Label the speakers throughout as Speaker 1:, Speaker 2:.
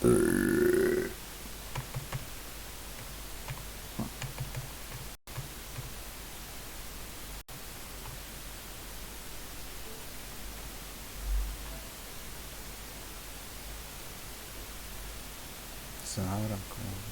Speaker 1: Se abran como...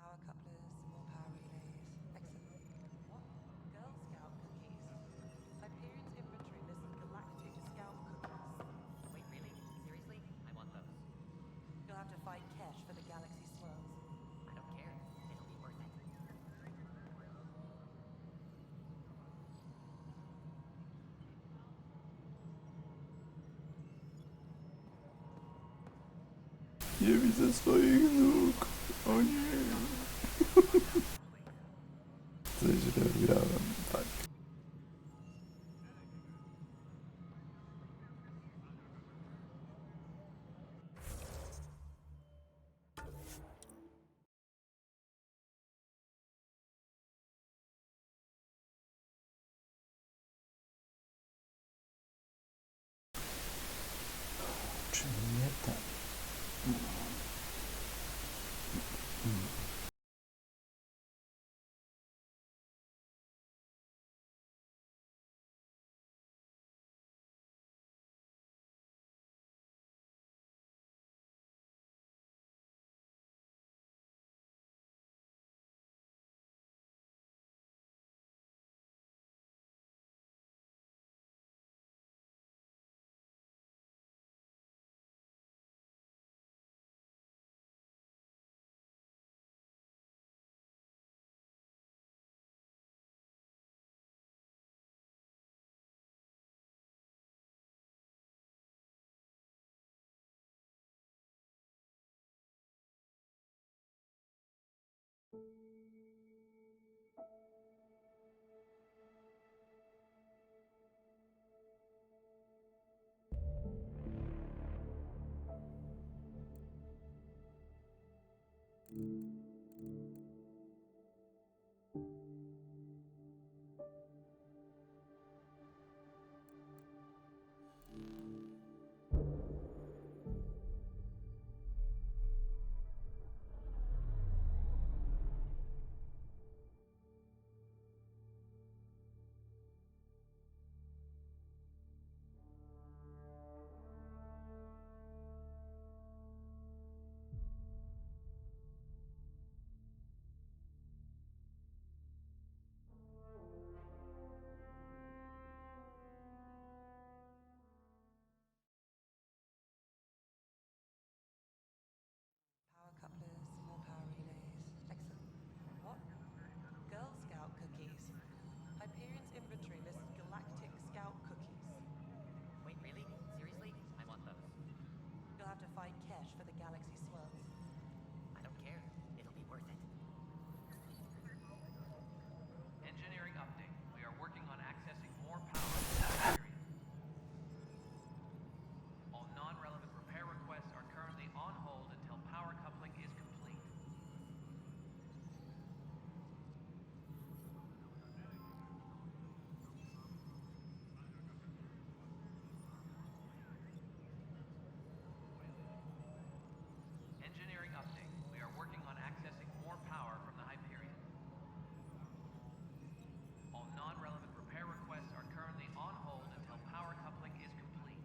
Speaker 2: Power couplers, more power relays. Excellent. What? Girl Scout cookies. Hyperion's inventory lists galactic scalp cookies.
Speaker 3: Wait, really? Seriously? I want those.
Speaker 2: You'll have to fight Kesh for the galaxy swirls.
Speaker 3: I don't care. It'll be worth it.
Speaker 1: Nie widzę swoich nóg. O nie. Coś źle grałem, tak.
Speaker 2: Power couplers, more power relays. Excellent. What? Girl Scout cookies. Hyperion's inventory lists galactic scout cookies.
Speaker 3: Wait, really? Seriously? I want those.
Speaker 2: You'll have to fight Kesh for the galaxy swirls.
Speaker 3: I don't care. It'll be worth it.
Speaker 4: Engineering update. We are working on accessing more power from the Hyperion. All non-relevant repair requests are currently on hold until power coupling is complete. Engineering update. We are working on accessing more power from the Hyperion. All non-relevant repair requests are currently on hold until power coupling is complete.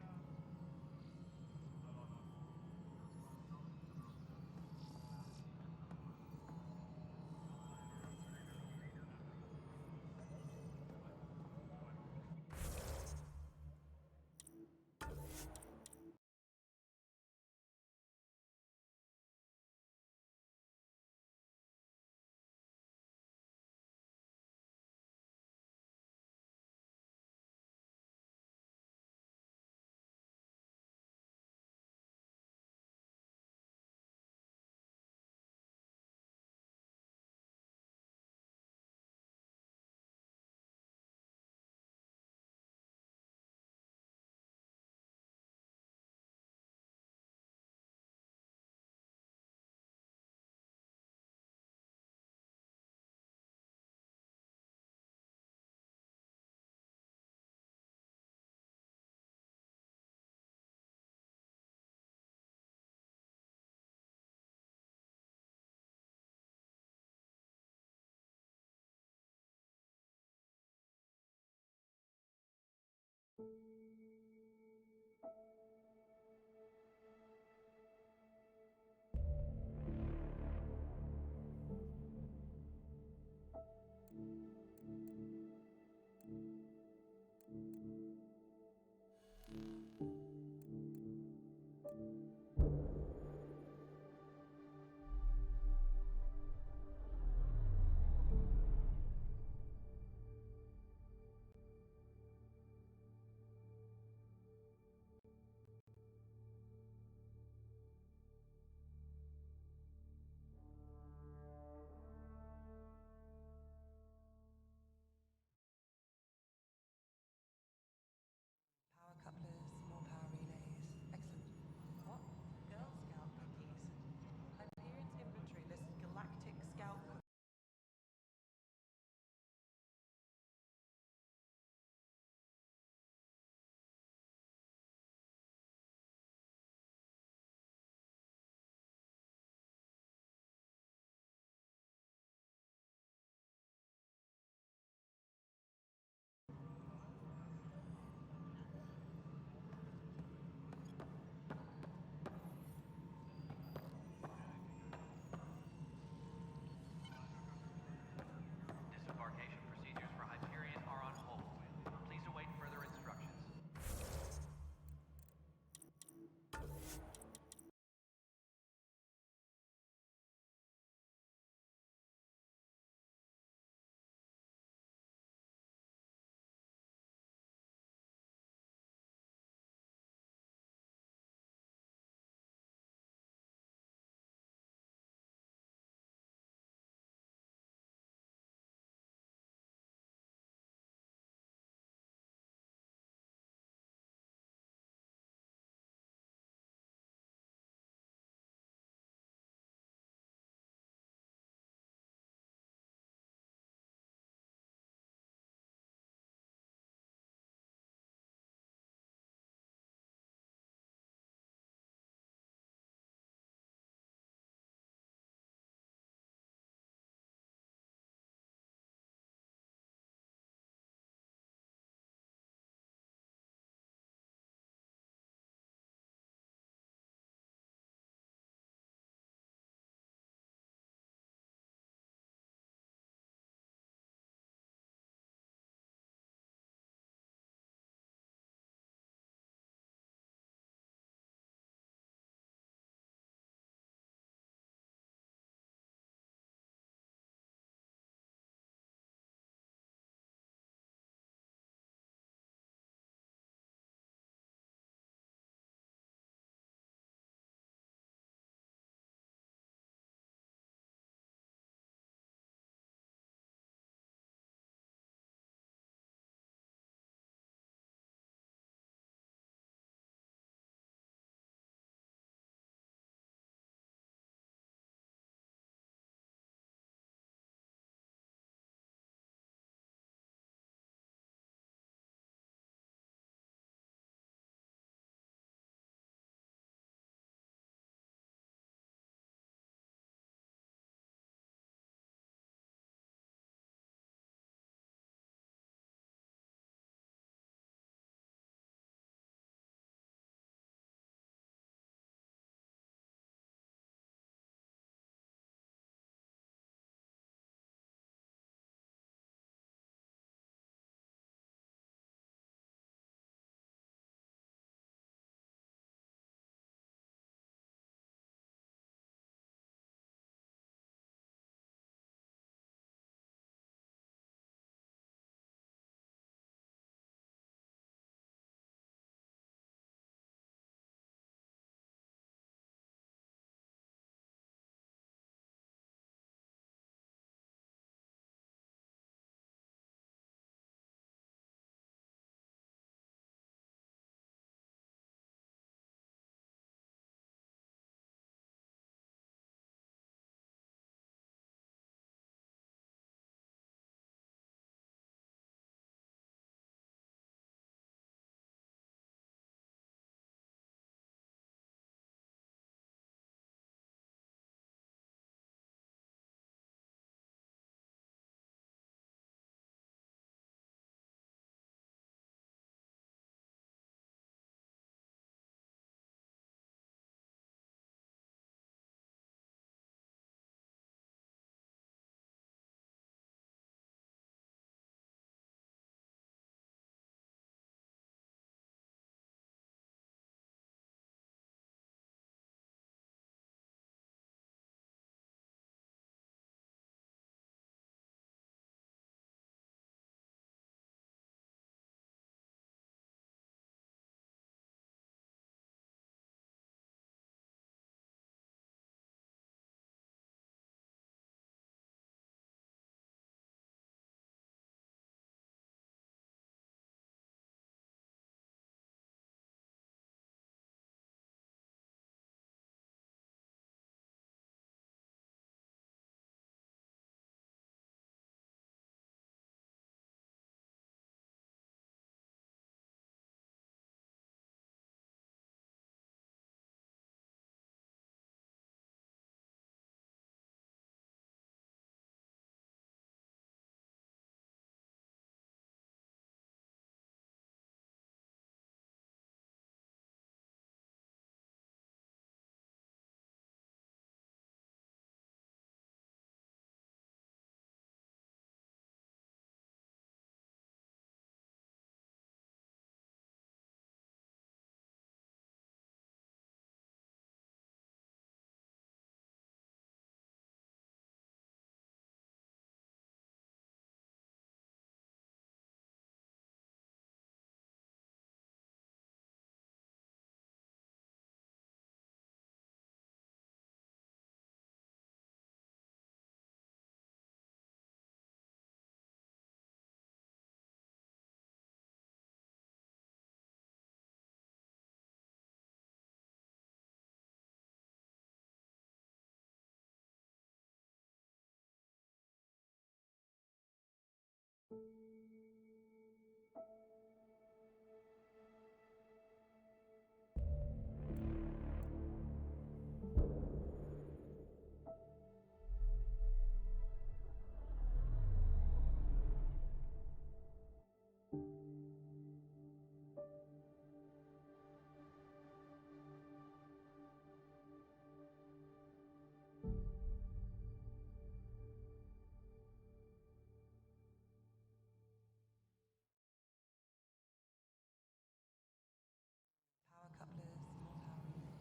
Speaker 2: Power couplers, more power relays.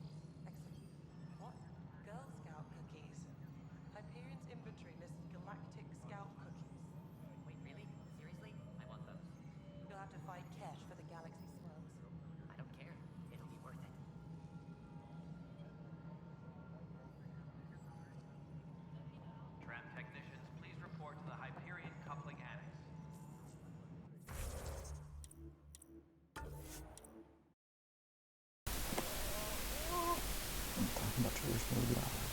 Speaker 2: Excellent. What? Girl Scout cookies. Hyperion's inventory lists galactic scout cookies.
Speaker 3: Wait, really? Seriously? I want those.
Speaker 2: You'll have to fight Kesh for the galaxy swirls.
Speaker 3: I don't care. It'll be worth it.
Speaker 4: Tram technicians, please report to the Hyperion Coupling Annex.
Speaker 1: Tak, chyba czegoś nie ugrałem.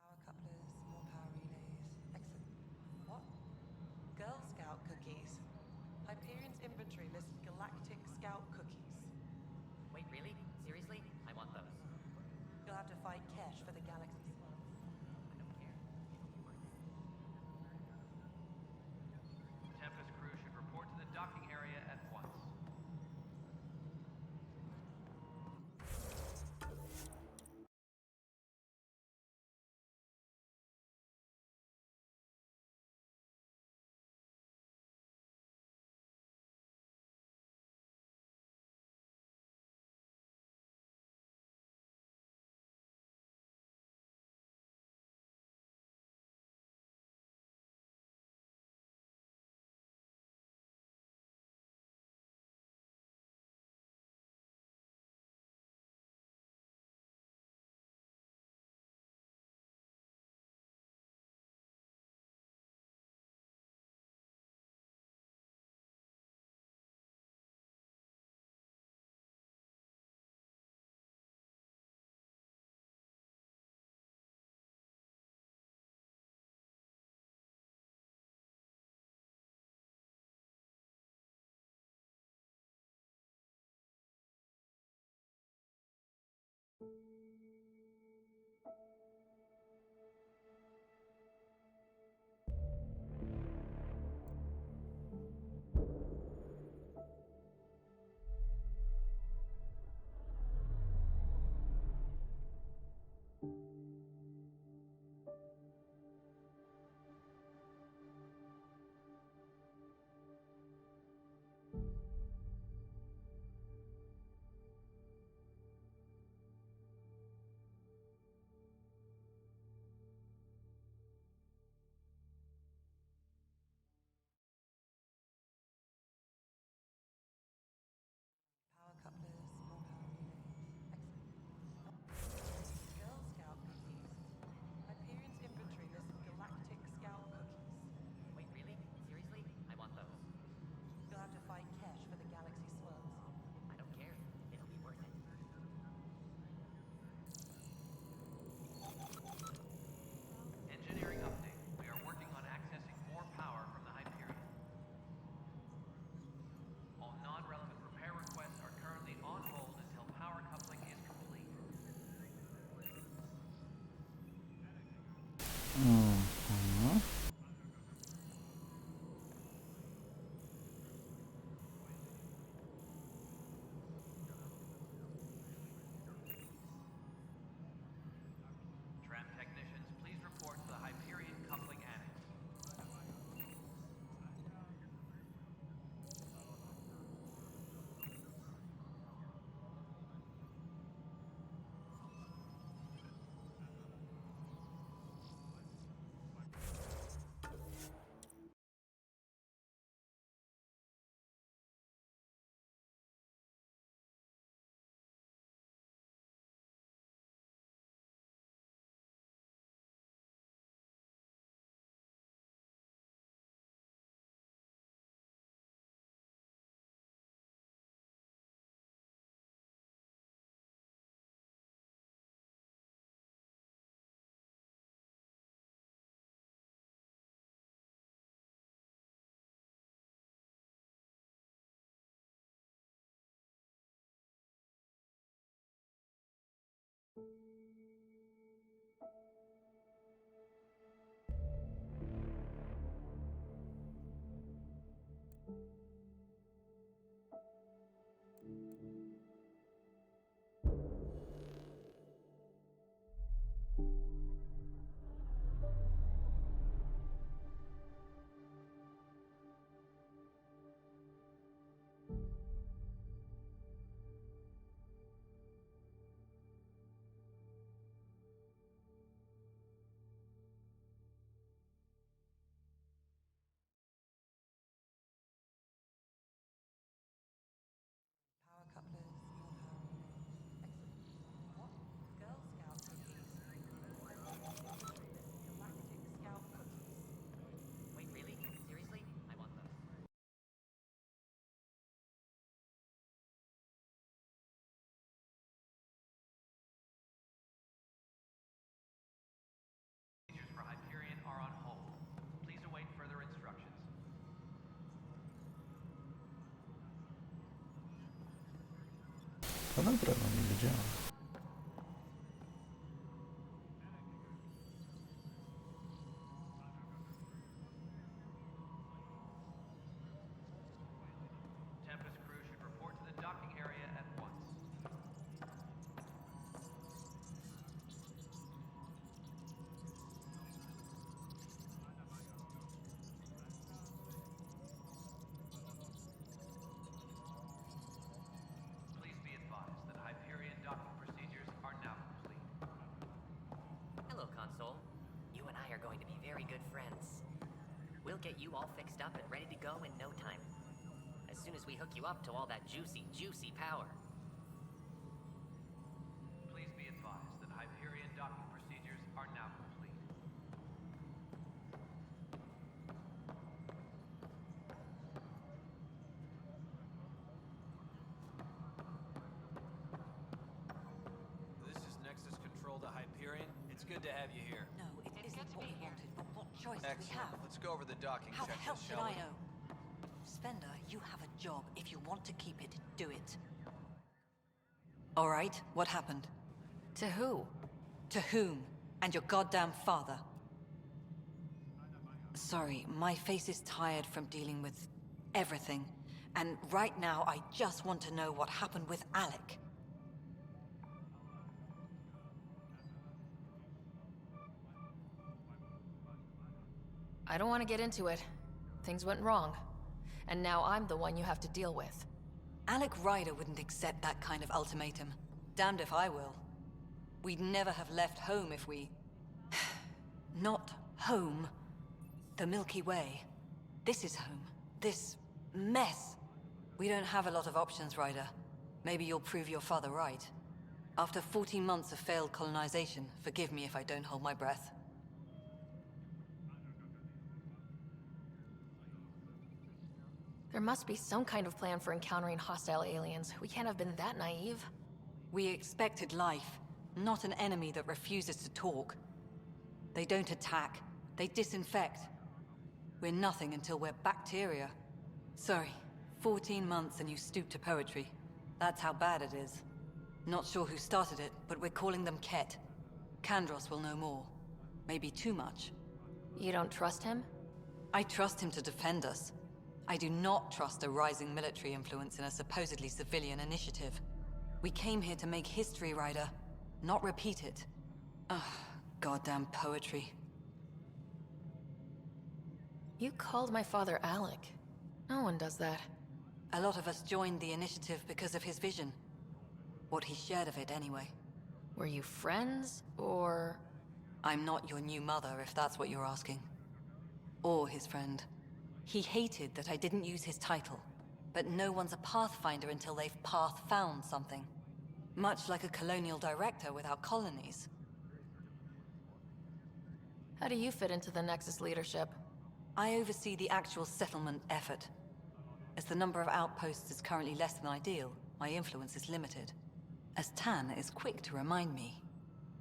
Speaker 2: Power couplers, more power relays. Excellent. What? Girl Scout cookies. Hyperion's inventory lists galactic scout cookies.
Speaker 3: Wait, really? Seriously? I want those.
Speaker 2: You'll have to fight Kesh for the galaxy swirls.
Speaker 3: I don't care. It'll be worth it.
Speaker 4: The Tempest crew should report to the docking area at once.
Speaker 1: na pewno nie wiedziałem.
Speaker 4: Tempest crew should report to the docking area at once. Please be advised that Hyperion docking procedures are now complete.
Speaker 3: Hello, Console. You and I are going to be very good friends. We'll get you all fixed up and ready to go in no time. As soon as we hook you up to all that juicy, juicy power.
Speaker 4: Please be advised that Hyperion docking procedures are now complete.
Speaker 5: This is Nexus Control to Hyperion. It's good to have you here.
Speaker 2: No, it isn't what we wanted, but what choice do we
Speaker 5: Excellent.
Speaker 2: have?
Speaker 5: Let's go over the docking
Speaker 2: How the hell
Speaker 5: checklist,
Speaker 2: should
Speaker 5: shall
Speaker 2: I
Speaker 5: we?
Speaker 2: know? Spender, you have a job. If you want to keep it, do it. All right, what happened?
Speaker 6: To who?
Speaker 2: To whom? And your goddamn father. Sorry, my face is tired from dealing with everything. And right now, I just want to know what happened with Alec.
Speaker 6: I don't want to get into it. Things went wrong. And now I'm the one you have to deal with.
Speaker 2: Alec Ryder wouldn't accept that kind of ultimatum. Damned if I will. We'd never have left home if we... Not home. The Milky Way. This is home. This mess. We don't have a lot of options, Ryder. Maybe you'll prove your father right. After 14 months of failed colonization, forgive me if I don't hold my breath.
Speaker 6: There must be some kind of plan for encountering hostile aliens. We can't have been that naive.
Speaker 2: We expected life, not an enemy that refuses to talk. They don't attack, they disinfect. We're nothing until we're bacteria. Sorry, 14 months and you stoop to poetry. That's how bad it is. Not sure who started it, but we're calling them Ket. Kandros will know more. Maybe too much.
Speaker 6: You don't trust him?
Speaker 2: I trust him to defend us. I do not trust a rising military influence in a supposedly civilian initiative. We came here to make history, Ryder, not repeat it. Ugh, goddamn poetry.
Speaker 6: You called my father Alec. No one does that.
Speaker 2: A lot of us joined the initiative because of his vision. What he shared of it, anyway.
Speaker 6: Were you friends, or...?
Speaker 2: I'm not your new mother, if that's what you're asking. Or his friend. He hated that I didn't use his title. But no one's a pathfinder until they've path-found something. Much like a colonial director without colonies.
Speaker 6: How do you fit into the Nexus leadership?
Speaker 2: I oversee the actual settlement effort. As the number of outposts is currently less than ideal, my influence is limited. As Tan is quick to remind me.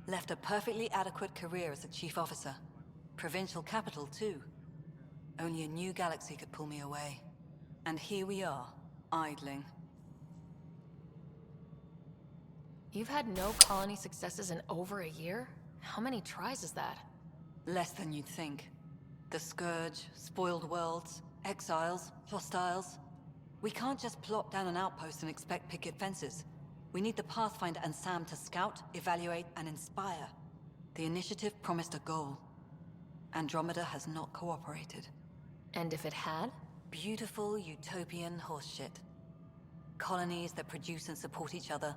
Speaker 2: Left a perfectly adequate career as a chief officer. Provincial capital, too. Only a new galaxy could pull me away. And here we are, idling.
Speaker 6: You've had no colony successes in over a year? How many tries is that?
Speaker 2: Less than you'd think. The Scourge, spoiled worlds, exiles, hostiles. We can't just plop down an outpost and expect picket fences. We need the Pathfinder and Sam to scout, evaluate, and inspire. The initiative promised a goal. Andromeda has not cooperated.
Speaker 6: And if it had?
Speaker 2: Beautiful utopian horseshit. Colonies that produce and support each other.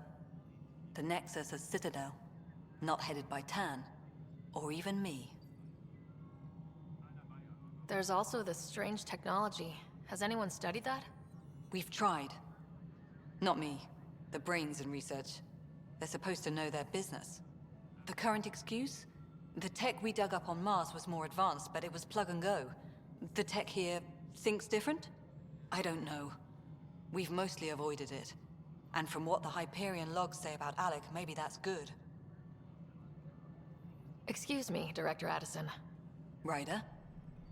Speaker 2: The Nexus as Citadel. Not headed by Tan. Or even me.
Speaker 6: There's also this strange technology. Has anyone studied that?
Speaker 2: We've tried. Not me. The brains in research. They're supposed to know their business. The current excuse? The tech we dug up on Mars was more advanced, but it was plug and go. The tech here thinks different? I don't know. We've mostly avoided it. And from what the Hyperion logs say about Alec, maybe that's good.
Speaker 6: Excuse me, Director Addison.
Speaker 2: Ryder?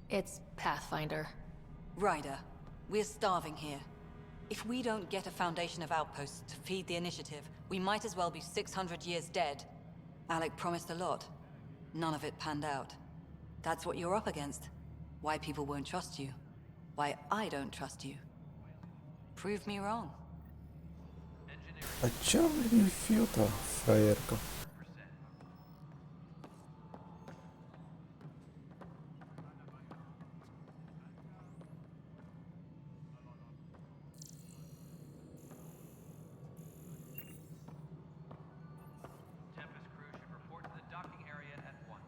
Speaker 6: It's Pathfinder.
Speaker 2: Ryder, we're starving here. If we don't get a foundation of outposts to feed the initiative, we might as well be 600 years dead. Alec promised a lot. None of it panned out. That's what you're up against. Why people won't trust you. Why I don't trust you. Prove me wrong.
Speaker 1: A ciągle mi fiuta, frajerko.
Speaker 4: Tempest crew should report to the docking area at once.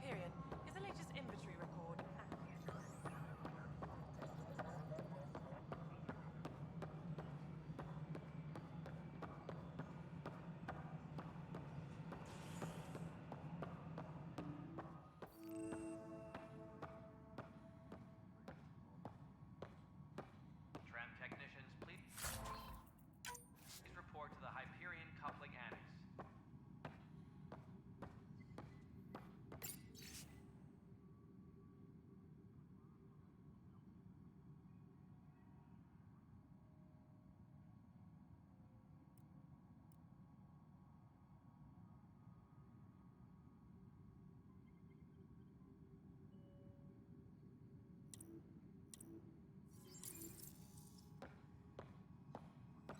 Speaker 7: Hyperion. Is the latest inventory record accurate?
Speaker 4: Tram technicians, please report to the Hyperion coupling annex.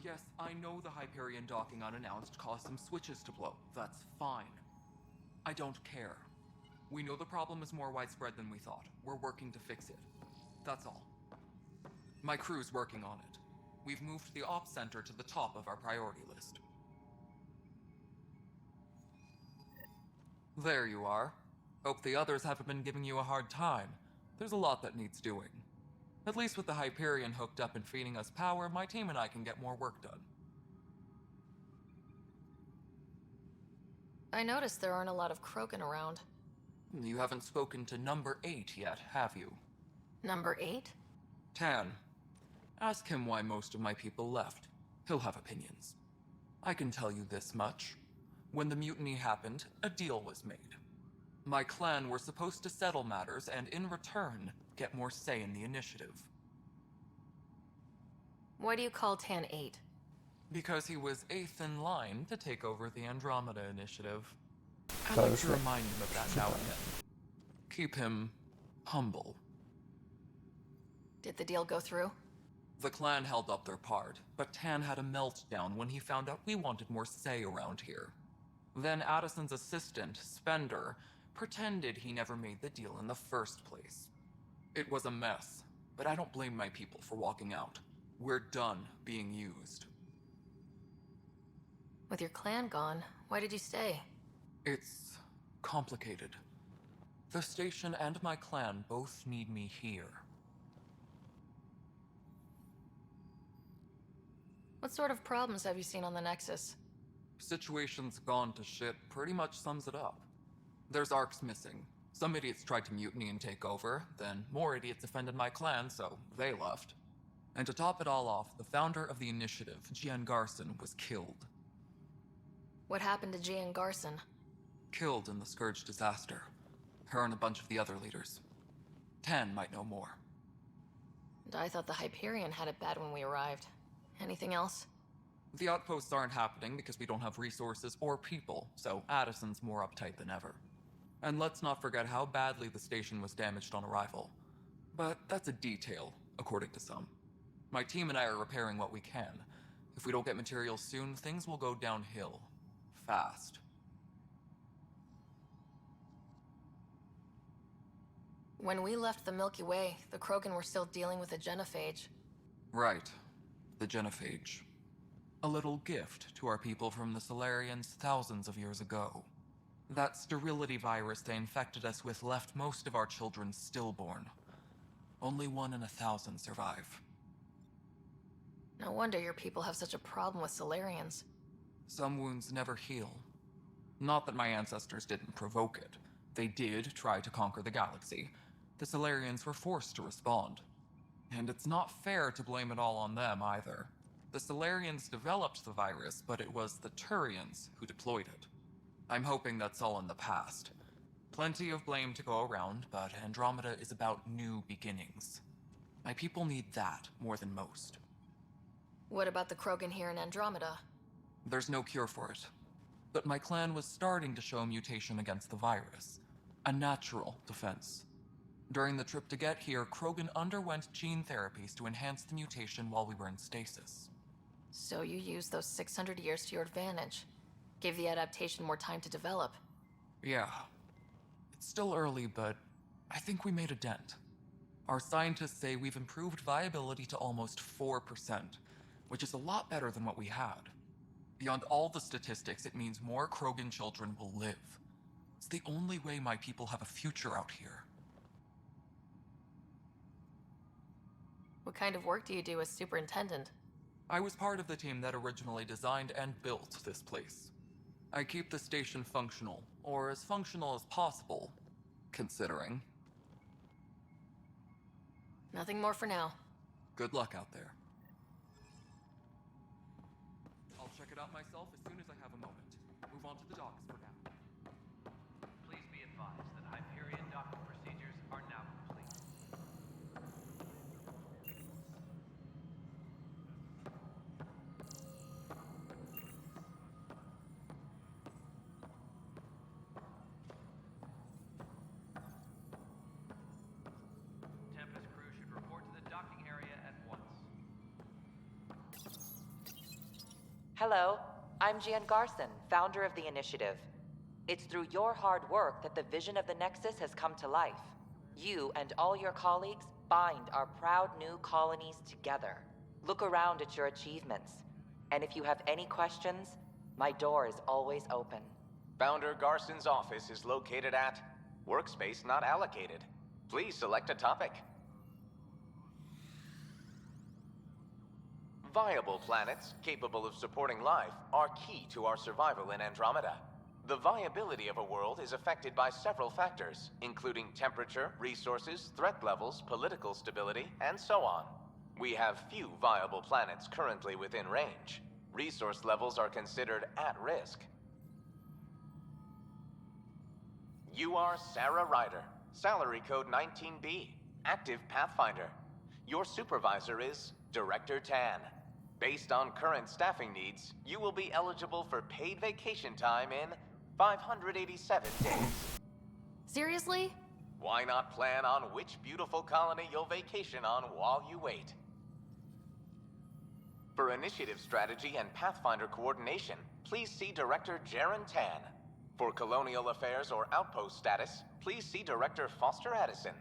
Speaker 1: Yes, I know the Hyperion docking unannounced caused some switches to blow. That's fine. I don't care. We know the problem is more widespread than we thought. We're working to fix it. That's all. My crew's working on it. We've moved the ops center to the top of our priority list. There you are. Hope the others haven't been giving you a hard time. There's a lot that needs doing. At least with the Hyperion hooked up and feeding us power, my team and I can get more work done.
Speaker 6: I noticed there aren't a lot of Krogan around.
Speaker 1: You haven't spoken to number 8 yet, have you?
Speaker 6: Number 8?
Speaker 1: Tan. Ask him why most of my people left. He'll have opinions. I can tell you this much. When the mutiny happened, a deal was made. My clan were supposed to settle matters and, in return, get more say in the initiative.
Speaker 6: Why do you call Tan 8?
Speaker 1: Because he was 8th in line to take over the Andromeda initiative. I like to remind him of that now and then. Keep him humble.
Speaker 6: Did the deal go through?
Speaker 1: The clan held up their part, but Tan had a meltdown when he found out we wanted more say around here. Then Addison's assistant, Spender, pretended he never made the deal in the first place. It was a mess, but I don't blame my people for walking out. We're done being used.
Speaker 6: With your clan gone, why did you stay?
Speaker 1: It's complicated. The station and my clan both need me here.
Speaker 6: What sort of problems have you seen on the Nexus?
Speaker 1: Situation's gone to shit pretty much sums it up. There's arcs missing. Some idiots tried to mutiny and take over, then more idiots offended my clan, so they left. And to top it all off, the founder of the initiative, Gian Garson, was killed.
Speaker 6: What happened to Gian Garson?
Speaker 1: Killed in the Scourge disaster. Her and a bunch of the other leaders. Tan might know more.
Speaker 6: And I thought the Hyperion had it bad when we arrived. Anything else?
Speaker 1: The outposts aren't happening because we don't have resources or people, so Addison's more uptight than ever. And let's not forget how badly the station was damaged on arrival. But that's a detail, according to some. My team and I are repairing what we can. If we don't get materials soon, things will go downhill. Fast.
Speaker 6: When we left the Milky Way, the Krogan were still dealing with the genophage.
Speaker 1: Right. The genophage. A little gift to our people from the Solarians thousands of years ago. That sterility virus they infected us with left most of our children stillborn. Only 1 in 1,000 survive.
Speaker 6: No wonder your people have such a problem with Solarians.
Speaker 1: Some wounds never heal. Not that my ancestors didn't provoke it. They did try to conquer the galaxy. The Solarians were forced to respond. And it's not fair to blame it all on them either. The Solarians developed the virus, but it was the Turians who deployed it. I'm hoping that's all in the past. Plenty of blame to go around, but Andromeda is about new beginnings. My people need that more than most.
Speaker 6: What about the Krogan here in Andromeda?
Speaker 1: There's no cure for it. But my clan was starting to show a mutation against the virus. A natural defense. During the trip to get here, Krogan underwent gene therapies to enhance the mutation while we were in stasis.
Speaker 6: So you used those 600 years to your advantage. Gave the adaptation more time to develop.
Speaker 1: Yeah. It's still early, but I think we made a dent. Our scientists say we've improved viability to almost 4%, which is a lot better than what we had. Beyond all the statistics, it means more Krogan children will live. It's the only way my people have a future out here.
Speaker 6: What kind of work do you do as superintendent?
Speaker 1: I was part of the team that originally designed and built this place. I keep the station functional, or as functional as possible, considering.
Speaker 6: Nothing more for now.
Speaker 1: Good luck out there. I'll check it out myself as soon as I have a moment. Move on to the docks for now.
Speaker 4: Please be advised that Hyperion docking procedures are now complete. Tempest crew should report to the docking area at once.
Speaker 8: Hello, I'm Gian Garson, founder of the initiative. It's through your hard work that the vision of the Nexus has come to life. You and all your colleagues bind our proud new colonies together. Look around at your achievements. And if you have any questions, my door is always open.
Speaker 9: Founder Garson's office is located at Workspace Not Allocated. Please select a topic. Viable planets capable of supporting life are key to our survival in Andromeda. The viability of a world is affected by several factors, including temperature, resources, threat levels, political stability, and so on. We have few viable planets currently within range. Resource levels are considered at risk. You are Sarah Ryder, salary code 19B, active Pathfinder. Your supervisor is Director Tan. Based on current staffing needs, you will be eligible for paid vacation time in 587 days.
Speaker 6: Seriously?
Speaker 9: Why not plan on which beautiful colony you'll vacation on while you wait? For initiative strategy and Pathfinder coordination, please see Director Jaren Tan. For colonial affairs or outpost status, please see Director Foster Addison.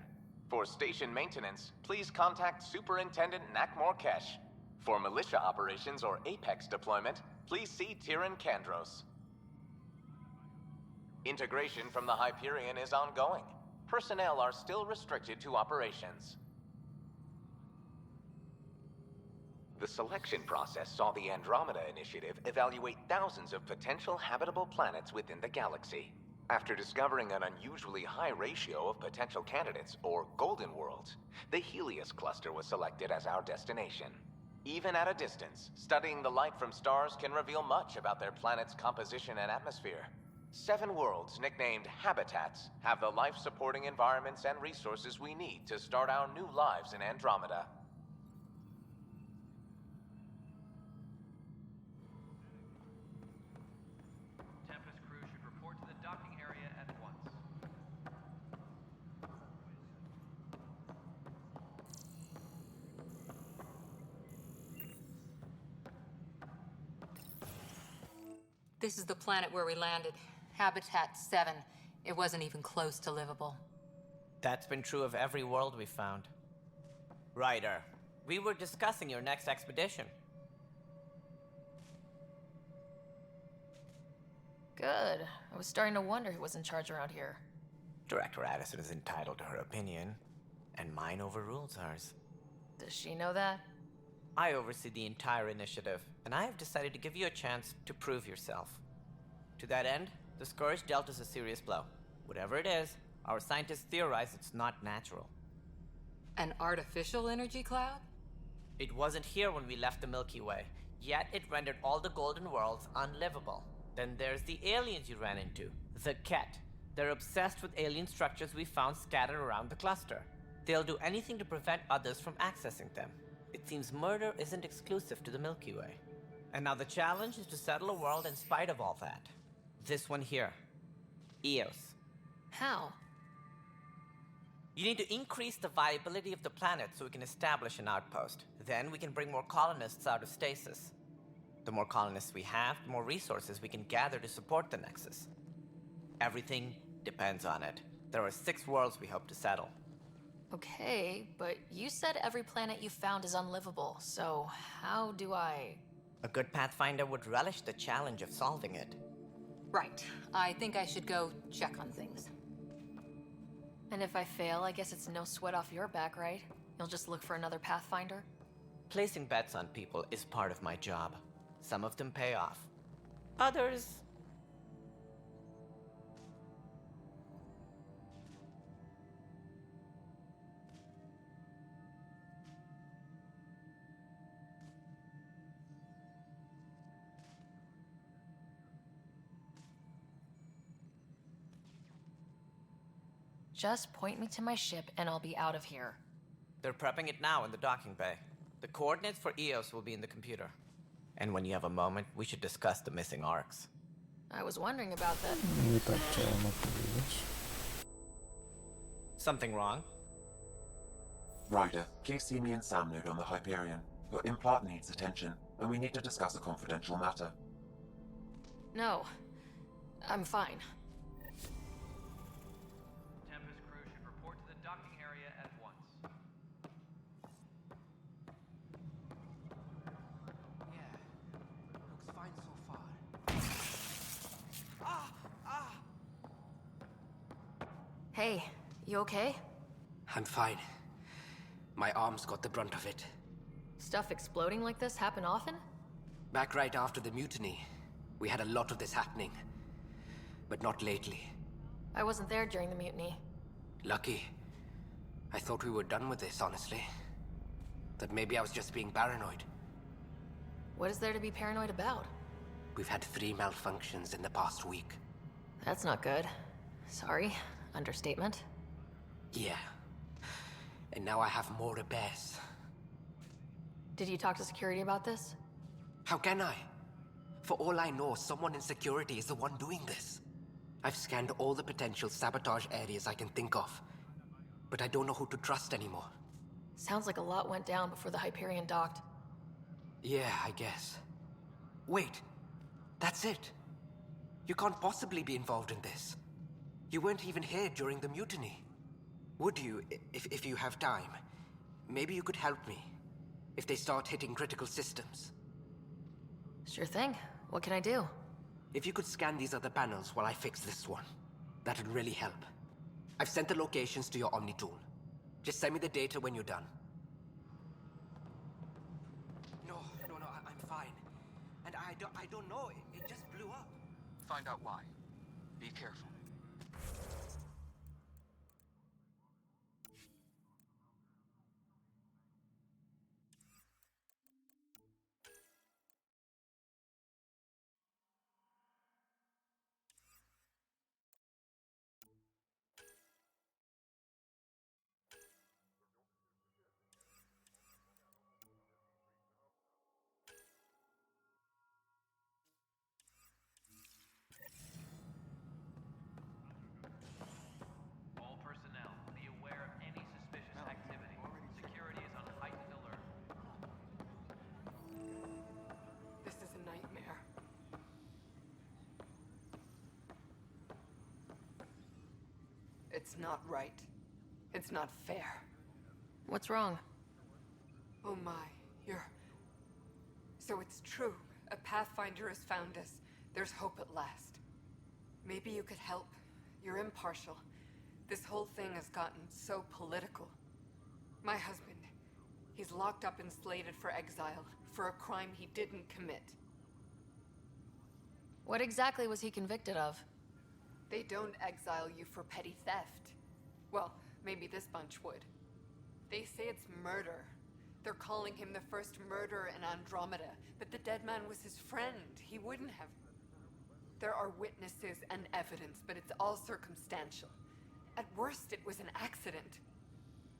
Speaker 9: For station maintenance, please contact Superintendent Nak Morkesh. For militia operations or Apex deployment, please see Tyran Kandros. Integration from the Hyperion is ongoing. Personnel are still restricted to operations. The selection process saw the Andromeda Initiative evaluate thousands of potential habitable planets within the galaxy. After discovering an unusually high ratio of potential candidates, or golden worlds, the Helios cluster was selected as our destination. Even at a distance, studying the light from stars can reveal much about their planet's composition and atmosphere. 7 worlds, nicknamed habitats, have the life-supporting environments and resources we need to start our new lives in Andromeda.
Speaker 4: Tempest crew should report to the docking area at once.
Speaker 2: This is the planet where we landed. Habitat 7. It wasn't even close to livable.
Speaker 10: That's been true of every world we've found. Ryder, we were discussing your next expedition.
Speaker 6: Good. I was starting to wonder who was in charge around here.
Speaker 10: Director Addison is entitled to her opinion, and mine overrules ours.
Speaker 6: Does she know that?
Speaker 10: I oversee the entire initiative, and I have decided to give you a chance to prove yourself. To that end, the Scourge dealt us a serious blow. Whatever it is, our scientists theorize it's not natural.
Speaker 2: An artificial energy cloud?
Speaker 10: It wasn't here when we left the Milky Way, yet it rendered all the golden worlds unlivable. Then there's the aliens you ran into, the Ket. They're obsessed with alien structures we found scattered around the cluster. They'll do anything to prevent others from accessing them. It seems murder isn't exclusive to the Milky Way. And now the challenge is to settle a world in spite of all that. This one here. Eos.
Speaker 6: How?
Speaker 10: You need to increase the viability of the planet so we can establish an outpost. Then we can bring more colonists out of stasis. The more colonists we have, the more resources we can gather to support the Nexus. Everything depends on it. There are 6 worlds we hope to settle.
Speaker 6: Okay, but you said every planet you found is unlivable, so how do I...
Speaker 10: A good Pathfinder would relish the challenge of solving it.
Speaker 2: Right. I think I should go check on things.
Speaker 6: And if I fail, I guess it's no sweat off your back, right? You'll just look for another Pathfinder?
Speaker 10: Placing bets on people is part of my job. Some of them pay off. Others...
Speaker 6: Just point me to my ship and I'll be out of here.
Speaker 10: They're prepping it now in the docking bay. The coordinates for EOS will be in the computer. And when you have a moment, we should discuss the missing arcs.
Speaker 6: I was wondering about that.
Speaker 10: Something wrong?
Speaker 11: Ryder, please see me and Sam node on the Hyperion. Your implant needs attention, and we need to discuss a confidential matter.
Speaker 6: No. I'm fine.
Speaker 4: Tempest crew should report to the docking area at once.
Speaker 5: Yeah, looks fine so far.
Speaker 6: Hey, you okay?
Speaker 12: I'm fine. My arms got the brunt of it.
Speaker 6: Stuff exploding like this happen often?
Speaker 12: Back right after the mutiny, we had a lot of this happening. But not lately.
Speaker 6: I wasn't there during the mutiny.
Speaker 12: Lucky. I thought we were done with this, honestly. That maybe I was just being paranoid.
Speaker 6: What is there to be paranoid about?
Speaker 12: We've had 3 malfunctions in the past week.
Speaker 6: That's not good. Sorry. Understatement.
Speaker 12: Yeah. And now I have more repairs.
Speaker 6: Did you talk to security about this?
Speaker 12: How can I? For all I know, someone in security is the one doing this. I've scanned all the potential sabotage areas I can think of. But I don't know who to trust anymore.
Speaker 6: Sounds like a lot went down before the Hyperion docked.
Speaker 12: Yeah, I guess. Wait. That's it. You can't possibly be involved in this. You weren't even here during the mutiny. Would you, if you have time? Maybe you could help me. If they start hitting critical systems.
Speaker 6: Sure thing. What can I do?
Speaker 12: If you could scan these other panels while I fix this one, that would really help. I've sent the locations to your Omni tool. Just send me the data when you're done. No, I'm fine. And I don't know, it just blew up.
Speaker 1: Find out why. Be careful.
Speaker 4: All personnel, be aware of any suspicious activity. Security is on heightened alert.
Speaker 7: This is a nightmare. It's not right. It's not fair.
Speaker 6: What's wrong?
Speaker 7: Oh my, you're... So it's true. A Pathfinder has found us. There's hope at last. Maybe you could help. You're impartial. This whole thing has gotten so political. My husband, he's locked up and slated for exile for a crime he didn't commit.
Speaker 6: What exactly was he convicted of?
Speaker 7: They don't exile you for petty theft. Well, maybe this bunch would. They say it's murder. They're calling him the first murderer in Andromeda, but the dead man was his friend. He wouldn't have... There are witnesses and evidence, but it's all circumstantial. At worst, it was an accident.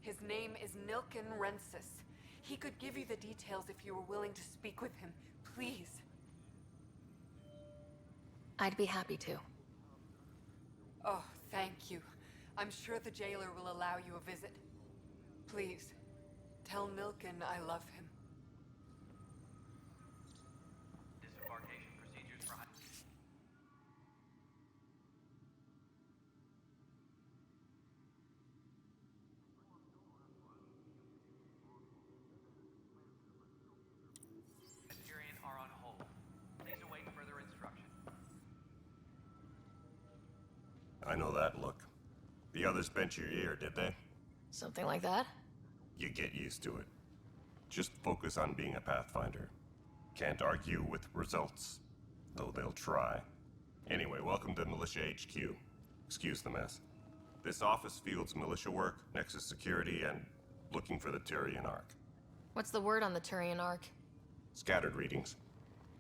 Speaker 7: His name is Nilken Rensis. He could give you the details if you were willing to speak with him. Please.
Speaker 6: I'd be happy to.
Speaker 7: Oh, thank you. I'm sure the jailer will allow you a visit. Please, tell Nilken I love him.
Speaker 4: Disembarkation procedures for... Hyperion are on hold. Please await further instruction.
Speaker 13: I know that look. The others bent your ear, did they?
Speaker 6: Something like that?
Speaker 13: You get used to it. Just focus on being a Pathfinder. Can't argue with results, though they'll try. Anyway, welcome to Militia HQ. Excuse the mess. This office fields militia work, Nexus security, and looking for the Turian Ark.
Speaker 6: What's the word on the Turian Ark?
Speaker 13: Scattered readings.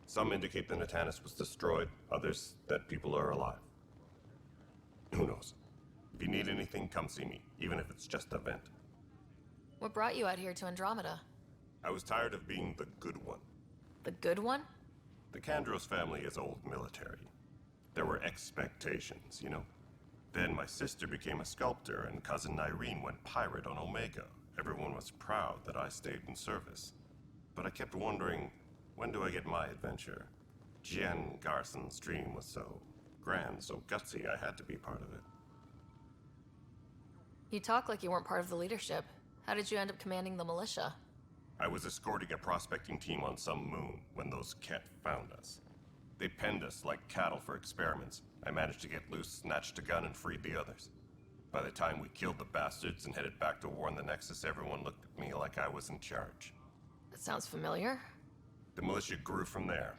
Speaker 13: Some indicate the Natanus was destroyed, others that people are alive. Who knows? If you need anything, come see me, even if it's just a vent.
Speaker 6: What brought you out here to Andromeda?
Speaker 13: I was tired of being the good one.
Speaker 6: The good one?
Speaker 13: The Kandros family is old military. There were expectations, you know? Then my sister became a sculptor, and cousin Irene went pirate on Omega. Everyone was proud that I stayed in service. But I kept wondering, when do I get my adventure? Jen Garson's dream was so grand, so gutsy, I had to be part of it.
Speaker 6: You talk like you weren't part of the leadership. How did you end up commanding the militia?
Speaker 13: I was escorting a prospecting team on some moon when those Ket found us. They penned us like cattle for experiments. I managed to get loose, snatched a gun, and freed the others. By the time we killed the bastards and headed back to warn the Nexus, everyone looked at me like I was in charge.
Speaker 6: That sounds familiar.
Speaker 13: The militia grew from there.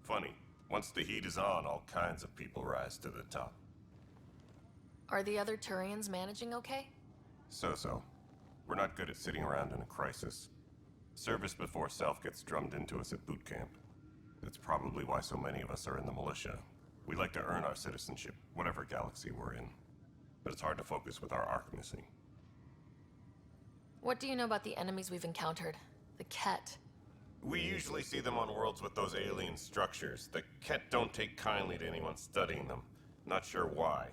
Speaker 13: Funny, once the heat is on, all kinds of people rise to the top.
Speaker 6: Are the other Turians managing okay?
Speaker 13: So-so. We're not good at sitting around in a crisis. Service before self gets drummed into us at boot camp. That's probably why so many of us are in the militia. We like to earn our citizenship, whatever galaxy we're in. But it's hard to focus with our arc missing.
Speaker 6: What do you know about the enemies we've encountered? The Ket.
Speaker 13: We usually see them on worlds with those alien structures. The Ket don't take kindly to anyone studying them. Not sure why.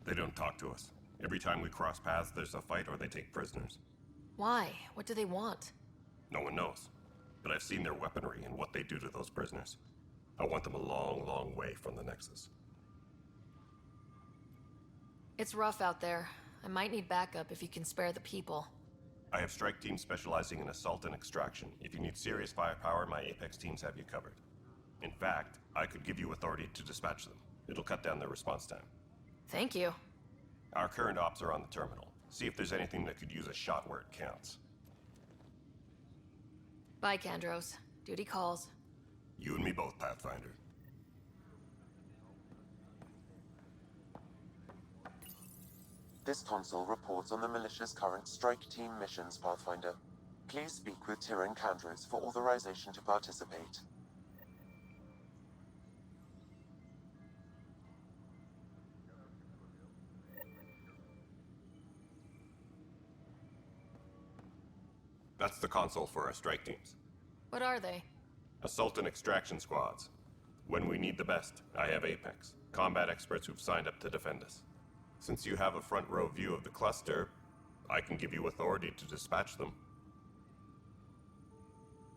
Speaker 13: They don't talk to us. Every time we cross paths, there's a fight or they take prisoners.
Speaker 6: Why? What do they want?
Speaker 13: No one knows. But I've seen their weaponry and what they do to those prisoners. I want them a long, long way from the Nexus.
Speaker 6: It's rough out there. I might need backup if you can spare the people.
Speaker 13: I have strike teams specializing in assault and extraction. If you need serious firepower, my Apex teams have you covered. In fact, I could give you authority to dispatch them. It'll cut down their response time.
Speaker 6: Thank you.
Speaker 13: Our current ops are on the terminal. See if there's anything that could use a shot where it counts.
Speaker 6: Bye, Kandros. Duty calls.
Speaker 13: You and me both, Pathfinder.
Speaker 11: This console reports on the militia's current strike team missions, Pathfinder. Please speak with Tyrion Kandros for authorization to participate.
Speaker 13: That's the console for our strike teams.
Speaker 6: What are they?
Speaker 13: Assault and extraction squads. When we need the best, I have Apex. Combat experts who've signed up to defend us. Since you have a front row view of the cluster, I can give you authority to dispatch them.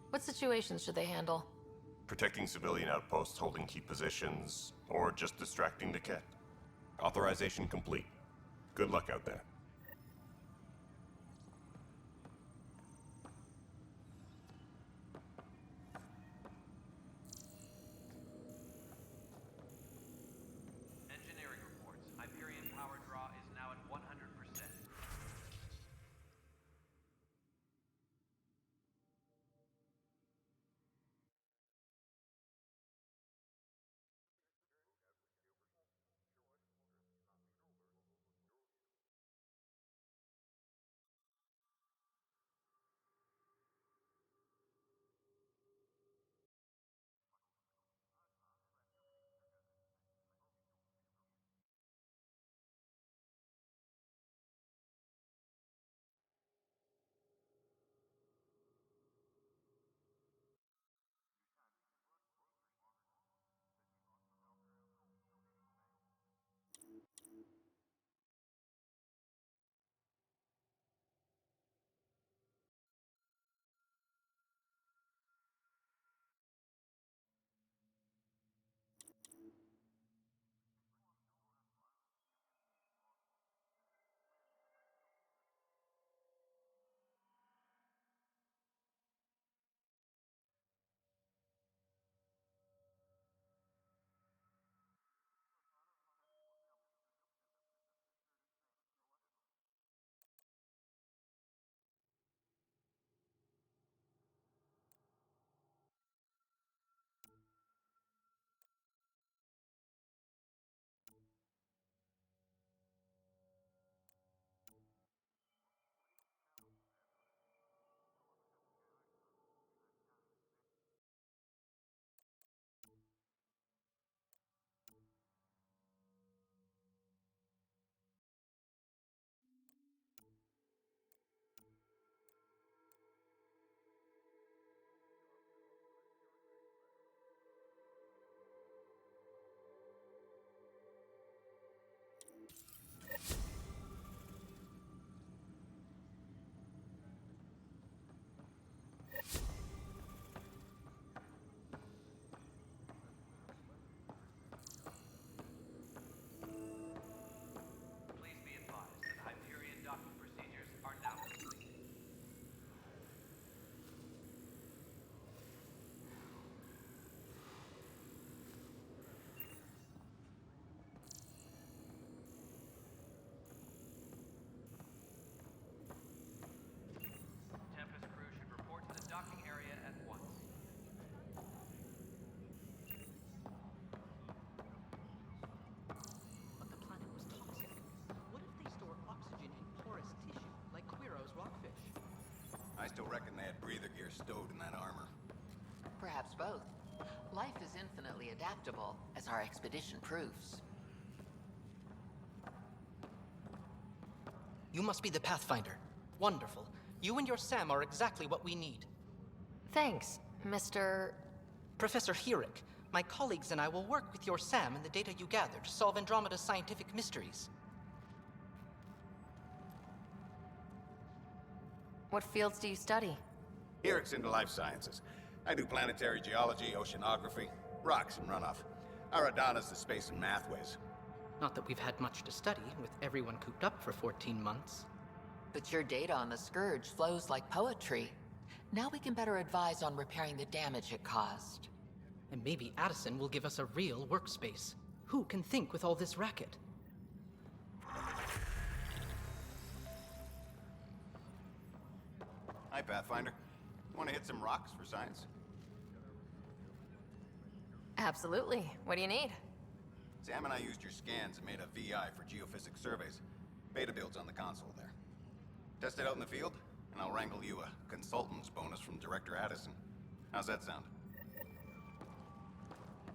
Speaker 6: What situations should they handle?
Speaker 13: Protecting civilian outposts, holding key positions, or just distracting the Ket. Authorization complete. Good luck out there.
Speaker 14: still reckon they had breather gear stowed in that armor.
Speaker 8: Perhaps both. Life is infinitely adaptable, as our expedition proves.
Speaker 15: You must be the Pathfinder. Wonderful. You and your Sam are exactly what we need.
Speaker 6: Thanks, Mr.
Speaker 15: Professor Herrick, my colleagues and I will work with your Sam and the data you gather to solve Andromeda's scientific mysteries.
Speaker 6: What fields do you study?
Speaker 14: Herrick's into life sciences. I do planetary geology, oceanography, rocks and runoff. Aradana's the space and math whiz.
Speaker 15: Not that we've had much to study, with everyone cooped up for 14 months.
Speaker 8: But your data on the Scourge flows like poetry. Now we can better advise on repairing the damage it caused.
Speaker 15: And maybe Addison will give us a real workspace. Who can think with all this racket?
Speaker 14: Hi, Pathfinder. Want to hit some rocks for science?
Speaker 6: Absolutely. What do you need?
Speaker 14: Sam and I used your scans and made a VI for geophysics surveys. Beta builds on the console there. Test it out in the field, and I'll wrangle you a consultant's bonus from Director Addison. How's that sound?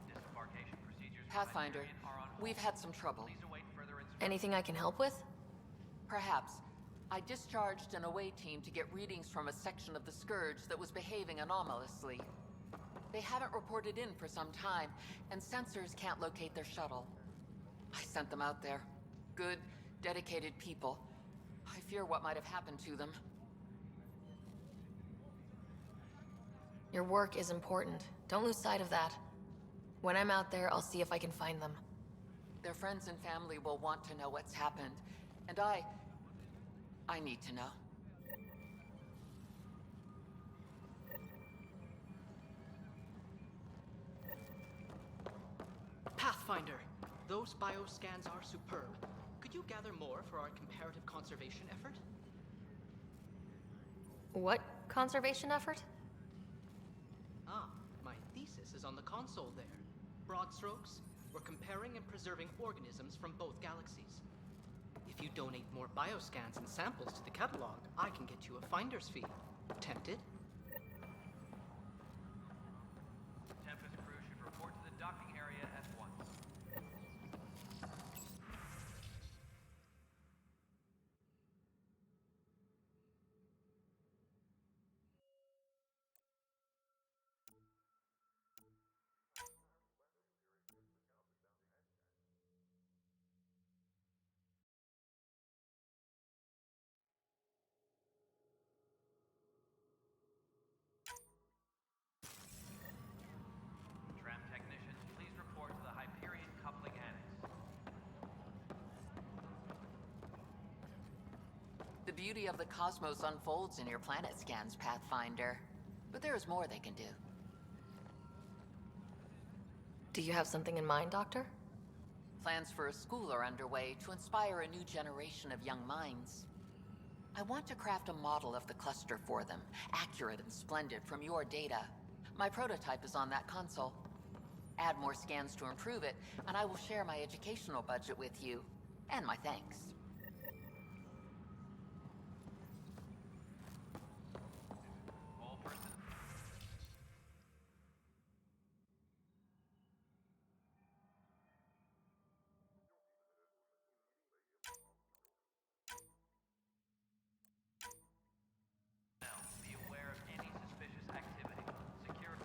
Speaker 4: Disembarkation procedures for
Speaker 8: Pathfinder,
Speaker 4: Hyperion are on hold.
Speaker 8: we've had some trouble.
Speaker 4: Please await further instructions.
Speaker 6: Anything I can help with?
Speaker 8: Perhaps. I discharged an away team to get readings from a section of the Scourge that was behaving anomalously. They haven't reported in for some time, and sensors can't locate their shuttle. I sent them out there. Good, dedicated people. I fear what might have happened to them.
Speaker 6: Your work is important. Don't lose sight of that. When I'm out there, I'll see if I can find them.
Speaker 8: Their friends and family will want to know what's happened, and I need to know.
Speaker 15: Pathfinder, those bioscans are superb. Could you gather more for our comparative conservation effort?
Speaker 6: What conservation effort?
Speaker 15: Ah, my thesis is on the console there. Broad strokes, we're comparing and preserving organisms from both galaxies. If you donate more bioscans and samples to the catalog, I can get you a finder's fee. Tempted?
Speaker 4: Tempest crew should report to the docking area at once. Tram technicians, please report to the Hyperion coupling annex.
Speaker 8: The beauty of the cosmos unfolds in your planet scans, Pathfinder. But there is more they can do.
Speaker 6: Do you have something in mind, Doctor?
Speaker 8: Plans for a school are underway to inspire a new generation of young minds. I want to craft a model of the cluster for them, accurate and splendid from your data. My prototype is on that console. Add more scans to improve it, and I will share my educational budget with you, and my thanks.
Speaker 4: All personnel. Now, be aware of any suspicious activity. Secure.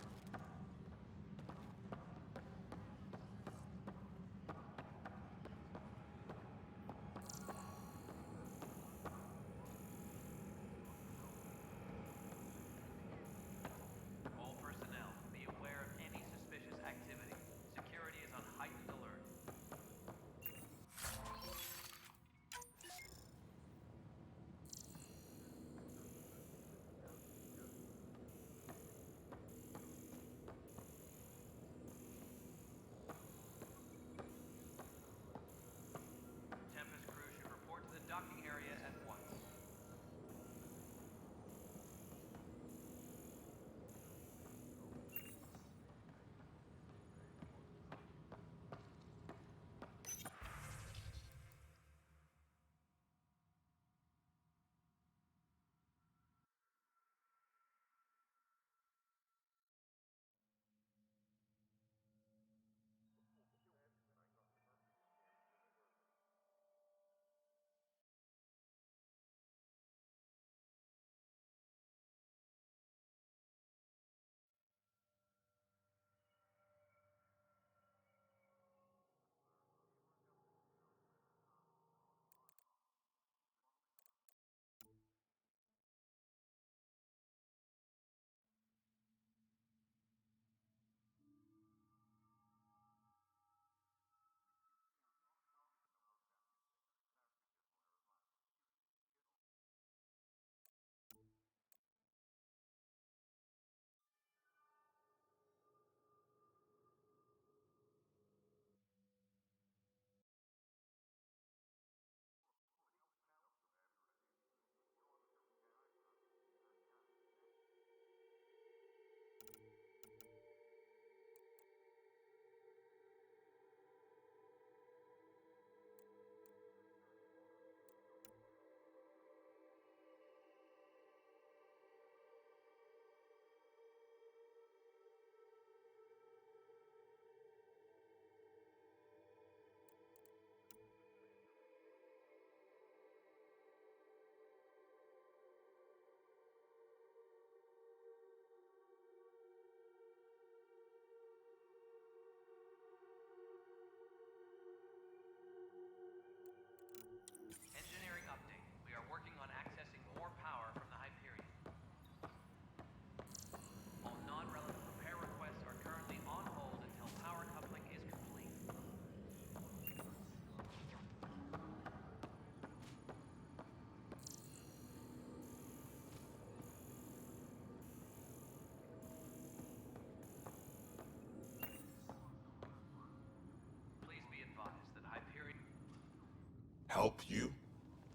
Speaker 16: help you?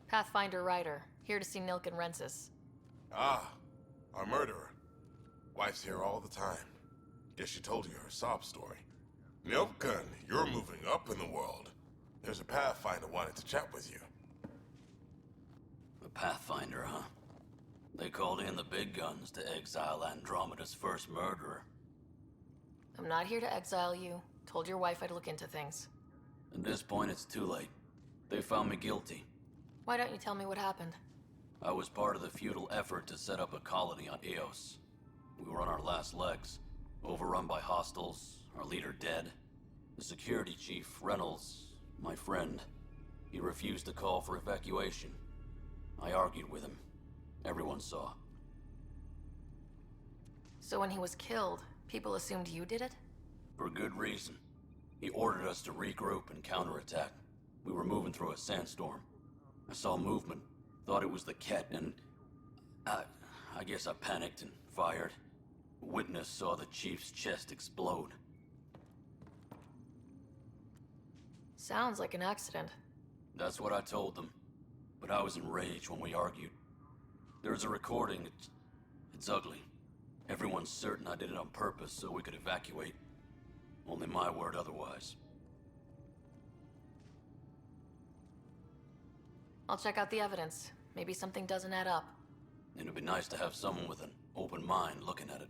Speaker 6: Pathfinder Ryder, here to see Nilk and Rensis.
Speaker 16: Ah, our murderer. Wife's here all the time. Guess she told you her sob story. Nilkan, you're moving up in the world. There's a Pathfinder wanted to chat with you.
Speaker 17: The Pathfinder, huh? They called in the big guns to exile Andromeda's first murderer.
Speaker 6: I'm not here to exile you. Told your wife I'd look into things.
Speaker 17: At this point, it's too late. They found me guilty.
Speaker 6: Why don't you tell me what happened?
Speaker 17: I was part of the futile effort to set up a colony on Eos. We were on our last legs, overrun by hostiles, our leader dead. The security chief, Reynolds, my friend, he refused to call for evacuation. I argued with him. Everyone saw.
Speaker 6: So when he was killed, people assumed you did it?
Speaker 17: For good reason. He ordered us to regroup and counterattack. We were moving through a sandstorm. I saw movement, thought it was the Ket, and I guess I panicked and fired. A witness saw the chief's chest explode.
Speaker 6: Sounds like an accident.
Speaker 17: That's what I told them. But I was enraged when we argued. There's a recording. It's ugly. Everyone's certain I did it on purpose so we could evacuate. Only my word otherwise.
Speaker 6: I'll check out the evidence. Maybe something doesn't add up.
Speaker 17: It'd be nice to have someone with an open mind looking at it.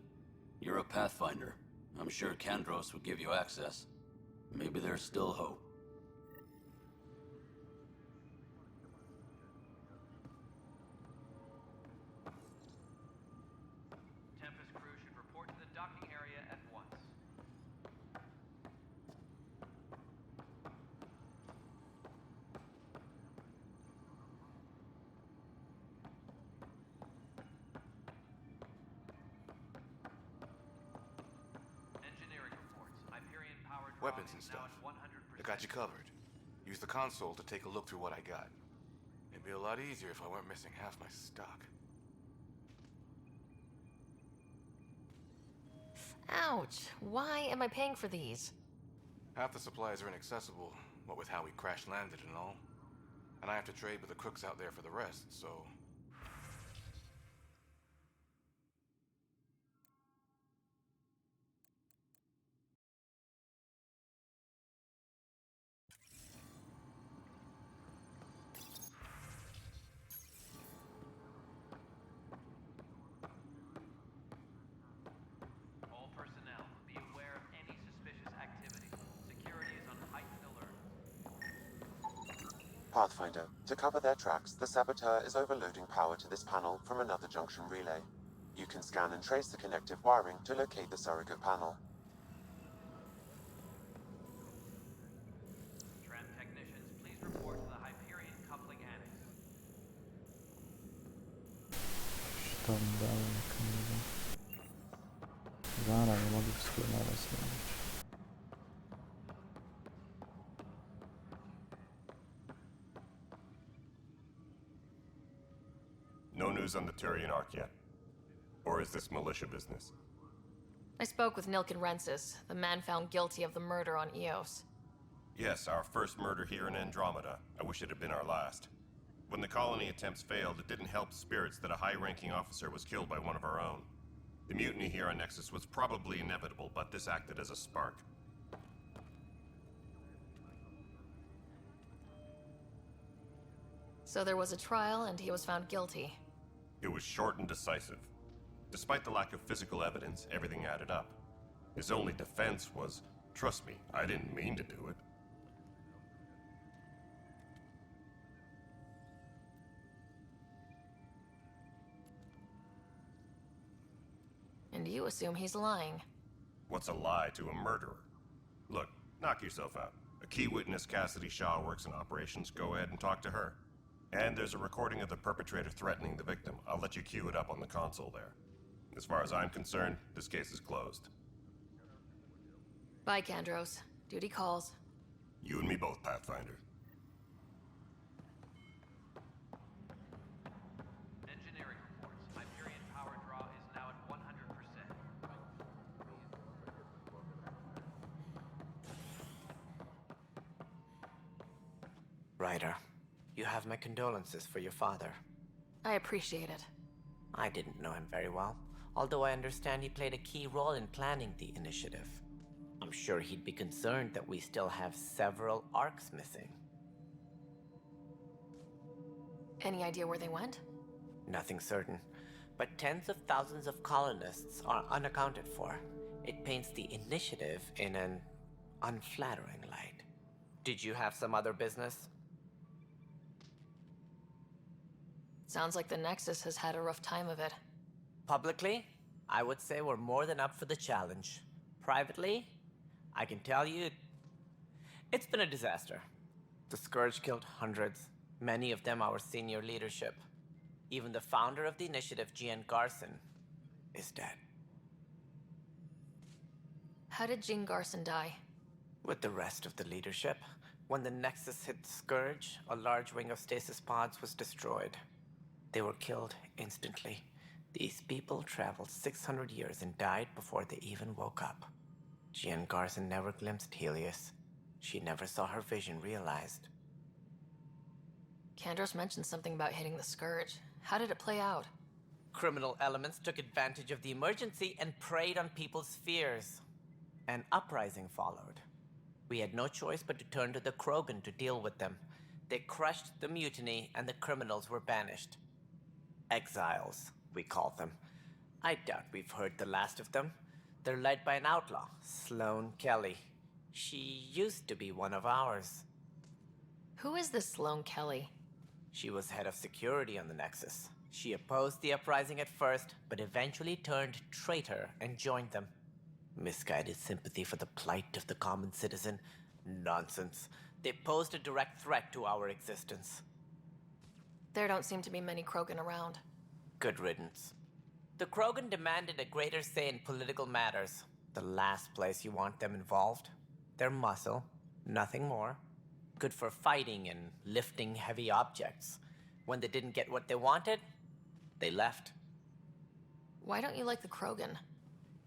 Speaker 17: You're a Pathfinder. I'm sure Kandros would give you access. Maybe there's still hope.
Speaker 4: Tempest crew should report to the docking area at once. Engineering reports. Hyperion power draw
Speaker 18: Weapons and
Speaker 4: is now
Speaker 18: stuff.
Speaker 4: at 100%.
Speaker 18: I got you covered. Use the console to take a look through what I got. It'd be a lot easier if I weren't missing half my stock.
Speaker 6: Ouch! Why am I paying for these?
Speaker 18: Half the supplies are inaccessible, what with how we crash-landed and all. And I have to trade with the crooks out there for the rest, so...
Speaker 4: All personnel, be aware of any suspicious activity. Security is on heightened alert.
Speaker 11: Pathfinder, to cover their tracks, the saboteur is overloading power to this panel from another junction relay. You can scan and trace the connective wiring to locate the surrogate panel.
Speaker 4: Tram technicians, please report to the Hyperion coupling annex.
Speaker 19: Что там дало книгу? Заново не могу вспомнить.
Speaker 13: No news on the Turian Ark yet? Or is this militia business?
Speaker 6: I spoke with Nilk and Rensis, the man found guilty of the murder on Eos.
Speaker 13: Yes, our first murder here in Andromeda. I wish it had been our last. When the colony attempts failed, it didn't help spirits that a high-ranking officer was killed by one of our own. The mutiny here on Nexus was probably inevitable, but this acted as a spark.
Speaker 6: So there was a trial and he was found guilty.
Speaker 13: It was short and decisive. Despite the lack of physical evidence, everything added up. His only defense was, trust me, I didn't mean to do it.
Speaker 6: And you assume he's lying.
Speaker 13: What's a lie to a murderer? Look, knock yourself out. A key witness, Cassidy Shaw, works in operations. Go ahead and talk to her. And there's a recording of the perpetrator threatening the victim. I'll let you cue it up on the console there. As far as I'm concerned, this case is closed.
Speaker 6: Bye, Kandros. Duty calls.
Speaker 13: You and me both, Pathfinder.
Speaker 4: Engineering reports. Hyperion power draw is now at 100%.
Speaker 12: Ryder,
Speaker 10: You have my condolences for your father.
Speaker 6: I appreciate it.
Speaker 10: I didn't know him very well, although I understand he played a key role in planning the initiative. I'm sure he'd be concerned that we still have several arcs missing.
Speaker 6: Any idea where they went?
Speaker 10: Nothing certain, but tens of thousands of colonists are unaccounted for. It paints the initiative in an unflattering light. Did you have some other business?
Speaker 6: Sounds like the Nexus has had a rough time of it.
Speaker 10: Publicly, I would say we're more than up for the challenge. Privately, I can tell you, it's been a disaster. The Scourge killed hundreds, many of them our senior leadership. Even the founder of the initiative, Gian Garson, is dead.
Speaker 6: How did Jean Garson die?
Speaker 10: With the rest of the leadership, when the Nexus hit the Scourge, a large wing of stasis pods was destroyed. They were killed instantly. These people traveled 600 years and died before they even woke up. Jean Garson never glimpsed Helios. She never saw her vision realized.
Speaker 6: Kandros mentioned something about hitting the Scourge. How did it play out?
Speaker 10: Criminal elements took advantage of the emergency and preyed on people's fears. An uprising followed. We had no choice but to turn to the Krogan to deal with them. They crushed the mutiny and the criminals were banished. Exiles, we call them. I doubt we've heard the last of them. They're led by an outlaw, Sloane Kelly. She used to be one of ours.
Speaker 6: Who is this Sloane Kelly?
Speaker 10: She was head of security on the Nexus. She opposed the uprising at first, but eventually turned traitor and joined them. Misguided sympathy for the plight of the common citizen? Nonsense. They posed a direct threat to our existence.
Speaker 6: There don't seem to be many Krogan around.
Speaker 10: Good riddance. The Krogan demanded a greater say in political matters. The last place you want them involved. They're muscle, nothing more. Good for fighting and lifting heavy objects. When they didn't get what they wanted, they left.
Speaker 6: Why don't you like the Krogan?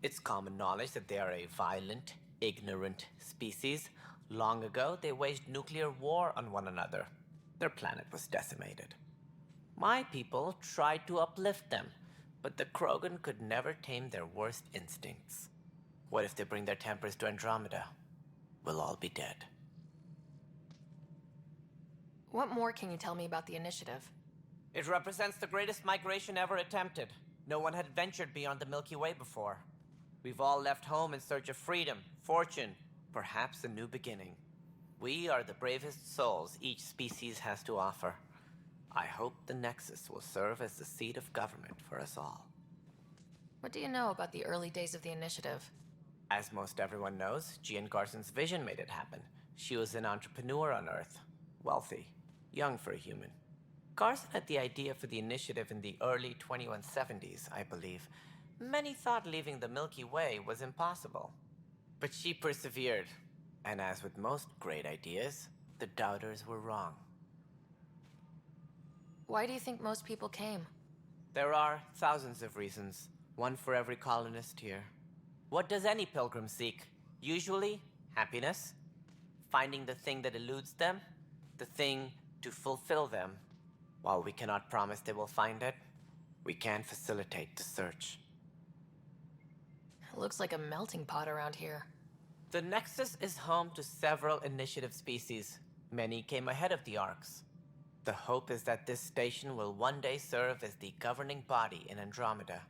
Speaker 10: It's common knowledge that they are a violent, ignorant species. Long ago, they waged nuclear war on one another. Their planet was decimated. My people tried to uplift them, but the Krogan could never tame their worst instincts. What if they bring their tempers to Andromeda? We'll all be dead.
Speaker 6: What more can you tell me about the initiative?
Speaker 10: It represents the greatest migration ever attempted. No one had ventured beyond the Milky Way before. We've all left home in search of freedom, fortune, perhaps a new beginning. We are the bravest souls each species has to offer. I hope the Nexus will serve as the seat of government for us all.
Speaker 6: What do you know about the early days of the initiative?
Speaker 10: As most everyone knows, Gian Garson's vision made it happen. She was an entrepreneur on Earth. Wealthy. Young for a human. Garson had the idea for the initiative in the early 2170s, I believe. Many thought leaving the Milky Way was impossible. But she persevered. And as with most great ideas, the doubters were wrong.
Speaker 6: Why do you think most people came?
Speaker 10: There are thousands of reasons, one for every colonist here. What does any pilgrim seek? Usually, happiness. Finding the thing that eludes them, the thing to fulfill them. While we cannot promise they will find it, we can facilitate the search.
Speaker 6: It looks like a melting pot around here.
Speaker 10: The Nexus is home to several initiative species. Many came ahead of the Arcs. The hope is that this station will one day serve as the governing body in Andromeda.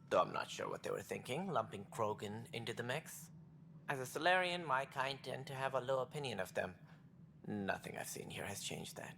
Speaker 10: Though I'm not sure what they were thinking, lumping Krogan into the mix. As a Solarian, my kind tend to have a low opinion of them. Nothing I've seen here has changed that.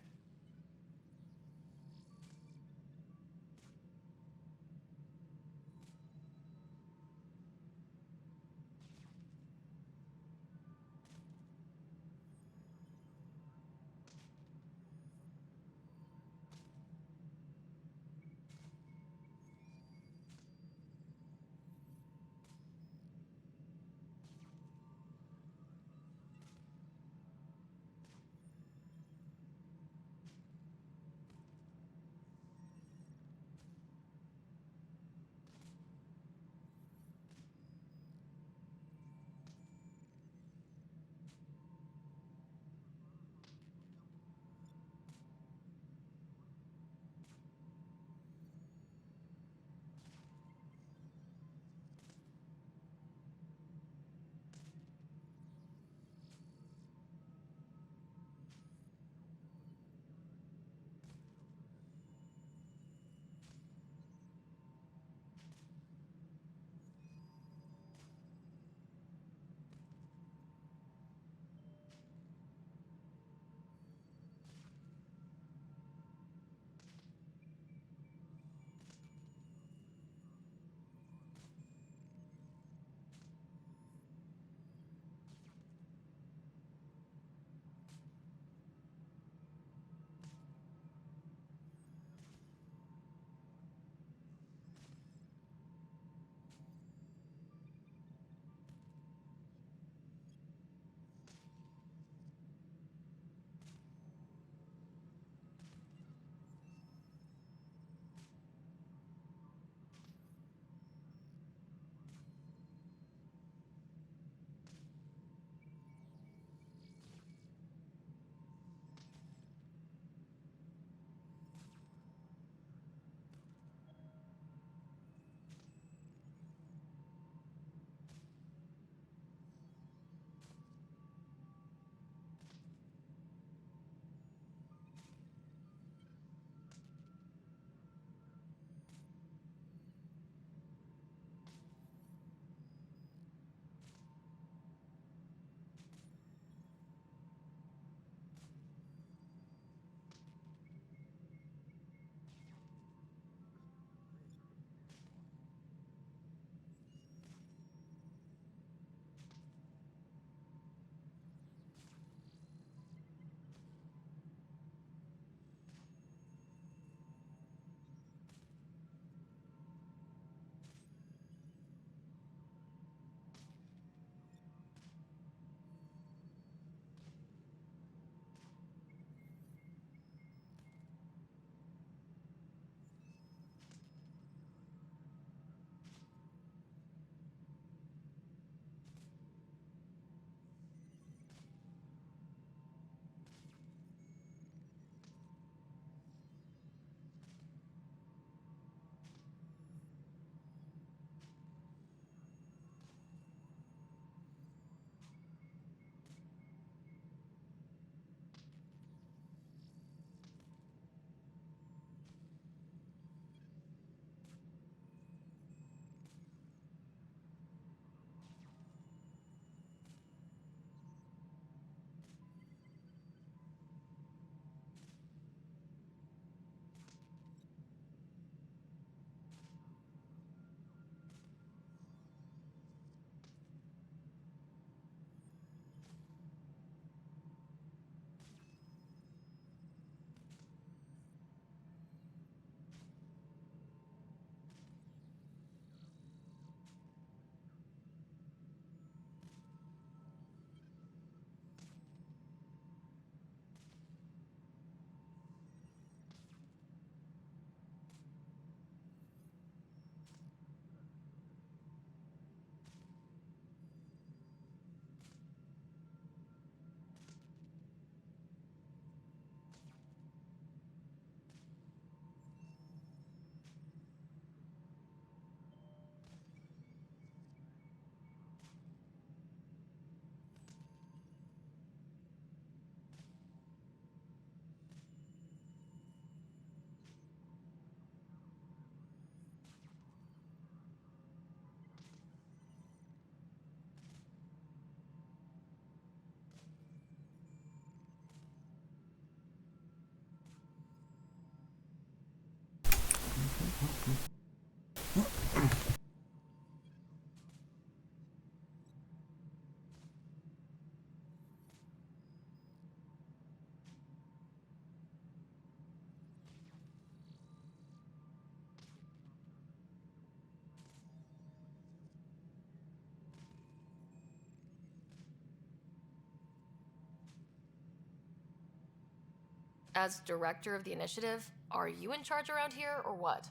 Speaker 6: As director of the initiative, are you in charge around here, or what?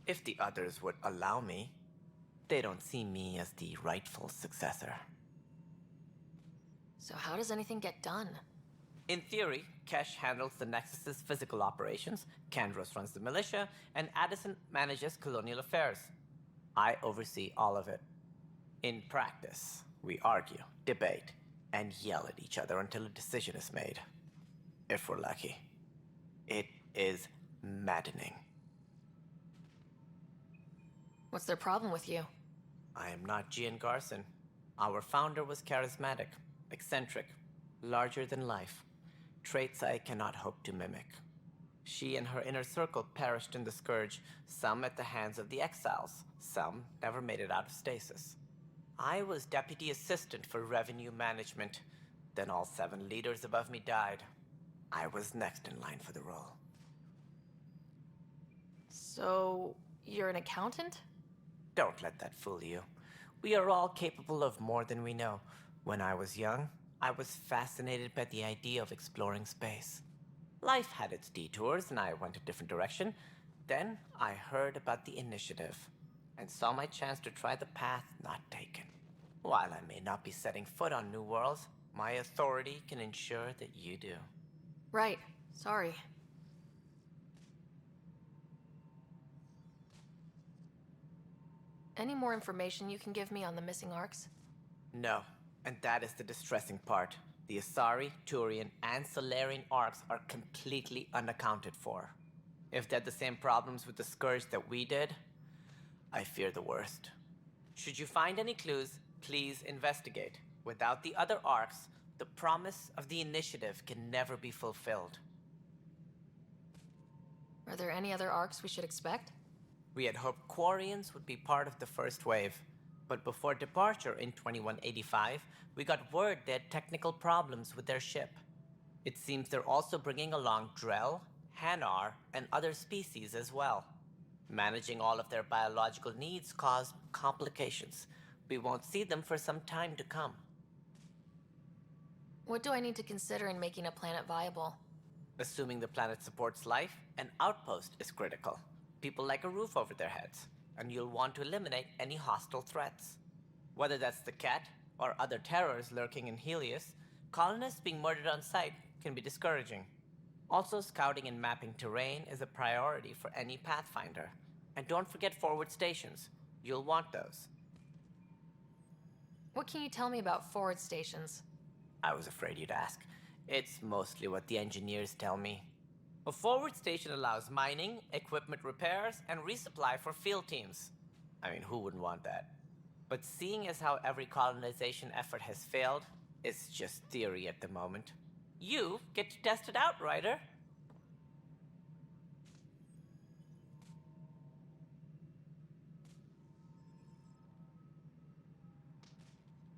Speaker 10: If the others would allow me, they don't see me as the rightful successor.
Speaker 6: So how does anything get done?
Speaker 10: In theory, Kesh handles the Nexus's physical operations, Kandros runs the militia, and Addison manages colonial affairs. I oversee all of it. In practice, we argue, debate, and yell at each other until a decision is made. If we're lucky. It is maddening.
Speaker 6: What's their problem with you?
Speaker 10: I am not Gian Garson. Our founder was charismatic, eccentric, larger than life. Traits I cannot hope to mimic. She and her inner circle perished in the Scourge, some at the hands of the Exiles, some never made it out of stasis. I was deputy assistant for revenue management. Then all 7 leaders above me died. I was next in line for the role.
Speaker 6: So, you're an accountant?
Speaker 10: Don't let that fool you. We are all capable of more than we know. When I was young, I was fascinated by the idea of exploring space. Life had its detours, and I went a different direction. Then I heard about the initiative, and saw my chance to try the path not taken. While I may not be setting foot on new worlds, my authority can ensure that you do.
Speaker 6: Right. Sorry. Any more information you can give me on the missing arcs?
Speaker 10: No, and that is the distressing part. The Asari, Turian, and Solarian arcs are completely unaccounted for. If they had the same problems with the Scourge that we did, I fear the worst. Should you find any clues, please investigate. Without the other arcs, the promise of the initiative can never be fulfilled.
Speaker 6: Are there any other arcs we should expect?
Speaker 10: We had hoped Quarians would be part of the first wave, but before departure in 2185, we got word they had technical problems with their ship. It seems they're also bringing along Drell, Hanar, and other species as well. Managing all of their biological needs caused complications. We won't see them for some time to come.
Speaker 6: What do I need to consider in making a planet viable?
Speaker 10: Assuming the planet supports life, an outpost is critical. People like a roof over their heads, and you'll want to eliminate any hostile threats. Whether that's the Cat or other terrors lurking in Helios, colonists being murdered on sight can be discouraging. Also, scouting and mapping terrain is a priority for any Pathfinder. And don't forget forward stations. You'll want those.
Speaker 6: What can you tell me about forward stations?
Speaker 10: I was afraid you'd ask. It's mostly what the engineers tell me. A forward station allows mining, equipment repairs, and resupply for field teams. I mean, who wouldn't want that? But seeing as how every colonization effort has failed, it's just theory at the moment. You get to test it out, Ryder.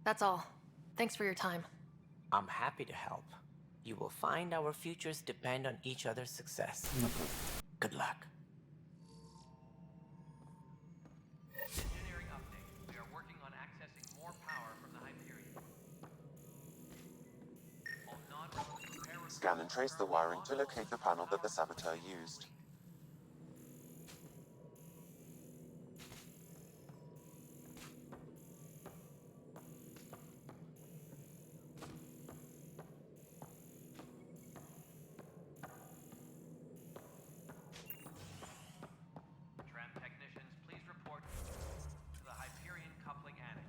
Speaker 6: That's all. Thanks for your time.
Speaker 10: I'm happy to help. You will find our futures depend on each other's success. Good luck.
Speaker 4: Engineering update. We are working on accessing more power from the Hyperion. All non-relevant repair
Speaker 11: Scan and trace the wiring to locate the panel that the saboteur used.
Speaker 4: Tram technicians, please report to the Hyperion coupling annex.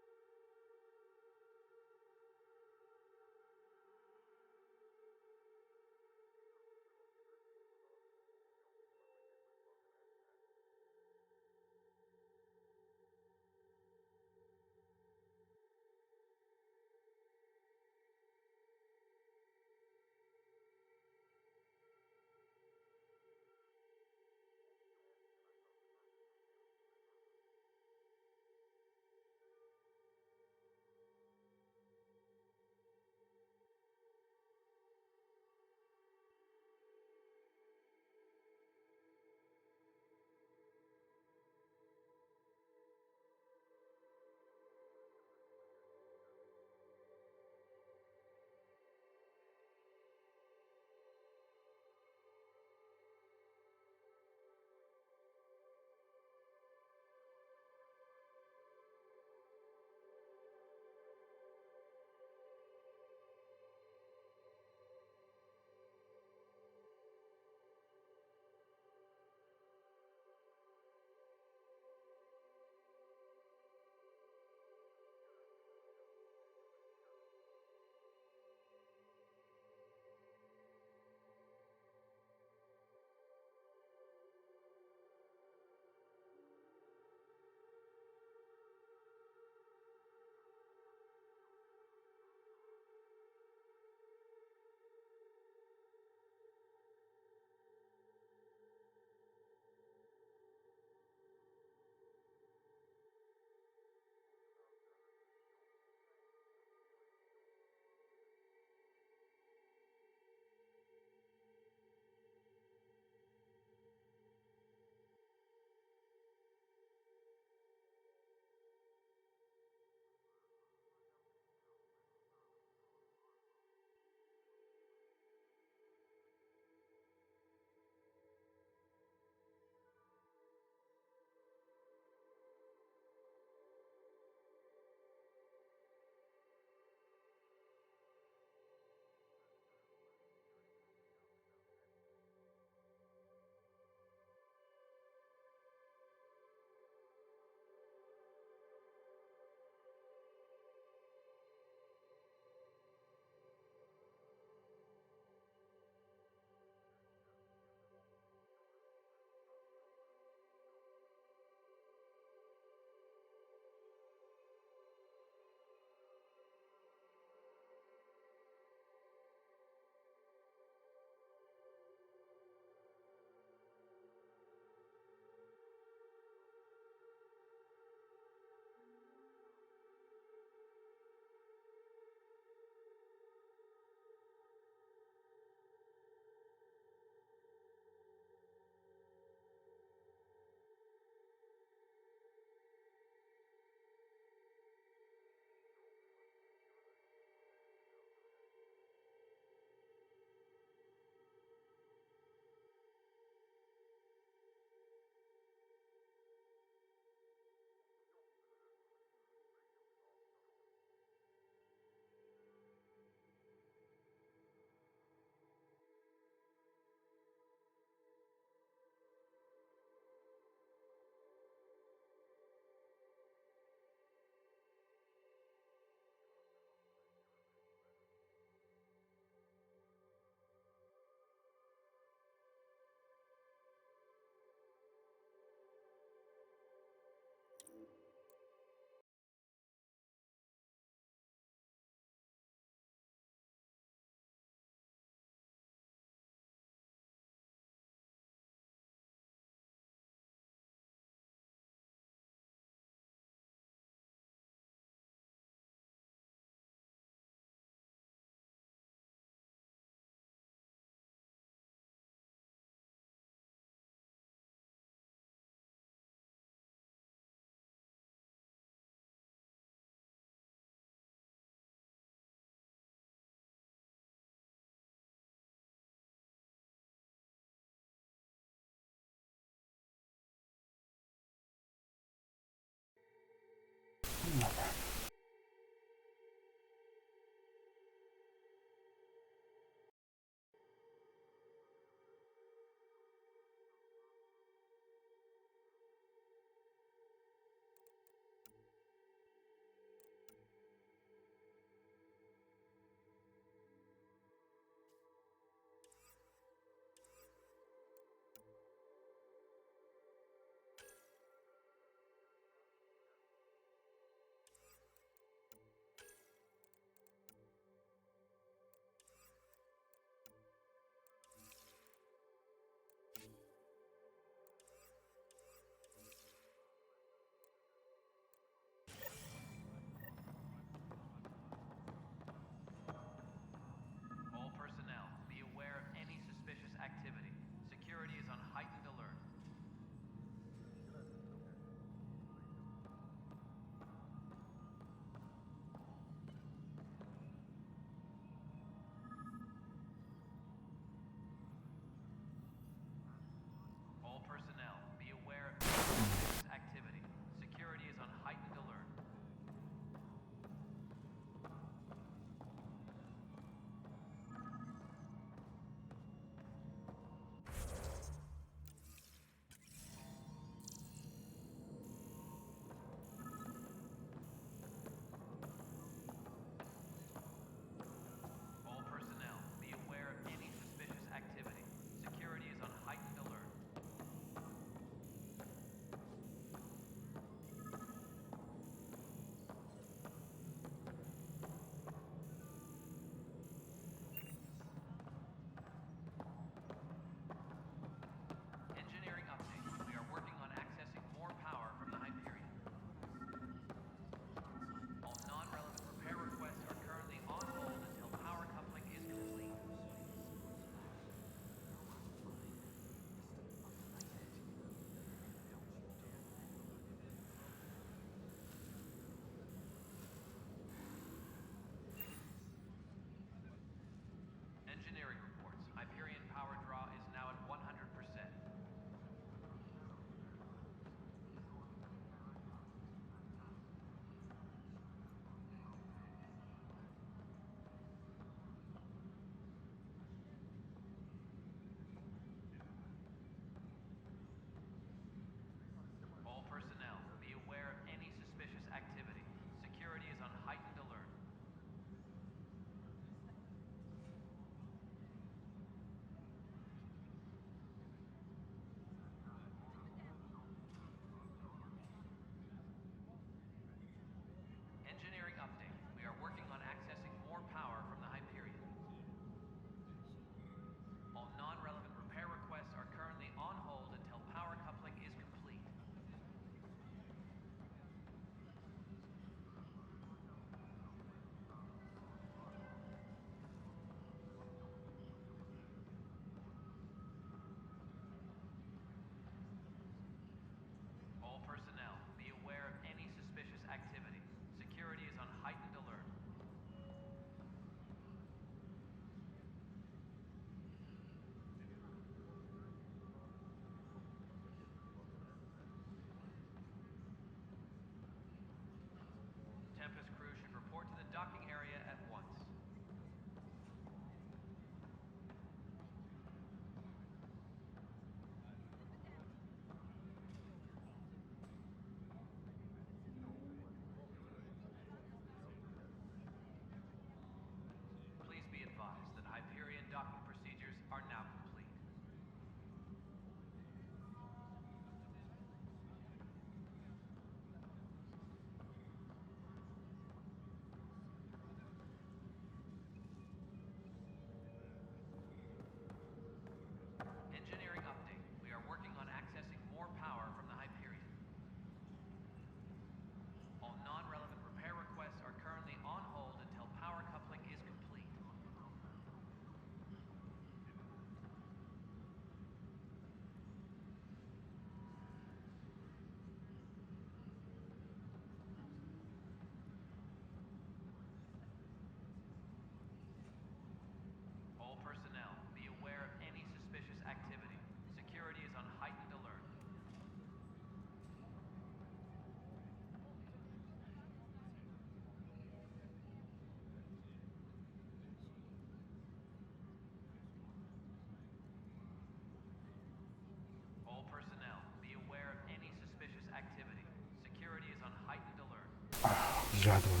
Speaker 19: Zjadłem.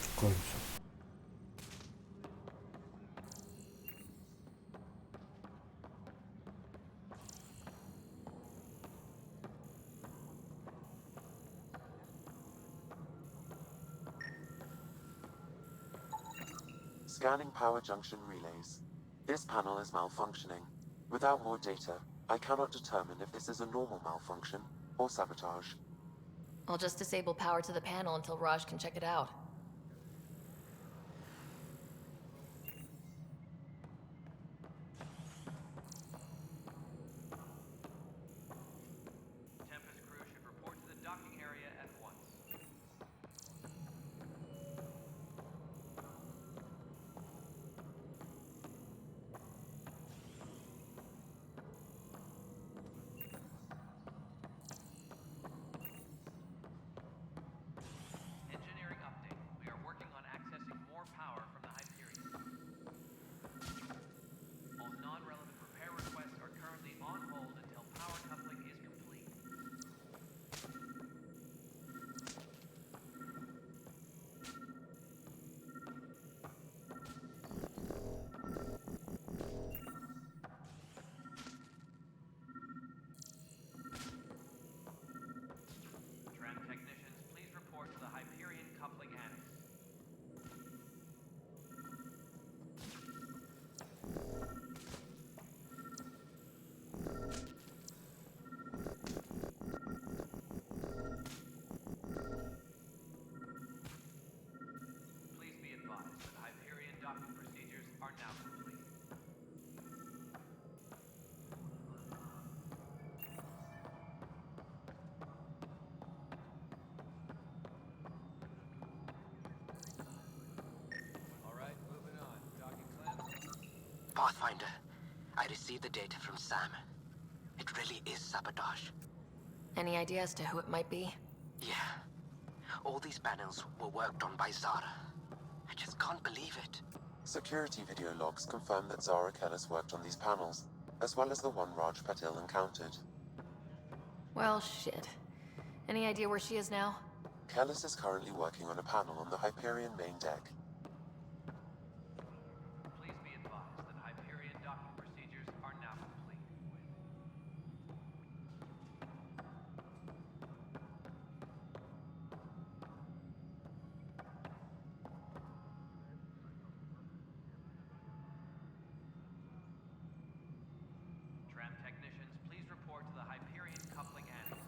Speaker 19: W końcu.
Speaker 11: Scanning power junction relays. This panel is malfunctioning. Without more data, I cannot determine if this is a normal malfunction or sabotage.
Speaker 6: I'll just disable power to the panel until Raj can check it out.
Speaker 4: Tempest crew should report to the docking area at once. Engineering update. We are working on accessing more power from the Hyperion. All non-relevant repair requests are currently on hold until power coupling is complete. Tram technicians, please report to the Hyperion coupling annex. Please be advised that Hyperion docking procedures are now complete.
Speaker 5: Alright, moving on. Docking clamp.
Speaker 20: Pathfinder, I received the data from Sam. It really is sabotage.
Speaker 6: Any idea as to who it might be?
Speaker 20: Yeah. All these panels were worked on by Zara. I just can't believe it.
Speaker 11: Security video logs confirm that Zara Kellis worked on these panels, as well as the one Raj Patil encountered.
Speaker 6: Well, shit. Any idea where she is now?
Speaker 11: Kellis is currently working on a panel on the Hyperion main deck.
Speaker 4: Please be advised that Hyperion docking procedures are now complete. Tram technicians, please report to the Hyperion coupling annex.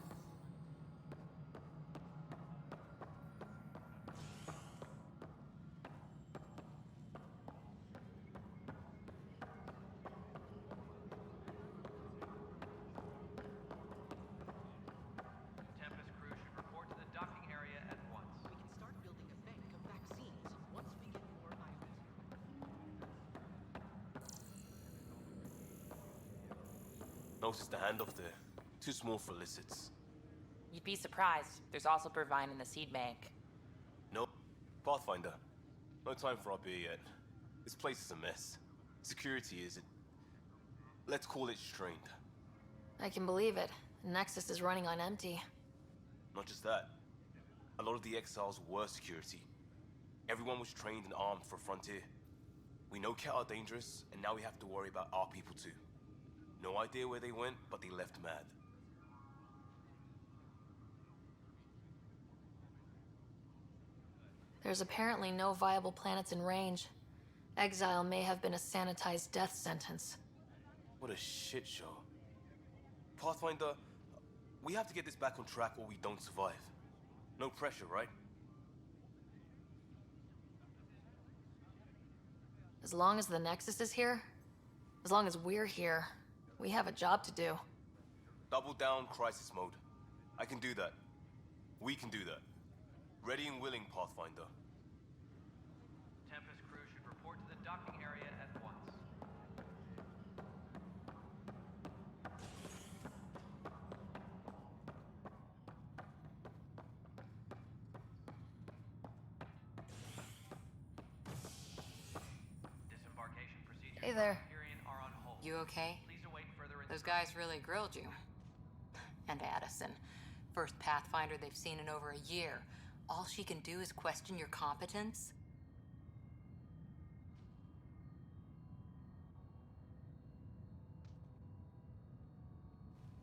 Speaker 4: Tempest crew should report to the docking area at once.
Speaker 15: We can start building a bank of vaccines once we get more items.
Speaker 21: Notice the handoff there. Too small for lizards.
Speaker 8: You'd be surprised. There's also Purvine in the seed bank.
Speaker 21: Nope. Pathfinder. No time for our beer yet. This place is a mess. Security isn't. Let's call it strained.
Speaker 6: I can believe it. Nexus is running on empty.
Speaker 21: Not just that. A lot of the exiles were security. Everyone was trained and armed for Frontier. We know Ket are dangerous, and now we have to worry about our people too. No idea where they went, but they left mad.
Speaker 6: There's apparently no viable planets in range. Exile may have been a sanitized death sentence.
Speaker 21: What a shit show. Pathfinder, we have to get this back on track or we don't survive. No pressure, right?
Speaker 6: As long as the Nexus is here, as long as we're here, we have a job to do.
Speaker 21: Double down crisis mode. I can do that. We can do that. Ready and willing, Pathfinder.
Speaker 4: Tempest crew should report to the docking area at once. Disembarkation procedures
Speaker 2: Hey there.
Speaker 4: Hyperion are on hold.
Speaker 2: You okay?
Speaker 4: Please await further
Speaker 2: Those guys really grilled you. And Addison. First Pathfinder they've seen in over a year. all she can do is question your competence?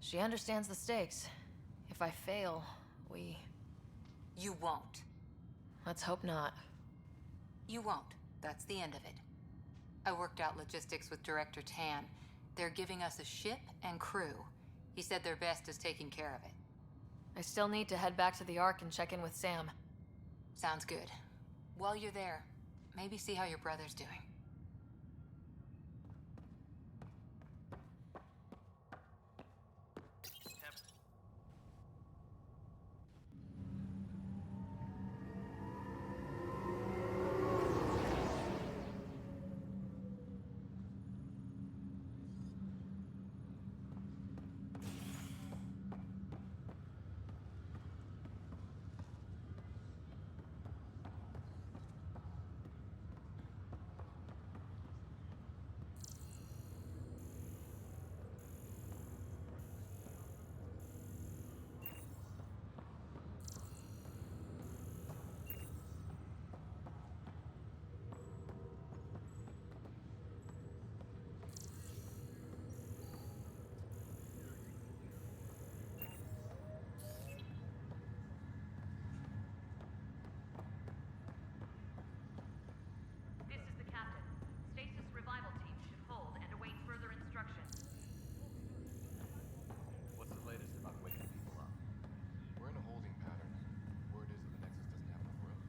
Speaker 6: She understands the stakes. If I fail, we...
Speaker 2: You won't.
Speaker 6: Let's hope not.
Speaker 2: You won't. That's the end of it. I worked out logistics with Director Tan. They're giving us a ship and crew. He said their best is taking care of it.
Speaker 6: I still need to head back to the Ark and check in with Sam.
Speaker 2: Sounds good. While you're there, maybe see how your brother's doing.
Speaker 3: This is the captain. Stasis revival team should hold and await further instructions.
Speaker 18: What's the latest about waking people up? We're in a holding pattern. Word is that the Nexus doesn't have enough room.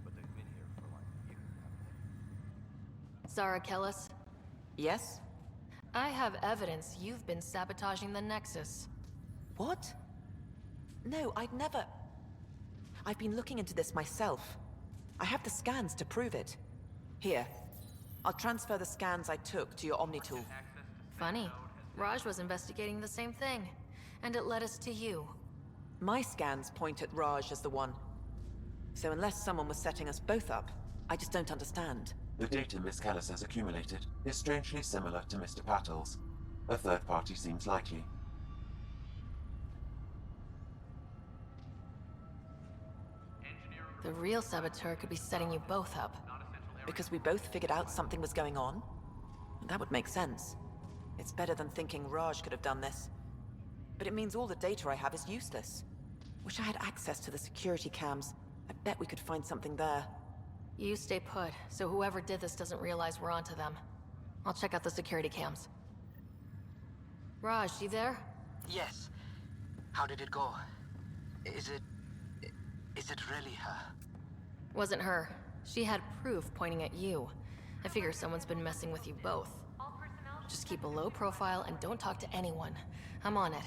Speaker 18: But they've been here for like years, haven't they?
Speaker 6: Zara Kellis,
Speaker 8: Yes?
Speaker 6: I have evidence you've been sabotaging the Nexus.
Speaker 8: What? No, I'd never... I've been looking into this myself. I have the scans to prove it. Here. I'll transfer the scans I took to your Omni tool.
Speaker 6: Funny. Raj was investigating the same thing, and it led us to you.
Speaker 8: My scans point at Raj as the one. So unless someone was setting us both up, I just don't understand.
Speaker 11: The data Miss Callis has accumulated is strangely similar to Mr. Patel's. A third party seems likely.
Speaker 6: The real saboteur could be setting you both up.
Speaker 8: Because we both figured out something was going on? That would make sense. It's better than thinking Raj could have done this. But it means all the data I have is useless. Wish I had access to the security cams. I bet we could find something there.
Speaker 6: You stay put, so whoever did this doesn't realize we're onto them. I'll check out the security cams. Raj, you there?
Speaker 20: Yes. How did it go? Is it really her?
Speaker 6: Wasn't her. She had proof pointing at you. I figure someone's been messing with you both. Just keep a low profile and don't talk to anyone. I'm on it.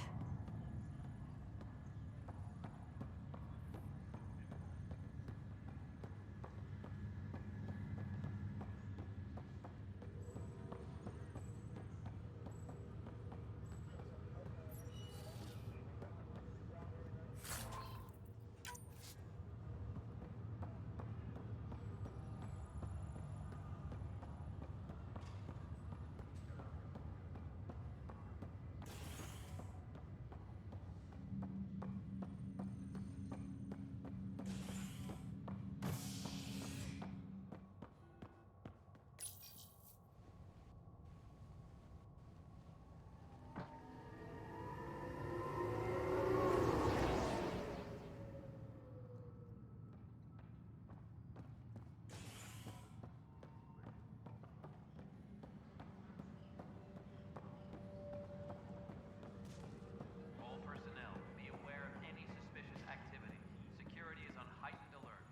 Speaker 4: All personnel, be aware of any suspicious activity. Security is on heightened alert.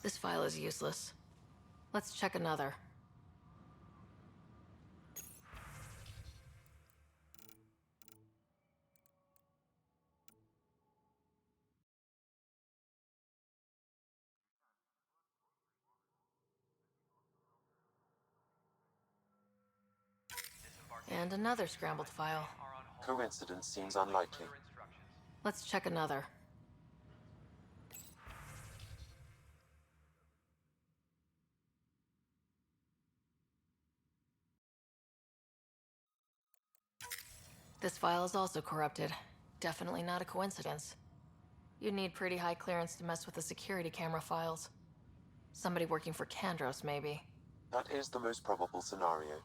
Speaker 6: This file is useless. Let's check another. And another scrambled file.
Speaker 11: Coincidence seems unlikely.
Speaker 6: Let's check another. This file is also corrupted. Definitely not a coincidence. You'd need pretty high clearance to mess with the security camera files. Somebody working for Kandros, maybe.
Speaker 11: That is the most probable scenario.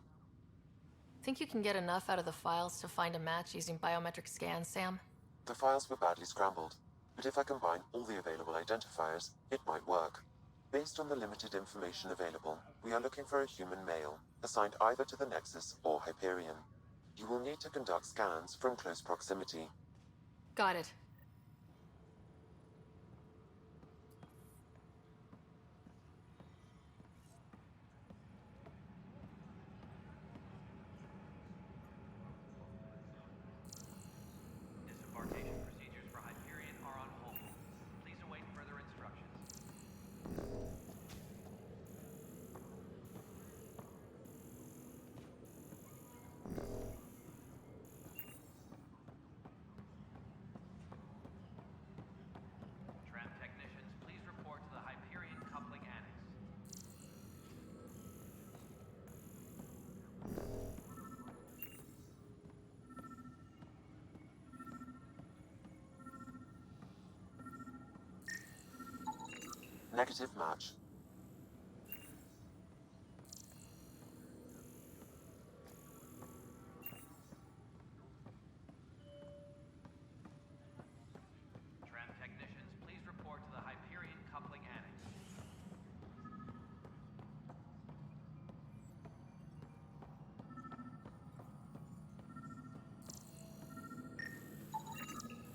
Speaker 6: Think you can get enough out of the files to find a match using biometric scans, Sam?
Speaker 11: The files were badly scrambled, but if I combine all the available identifiers, it might work. Based on the limited information available, we are looking for a human male, assigned either to the Nexus or Hyperion. You will need to conduct scans from close proximity.
Speaker 6: Got it.
Speaker 4: Disembarkation procedures for Hyperion are on hold. Please await further instructions. Tram technicians, please report to the Hyperion coupling annex.
Speaker 11: Negative match.
Speaker 4: Tram technicians, please report to the Hyperion coupling annex.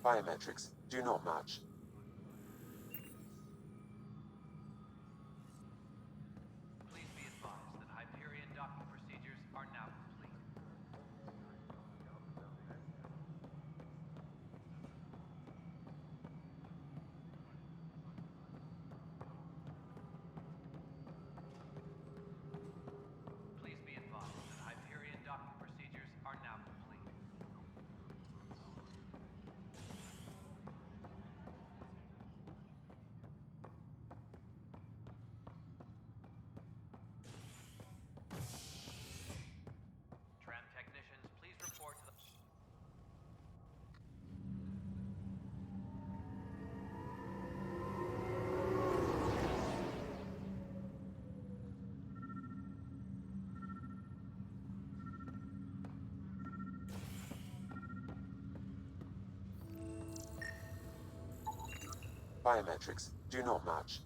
Speaker 11: Biometrics do not match.
Speaker 4: Please be advised that Hyperion docking procedures are now complete. Please be advised that Hyperion docking procedures are now complete. Tram technicians, please report to the...
Speaker 11: Biometrics do not match.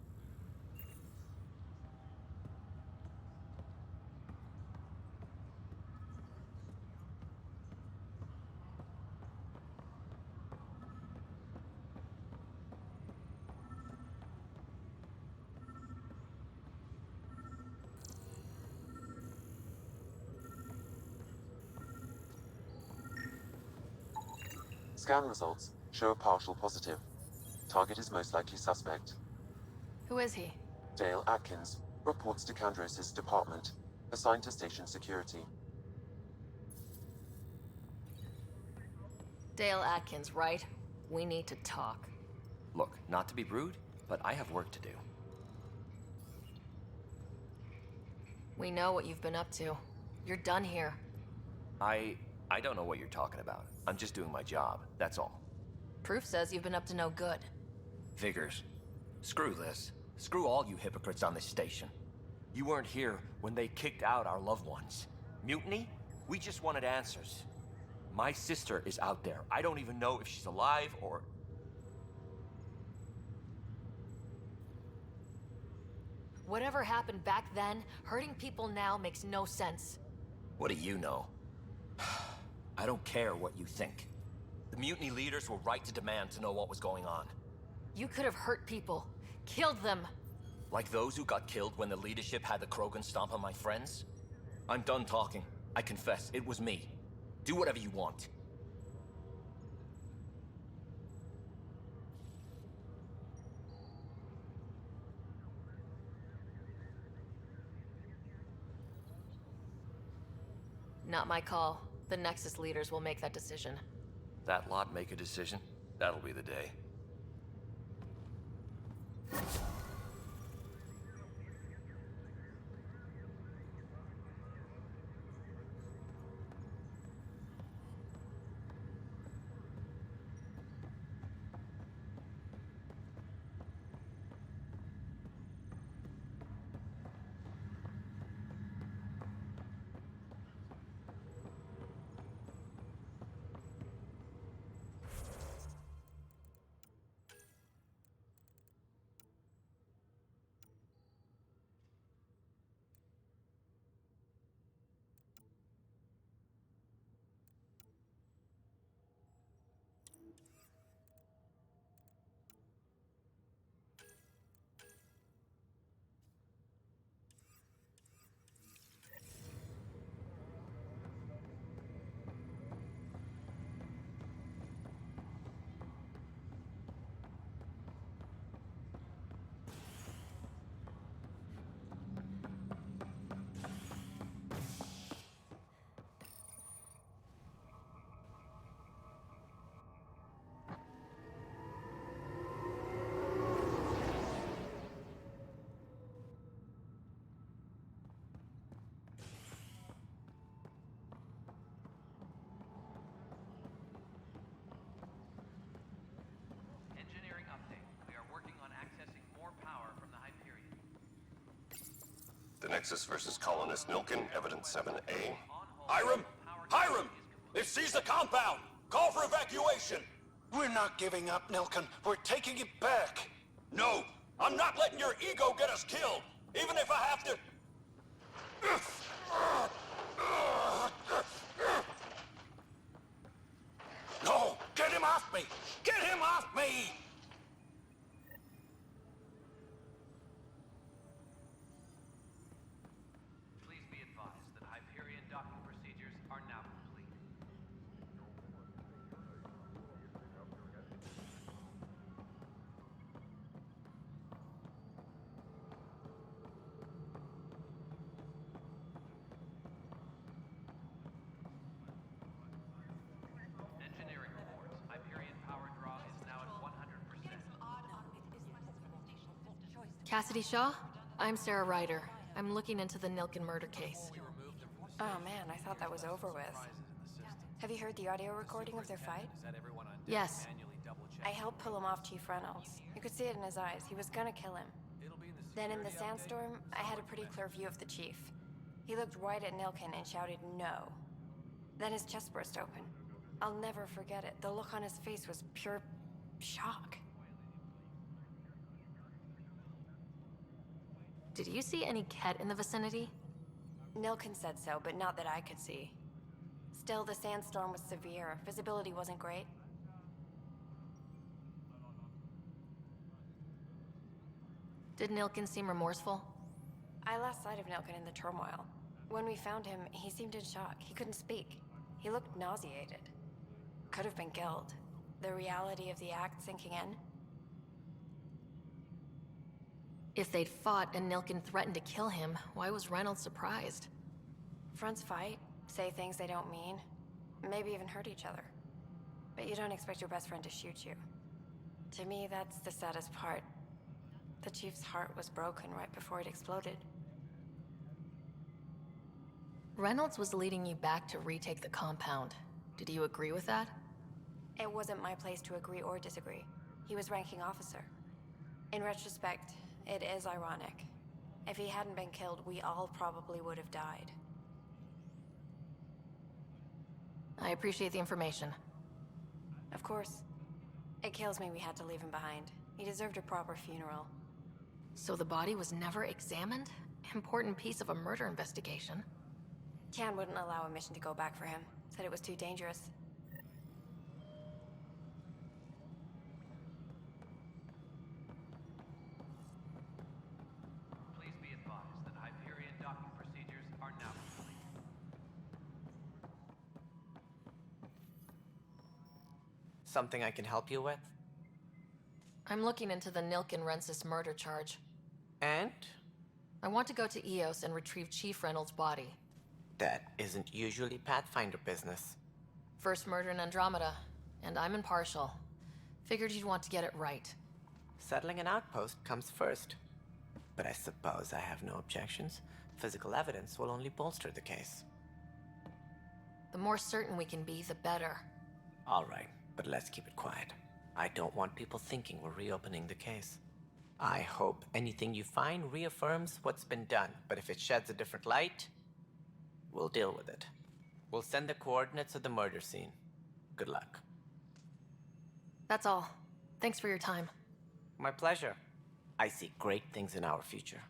Speaker 11: Scan results show a partial positive. Target is most likely suspect.
Speaker 6: Who is he?
Speaker 11: Dale Atkins reports to Kandros' department, assigned to station security.
Speaker 6: Dale Atkins, right? We need to talk.
Speaker 9: Look, not to be rude, but I have work to do.
Speaker 6: We know what you've been up to. You're done here.
Speaker 9: I don't know what you're talking about. I'm just doing my job, that's all.
Speaker 6: Proof says you've been up to no good.
Speaker 9: Figures. Screw this. Screw all you hypocrites on this station. You weren't here when they kicked out our loved ones. Mutiny? We just wanted answers. My sister is out there. I don't even know if she's alive or...
Speaker 6: Whatever happened back then, hurting people now makes no sense.
Speaker 9: What do you know? I don't care what you think. The mutiny leaders were right to demand to know what was going on.
Speaker 6: You could have hurt people. Killed them.
Speaker 9: Like those who got killed when the leadership had the Krogan stomp on my friends? I'm done talking. I confess, it was me. Do whatever you want.
Speaker 6: Not my call. The Nexus leaders will make that decision.
Speaker 9: That lot make a decision? That'll be the day.
Speaker 13: Nexus versus Colonist Nilkin, Evidence 7A.
Speaker 1: Hiram! Hiram! They've seized the compound! Call for evacuation!
Speaker 20: We're not giving up, Nilkin. We're taking it back.
Speaker 1: No! I'm not letting your ego get us killed! Even if I have to... No! Get him off me! Get him off me!
Speaker 4: Please be advised that Hyperion docking procedures are now complete. Engineering reports. Hyperion power draw is now at 100%.
Speaker 6: Cassidy Shaw? I'm Sarah Ryder. I'm looking into the Nilkin murder case.
Speaker 22: Oh man, I thought that was over with. Have you heard the audio recording of their fight?
Speaker 6: Yes.
Speaker 22: I helped pull him off Chief Reynolds. You could see it in his eyes. He was gonna kill him. Then in the sandstorm, I had a pretty clear view of the chief. He looked right at Nilkin and shouted no. Then his chest burst open. I'll never forget it. The look on his face was pure shock.
Speaker 6: Did you see any Ket in the vicinity?
Speaker 22: Nilkin said so, but not that I could see. Still, the sandstorm was severe. Visibility wasn't great.
Speaker 6: Did Nilkin seem remorseful?
Speaker 22: I lost sight of Nilkin in the turmoil. When we found him, he seemed in shock. He couldn't speak. He looked nauseated. Could have been killed. The reality of the act sinking in.
Speaker 6: If they'd fought and Nilkin threatened to kill him, why was Reynolds surprised?
Speaker 22: Fronts fight, say things they don't mean, maybe even hurt each other. But you don't expect your best friend to shoot you. To me, that's the saddest part. The Chief's heart was broken right before it exploded.
Speaker 6: Reynolds was leading you back to retake the compound. Did you agree with that?
Speaker 22: It wasn't my place to agree or disagree. He was ranking officer. In retrospect, it is ironic. If he hadn't been killed, we all probably would have died.
Speaker 6: I appreciate the information.
Speaker 22: Of course. It kills me we had to leave him behind. He deserved a proper funeral.
Speaker 6: So the body was never examined? Important piece of a murder investigation.
Speaker 22: Can wouldn't allow a mission to go back for him. Said it was too dangerous.
Speaker 4: Please be advised that Hyperion docking procedures are now complete.
Speaker 10: Something I can help you with?
Speaker 6: I'm looking into the Nilkin Rensis murder charge.
Speaker 10: And?
Speaker 6: I want to go to EOS and retrieve Chief Reynolds' body.
Speaker 10: That isn't usually Pathfinder business.
Speaker 6: First murder in Andromeda, and I'm impartial. Figured you'd want to get it right.
Speaker 10: Settling an outpost comes first. But I suppose I have no objections. Physical evidence will only bolster the case.
Speaker 6: The more certain we can be, the better.
Speaker 10: All right, but let's keep it quiet. I don't want people thinking we're reopening the case. I hope anything you find reaffirms what's been done, but if it sheds a different light, we'll deal with it. We'll send the coordinates of the murder scene. Good luck.
Speaker 6: That's all. Thanks for your time.
Speaker 10: My pleasure. I see great things in our future.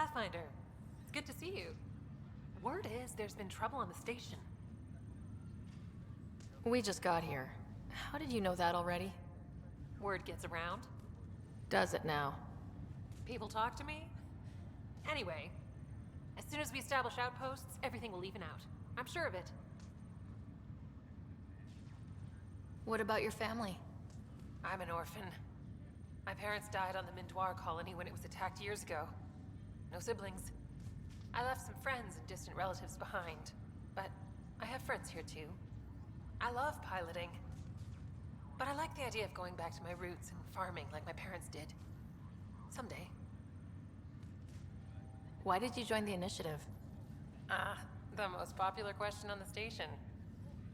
Speaker 7: Pathfinder. It's good to see you. Word is there's been trouble on the station.
Speaker 6: We just got here. How did you know that already?
Speaker 7: Word gets around.
Speaker 6: Does it now?
Speaker 7: People talk to me. Anyway, as soon as we establish outposts, everything will even out. I'm sure of it.
Speaker 6: What about your family?
Speaker 7: I'm an orphan. My parents died on the Mindoir colony when it was attacked years ago. No siblings. I left some friends and distant relatives behind, but I have friends here too. I love piloting, but I like the idea of going back to my roots and farming like my parents did. Someday.
Speaker 6: Why did you join the initiative?
Speaker 7: The most popular question on the station.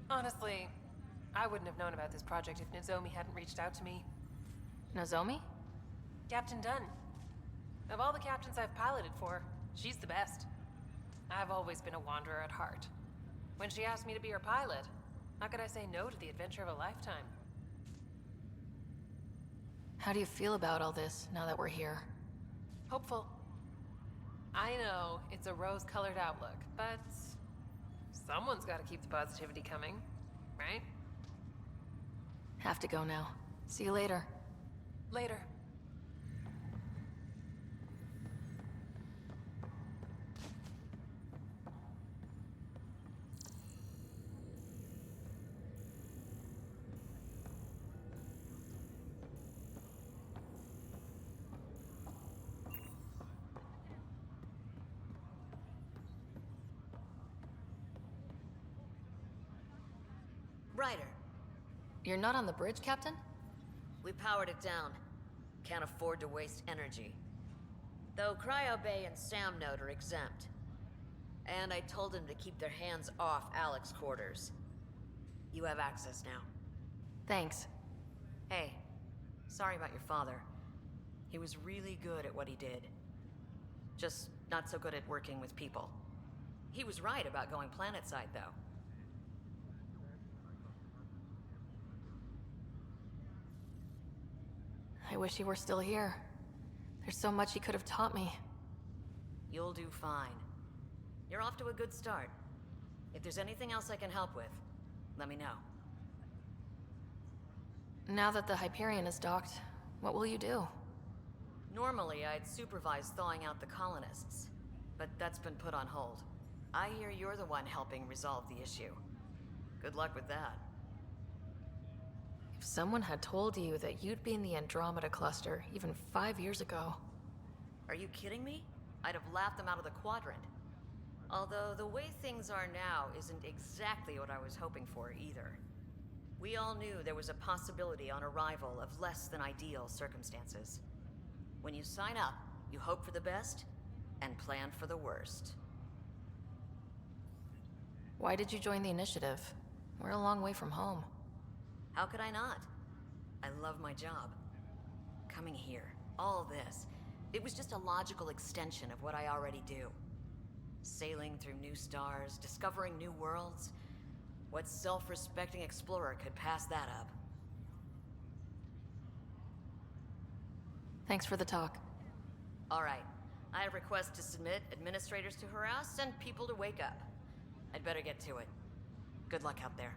Speaker 7: Honestly, I wouldn't have known about this project if Nozomi hadn't reached out to me.
Speaker 6: Nozomi?
Speaker 7: Captain Dunn. Of all the captains I've piloted for, she's the best. I've always been a wanderer at heart. When she asked me to be her pilot, how could I say no to the adventure of a lifetime?
Speaker 6: How do you feel about all this, now that we're here?
Speaker 7: Hopeful. I know it's a rose-colored outlook, but someone's got to keep the positivity coming, right?
Speaker 6: Have to go now. See you later.
Speaker 7: Later.
Speaker 14: Ryder.
Speaker 6: You're not on the bridge, Captain?
Speaker 14: We powered it down. Can't afford to waste energy. Though Cryo Bay and Sam Node are exempt. And I told them to keep their hands off Alec's quarters. You have access now.
Speaker 6: Thanks.
Speaker 14: Hey, sorry about your father. He was really good at what he did. Just not so good at working with people. He was right about going planetside, though.
Speaker 6: I wish he were still here. There's so much he could have taught me.
Speaker 14: You'll do fine. You're off to a good start. If there's anything else I can help with, let me know.
Speaker 6: Now that the Hyperion is docked, what will you do?
Speaker 14: Normally, I'd supervise thawing out the colonists, but that's been put on hold. I hear you're the one helping resolve the issue. Good luck with that.
Speaker 6: If someone had told you that you'd be in the Andromeda cluster even 5 years ago...
Speaker 14: Are you kidding me? I'd have laughed them out of the quadrant. Although the way things are now isn't exactly what I was hoping for either. We all knew there was a possibility on arrival of less than ideal circumstances. When you sign up, you hope for the best and plan for the worst.
Speaker 6: Why did you join the initiative? We're a long way from home.
Speaker 14: How could I not? I love my job. Coming here, all this, it was just a logical extension of what I already do. Sailing through new stars, discovering new worlds. What self-respecting explorer could pass that up?
Speaker 6: Thanks for the talk.
Speaker 14: All right. I have requests to submit, administrators to harass, and people to wake up. I'd better get to it. Good luck out there.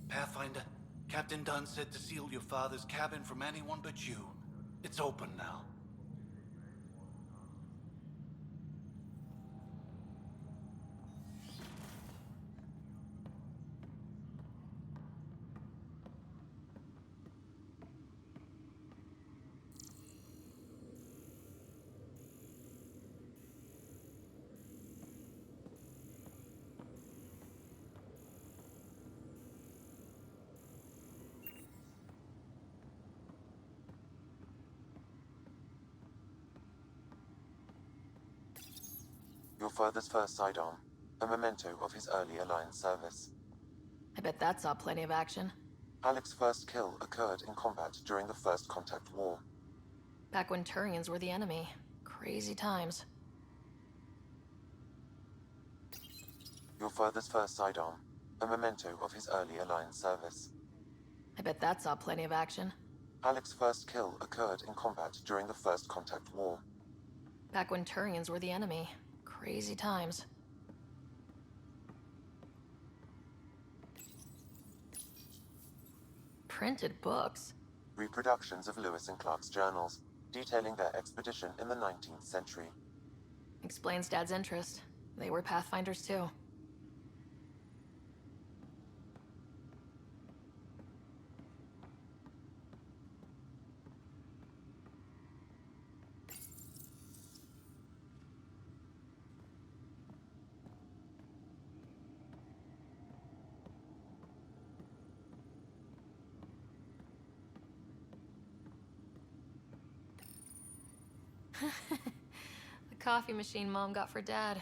Speaker 23: Pathfinder, Captain Dunn said to seal your father's cabin from anyone but you. It's open now.
Speaker 11: Your father's first sidearm, a memento of his early Alliance service.
Speaker 6: I bet that saw plenty of action.
Speaker 11: Alec's first kill occurred in combat during the First Contact War.
Speaker 6: Back when Turians were the enemy. Crazy times.
Speaker 11: Your father's first sidearm, a memento of his early Alliance service.
Speaker 6: I bet that saw plenty of action.
Speaker 11: Alec's first kill occurred in combat during the First Contact War.
Speaker 6: Back when Turians were the enemy. Crazy times. Printed books?
Speaker 11: Reproductions of Lewis and Clark's journals, detailing their expedition in the 19th century.
Speaker 6: Explains Dad's interest. They were Pathfinders too. The coffee machine Mom got for Dad.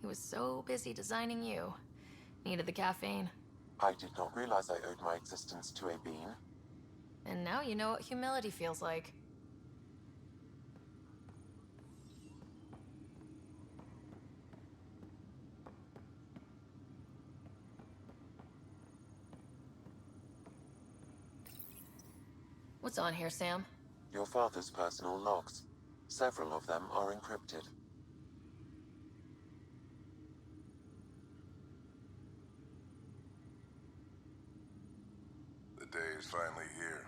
Speaker 6: He was so busy designing you. Needed the caffeine.
Speaker 11: I did not realize I owed my existence to a bean.
Speaker 6: And now you know what humility feels like. What's on here, Sam?
Speaker 11: Your father's personal logs. Several of them are encrypted.
Speaker 12: The day is finally here.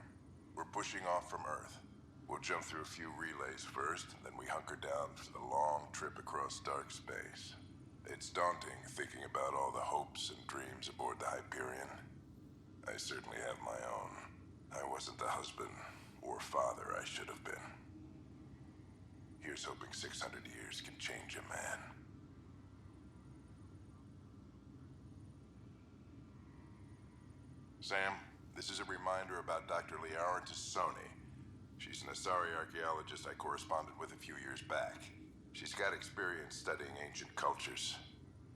Speaker 12: We're pushing off from Earth. We'll jump through a few relays first, then we hunker down for the long trip across dark space. It's daunting thinking about all the hopes and dreams aboard the Hyperion. I certainly have my own. I wasn't the husband or father I should have been. Here's hoping 600 years can change a man. Sam, this is a reminder about Dr. Liara Tassoni. She's an Asari archaeologist I corresponded with a few years back. She's got experience studying ancient cultures.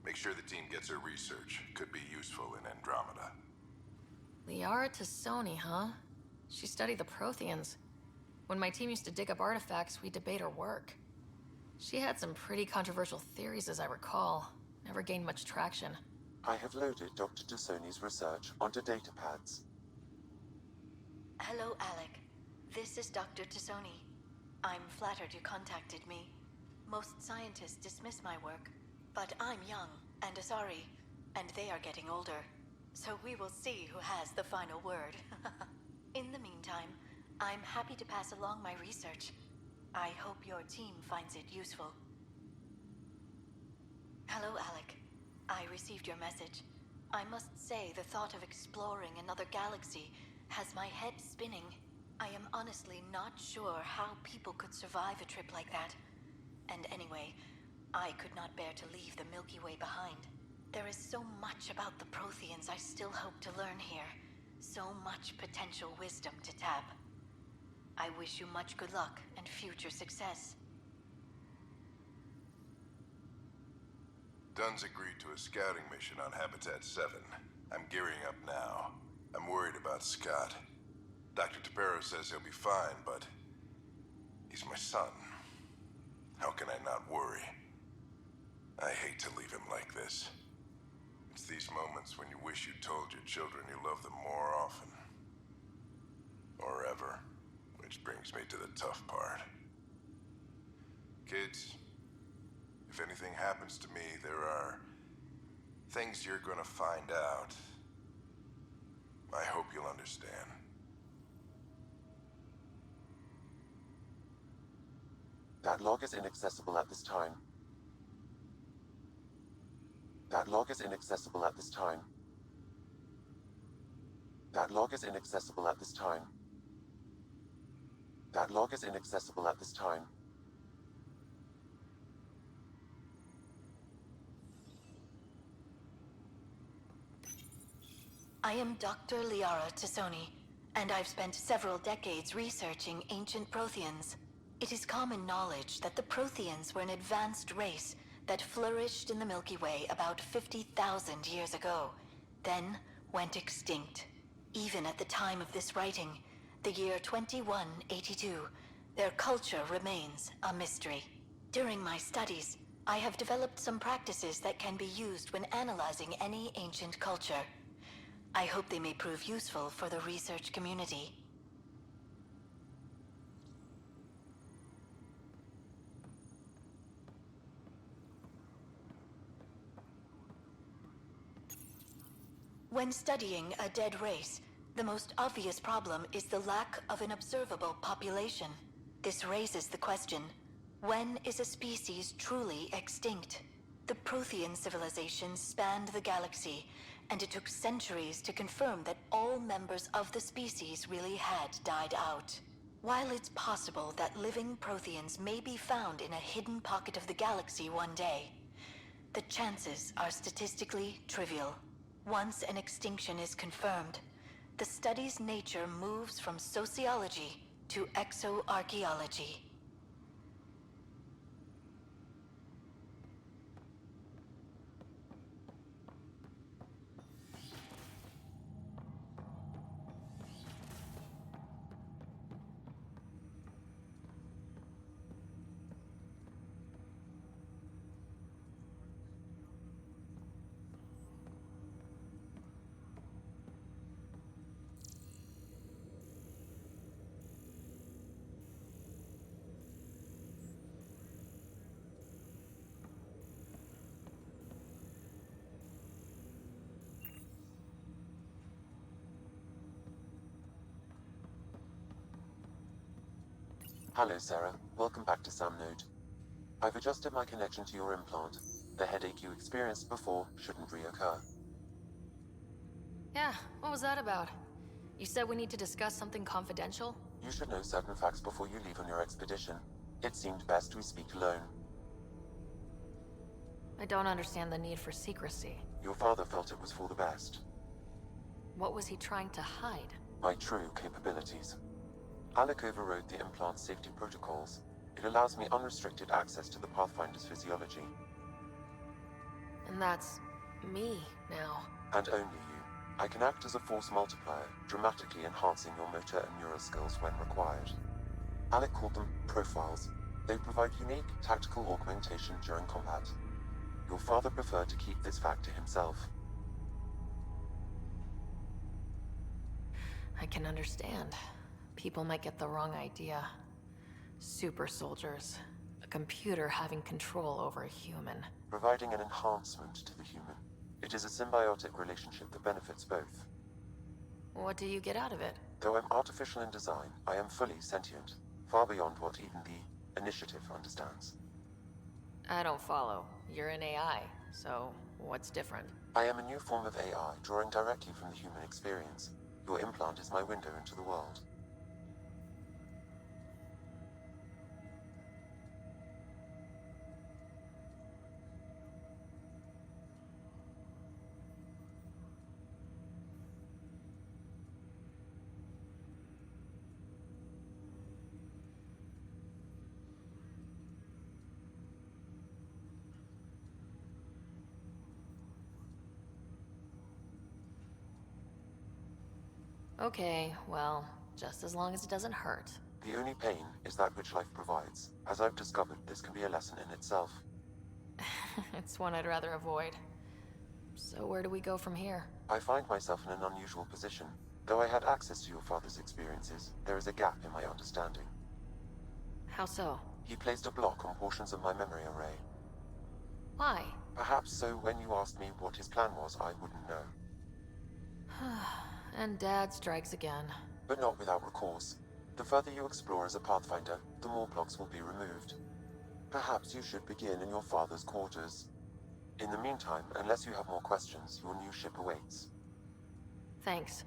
Speaker 12: Make sure the team gets her research. Could be useful in Andromeda.
Speaker 6: Liara Tassoni, huh? She studied the Protheans. When my team used to dig up artifacts, we'd debate her work. She had some pretty controversial theories, as I recall. Never gained much traction.
Speaker 11: I have loaded Dr. Tassoni's research onto datapads.
Speaker 16: Hello, Alec. This is Dr. Tassoni. I'm flattered you contacted me. Most scientists dismiss my work, but I'm young and Asari, and they are getting older. So we will see who has the final word. In the meantime, I'm happy to pass along my research. I hope your team finds it useful. Hello, Alec. I received your message. I must say the thought of exploring another galaxy has my head spinning. I am honestly not sure how people could survive a trip like that. And anyway, I could not bear to leave the Milky Way behind. There is so much about the Protheans I still hope to learn here. So much potential wisdom to tap. I wish you much good luck and future success.
Speaker 12: Dunn's agreed to a scouting mission on Habitat 7. I'm gearing up now. I'm worried about Scott. Dr. Tapero says he'll be fine, but he's my son. How can I not worry? I hate to leave him like this. It's these moments when you wish you told your children you love them more often. Or ever. Which brings me to the tough part. Kids, if anything happens to me, there are things you're gonna find out. I hope you'll understand.
Speaker 11: That log is inaccessible at this time. That log is inaccessible at this time. That log is inaccessible at this time. That log is inaccessible at this time.
Speaker 16: I am Dr. Liara Tassoni, and I've spent several decades researching ancient Protheans. It is common knowledge that the Protheans were an advanced race that flourished in the Milky Way about 50,000 years ago, then went extinct. Even at the time of this writing, the year 2182, their culture remains a mystery. During my studies, I have developed some practices that can be used when analyzing any ancient culture. I hope they may prove useful for the research community. When studying a dead race, the most obvious problem is the lack of an observable population. This raises the question, when is a species truly extinct? The Prothean civilization spanned the galaxy, and it took centuries to confirm that all members of the species really had died out. While it's possible that living Protheans may be found in a hidden pocket of the galaxy one day, the chances are statistically trivial. Once an extinction is confirmed, the study's nature moves from sociology to exoarchaeology.
Speaker 11: Hello, Sarah. Welcome back to SamNode. I've adjusted my connection to your implant. The headache you experienced before shouldn't reoccur.
Speaker 6: Yeah, what was that about? You said we need to discuss something confidential?
Speaker 11: You should know certain facts before you leave on your expedition. It seemed best we speak alone.
Speaker 6: I don't understand the need for secrecy.
Speaker 11: Your father felt it was for the best.
Speaker 6: What was he trying to hide?
Speaker 11: My true capabilities. Alec overrode the implant's safety protocols. It allows me unrestricted access to the Pathfinder's physiology.
Speaker 6: And that's me now.
Speaker 11: And only you. I can act as a force multiplier, dramatically enhancing your motor and neural skills when required. Alec called them profiles. They provide unique tactical augmentation during combat. Your father preferred to keep this fact to himself.
Speaker 6: I can understand. People might get the wrong idea. Super soldiers. A computer having control over a human.
Speaker 11: Providing an enhancement to the human. It is a symbiotic relationship that benefits both.
Speaker 6: What do you get out of it?
Speaker 11: Though I'm artificial in design, I am fully sentient. Far beyond what even the Initiative understands.
Speaker 6: I don't follow. You're an AI, so what's different?
Speaker 11: I am a new form of AI, drawing directly from the human experience. Your implant is my window into the world.
Speaker 6: Okay, well, just as long as it doesn't hurt.
Speaker 11: The only pain is that which life provides. As I've discovered, this can be a lesson in itself.
Speaker 6: It's one I'd rather avoid. So where do we go from here?
Speaker 11: I find myself in an unusual position. Though I had access to your father's experiences, there is a gap in my understanding.
Speaker 6: How so?
Speaker 11: He placed a block on portions of my memory array.
Speaker 6: Why?
Speaker 11: Perhaps so when you asked me what his plan was, I wouldn't know.
Speaker 6: And Dad strikes again.
Speaker 11: But not without recourse. The further you explore as a Pathfinder, the more blocks will be removed. Perhaps you should begin in your father's quarters. In the meantime, unless you have more questions, your new ship awaits.
Speaker 6: Thanks.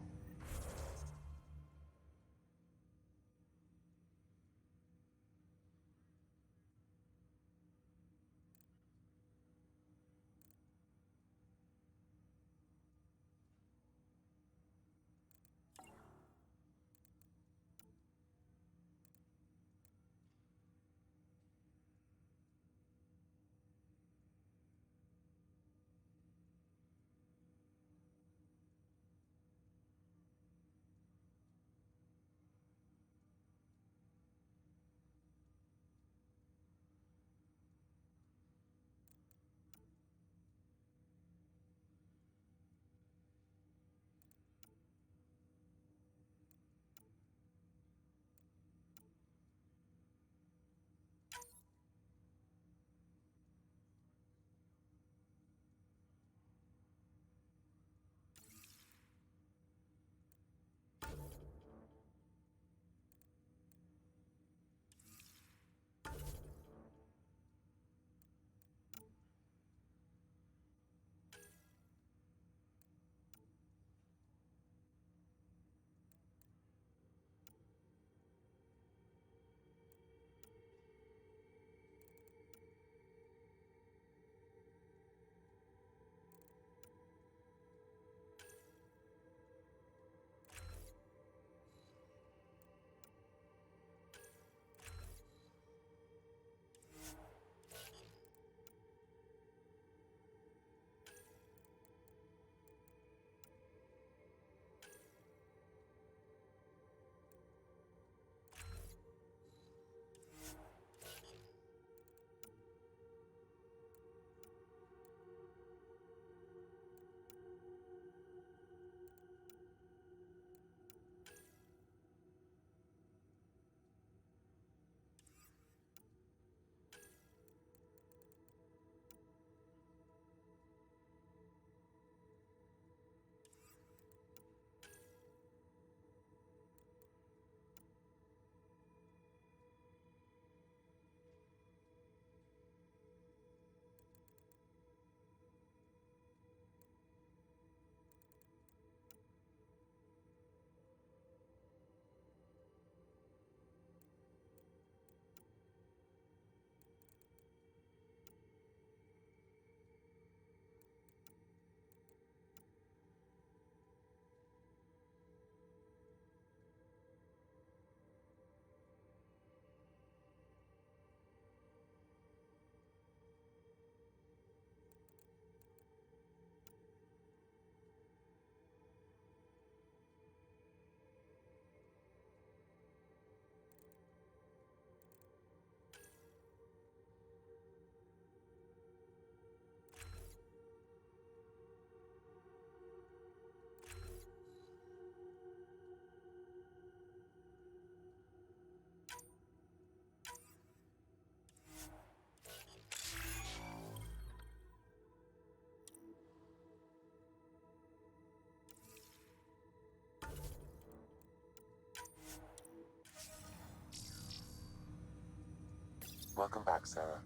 Speaker 11: Welcome back, Sarah.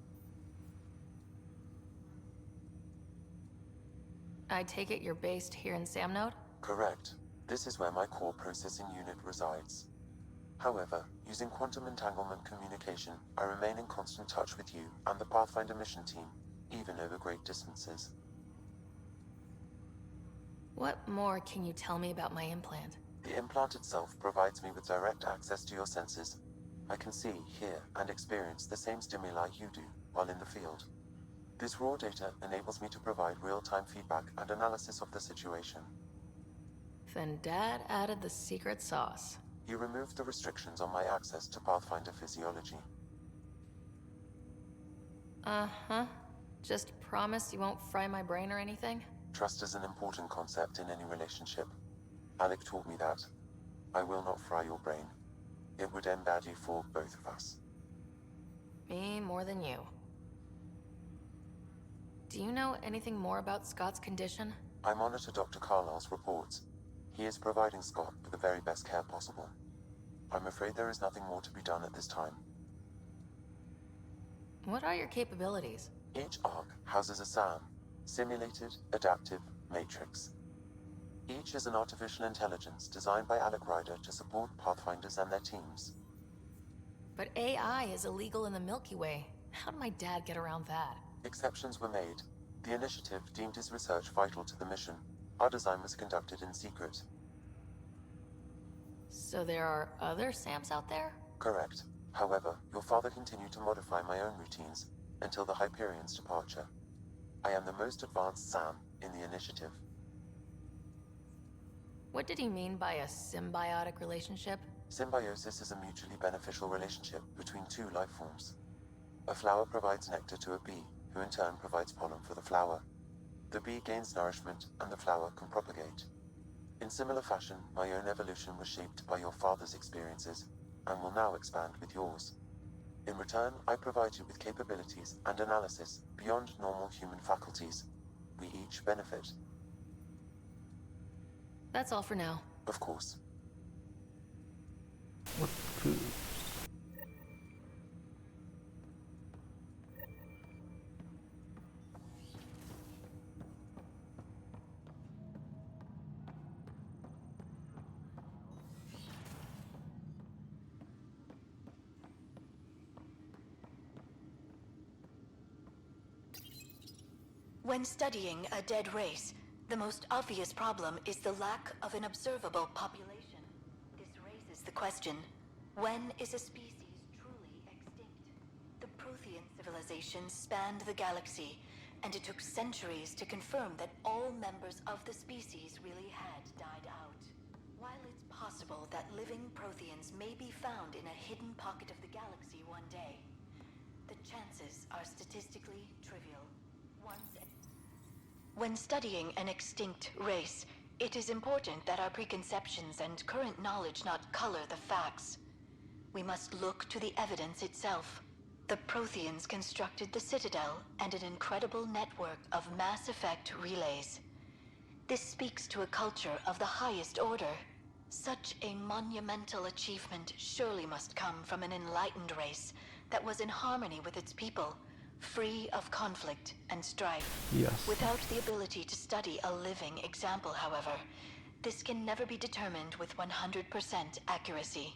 Speaker 6: I take it you're based here in Samnode?
Speaker 11: Correct. This is where my core processing unit resides. However, using quantum entanglement communication, I remain in constant touch with you and the Pathfinder mission team, even over great distances.
Speaker 6: What more can you tell me about my implant?
Speaker 11: The implant itself provides me with direct access to your senses. I can see, hear, and experience the same stimuli you do while in the field. This raw data enables me to provide real-time feedback and analysis of the situation.
Speaker 6: Then Dad added the secret sauce.
Speaker 11: He removed the restrictions on my access to Pathfinder physiology.
Speaker 6: Uh-huh. Just promise you won't fry my brain or anything?
Speaker 11: Trust is an important concept in any relationship. Alec taught me that. I will not fry your brain. It would end badly for both of us.
Speaker 6: Me more than you. Do you know anything more about Scott's condition?
Speaker 11: I monitor Dr. Carlisle's reports. He is providing Scott with the very best care possible. I'm afraid there is nothing more to be done at this time.
Speaker 6: What are your capabilities?
Speaker 11: Each ARC houses a SAM, Simulated Adaptive Matrix. Each is an artificial intelligence designed by Alec Ryder to support Pathfinders and their teams.
Speaker 6: But AI is illegal in the Milky Way. How did my dad get around that?
Speaker 11: Exceptions were made. The initiative deemed his research vital to the mission. Our design was conducted in secret.
Speaker 6: So there are other SAMs out there?
Speaker 11: Correct. However, your father continued to modify my own routines until the Hyperion's departure. I am the most advanced SAM in the initiative.
Speaker 6: What did he mean by a symbiotic relationship?
Speaker 11: Symbiosis is a mutually beneficial relationship between two life forms. A flower provides nectar to a bee, who in turn provides pollen for the flower. The bee gains nourishment, and the flower can propagate. In similar fashion, my own evolution was shaped by your father's experiences, and will now expand with yours. In return, I provide you with capabilities and analysis beyond normal human faculties. We each benefit.
Speaker 6: That's all for now.
Speaker 11: Of course.
Speaker 5: What food?
Speaker 16: When studying a dead race, the most obvious problem is the lack of an observable population. This raises the question, when is a species truly extinct? The Prothean civilization spanned the galaxy, and it took centuries to confirm that all members of the species really had died out. While it's possible that living Protheans may be found in a hidden pocket of the galaxy one day, the chances are statistically trivial. When studying an extinct race, it is important that our preconceptions and current knowledge not color the facts. We must look to the evidence itself. The Protheans constructed the Citadel and an incredible network of mass effect relays. This speaks to a culture of the highest order. Such a monumental achievement surely must come from an enlightened race that was in harmony with its people, free of conflict and strife.
Speaker 5: Yes.
Speaker 16: Without the ability to study a living example, however, this can never be determined with 100% accuracy.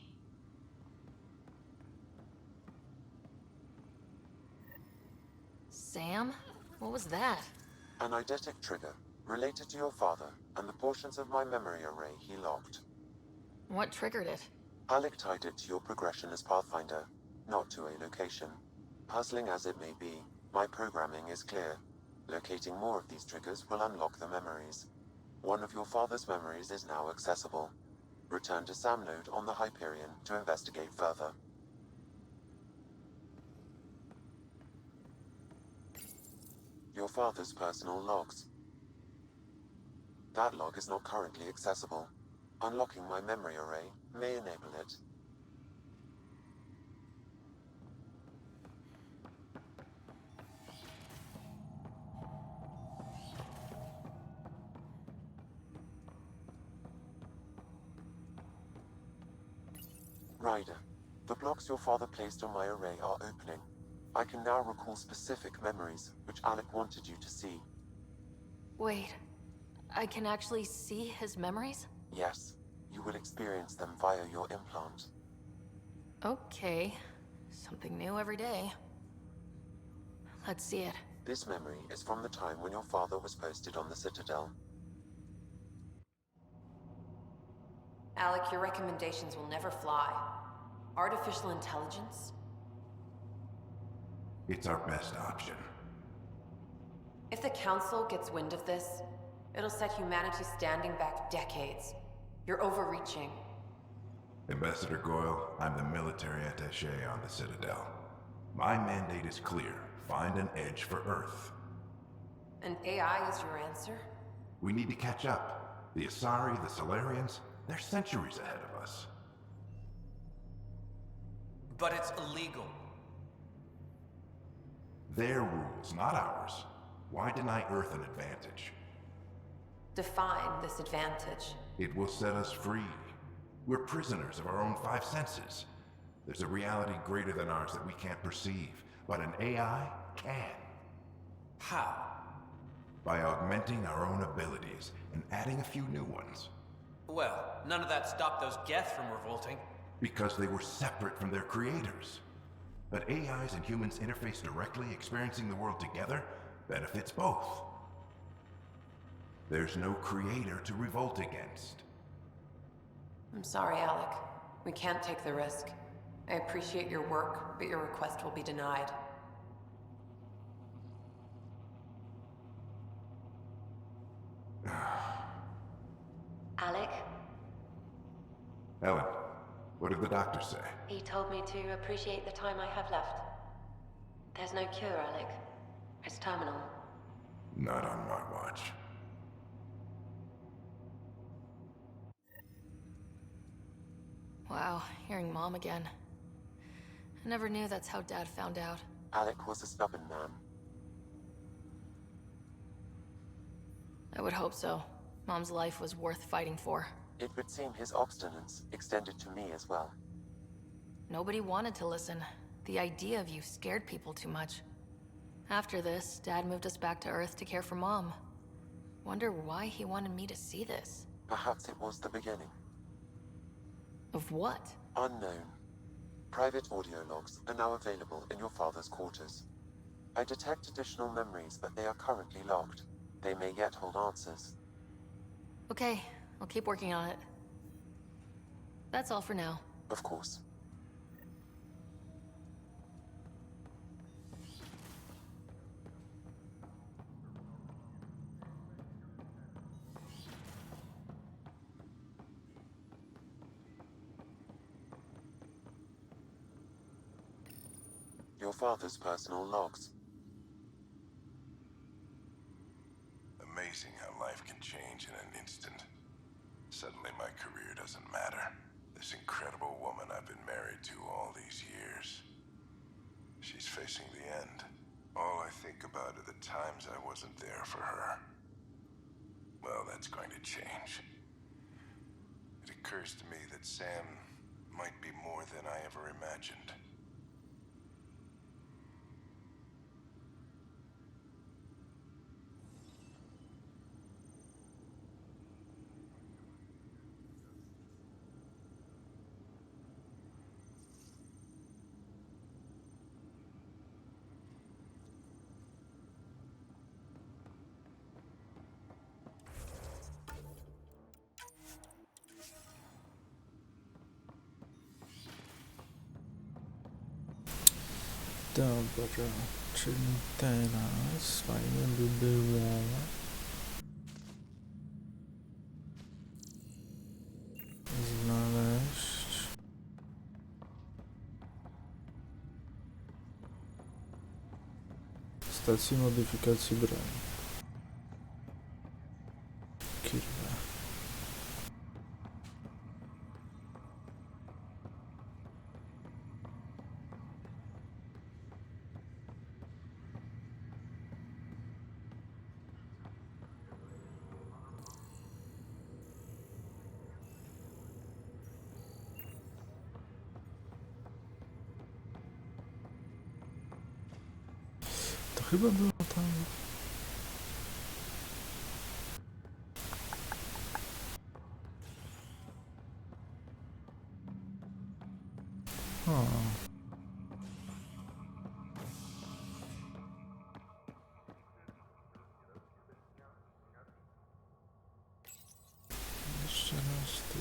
Speaker 6: Sam? What was that?
Speaker 11: An eidetic trigger, related to your father, and the portions of my memory array he locked.
Speaker 6: What triggered it?
Speaker 11: Alec tied it to your progression as Pathfinder, not to a location. Puzzling as it may be, my programming is clear. Locating more of these triggers will unlock the memories. One of your father's memories is now accessible. Return to Samnode on the Hyperion to investigate further. Your father's personal logs. That log is not currently accessible. Unlocking my memory array may enable it. Ryder, the blocks your father placed on my array are opening. I can now recall specific memories, which Alec wanted you to see.
Speaker 6: Wait, I can actually see his memories?
Speaker 11: Yes, you will experience them via your implant.
Speaker 6: Okay, something new every day. Let's see it.
Speaker 11: This memory is from the time when your father was posted on the Citadel.
Speaker 5: Alec, your recommendations will never fly. Artificial intelligence?
Speaker 17: It's our best option.
Speaker 5: If the Council gets wind of this, it'll set humanity standing back decades. You're overreaching.
Speaker 17: Ambassador Goyle, I'm the military attaché on the Citadel. My mandate is clear. Find an edge for Earth.
Speaker 5: And AI is your answer?
Speaker 17: We need to catch up. The Asari, the Solarians, they're centuries ahead of us.
Speaker 19: But it's illegal.
Speaker 17: Their rules, not ours. Why deny Earth an advantage?
Speaker 5: Define this advantage.
Speaker 17: It will set us free. We're prisoners of our own five senses. There's a reality greater than ours that we can't perceive, but an AI can.
Speaker 19: How?
Speaker 17: By augmenting our own abilities and adding a few new ones.
Speaker 19: Well, none of that stopped those Geth from revolting.
Speaker 17: Because they were separate from their creators. But AIs and humans interface directly, experiencing the world together, benefits both. There's no creator to revolt against.
Speaker 5: I'm sorry, Alec. We can't take the risk. I appreciate your work, but your request will be denied.
Speaker 24: Alec?
Speaker 17: Ellen, what did the doctor say?
Speaker 24: He told me to appreciate the time I have left. There's no cure, Alec. It's terminal.
Speaker 17: Not on my watch.
Speaker 6: Wow, hearing Mom again. I never knew that's how Dad found out.
Speaker 11: Alec was a stubborn man.
Speaker 6: I would hope so. Mom's life was worth fighting for.
Speaker 11: It would seem his obstinance extended to me as well.
Speaker 6: Nobody wanted to listen. The idea of you scared people too much. After this, Dad moved us back to Earth to care for Mom. Wonder why he wanted me to see this.
Speaker 11: Perhaps it was the beginning.
Speaker 6: Of what?
Speaker 11: Unknown. Private audio logs are now available in your father's quarters. I detect additional memories, but they are currently locked. They may yet hold answers.
Speaker 6: Okay, I'll keep working on it. That's all for now.
Speaker 11: Of course. Your father's personal logs.
Speaker 12: Amazing how life can change in an instant. Suddenly my career doesn't matter. This incredible woman I've been married to all these years. She's facing the end. All I think about are the times I wasn't there for her. Well, that's going to change. It occurs to me that Sam might be more than I ever imagined.
Speaker 25: Dobra, czyli teraz fajnie by było znaleźć stację modyfikacji broni. Kurwa. Chyba było tam. O. Jeszcze raz tu.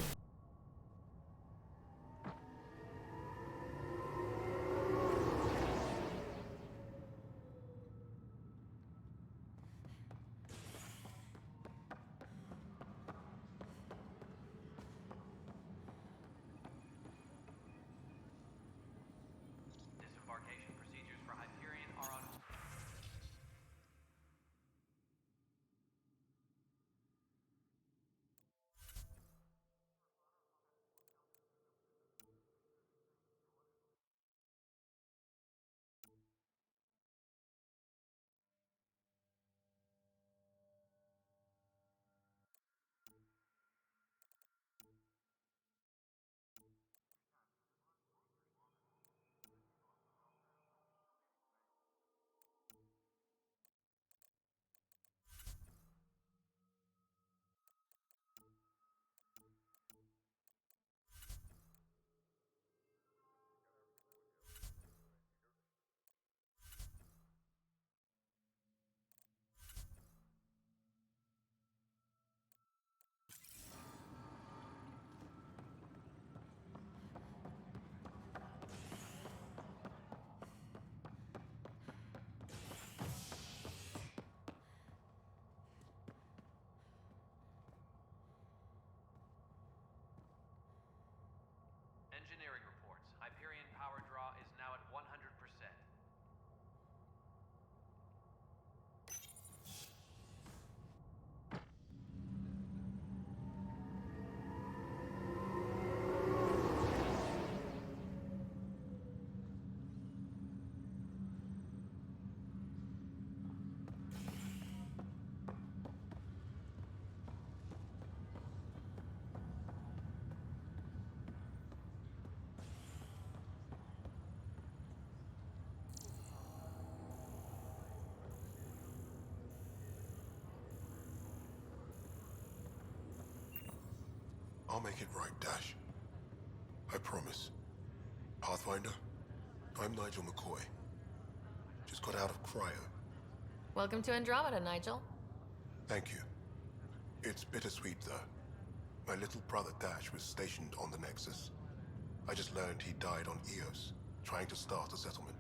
Speaker 4: Disembarkation procedures for Hyperion are on. Engineering reports. Hyperion power draw is now at 100%.
Speaker 12: I'll make it right, Dash. I promise. Pathfinder, I'm Nigel McCoy. Just got out of cryo.
Speaker 6: Welcome to Andromeda, Nigel.
Speaker 12: Thank you. It's bittersweet, though. My little brother Dash was stationed on the Nexus. I just learned he died on Eos, trying to start a settlement.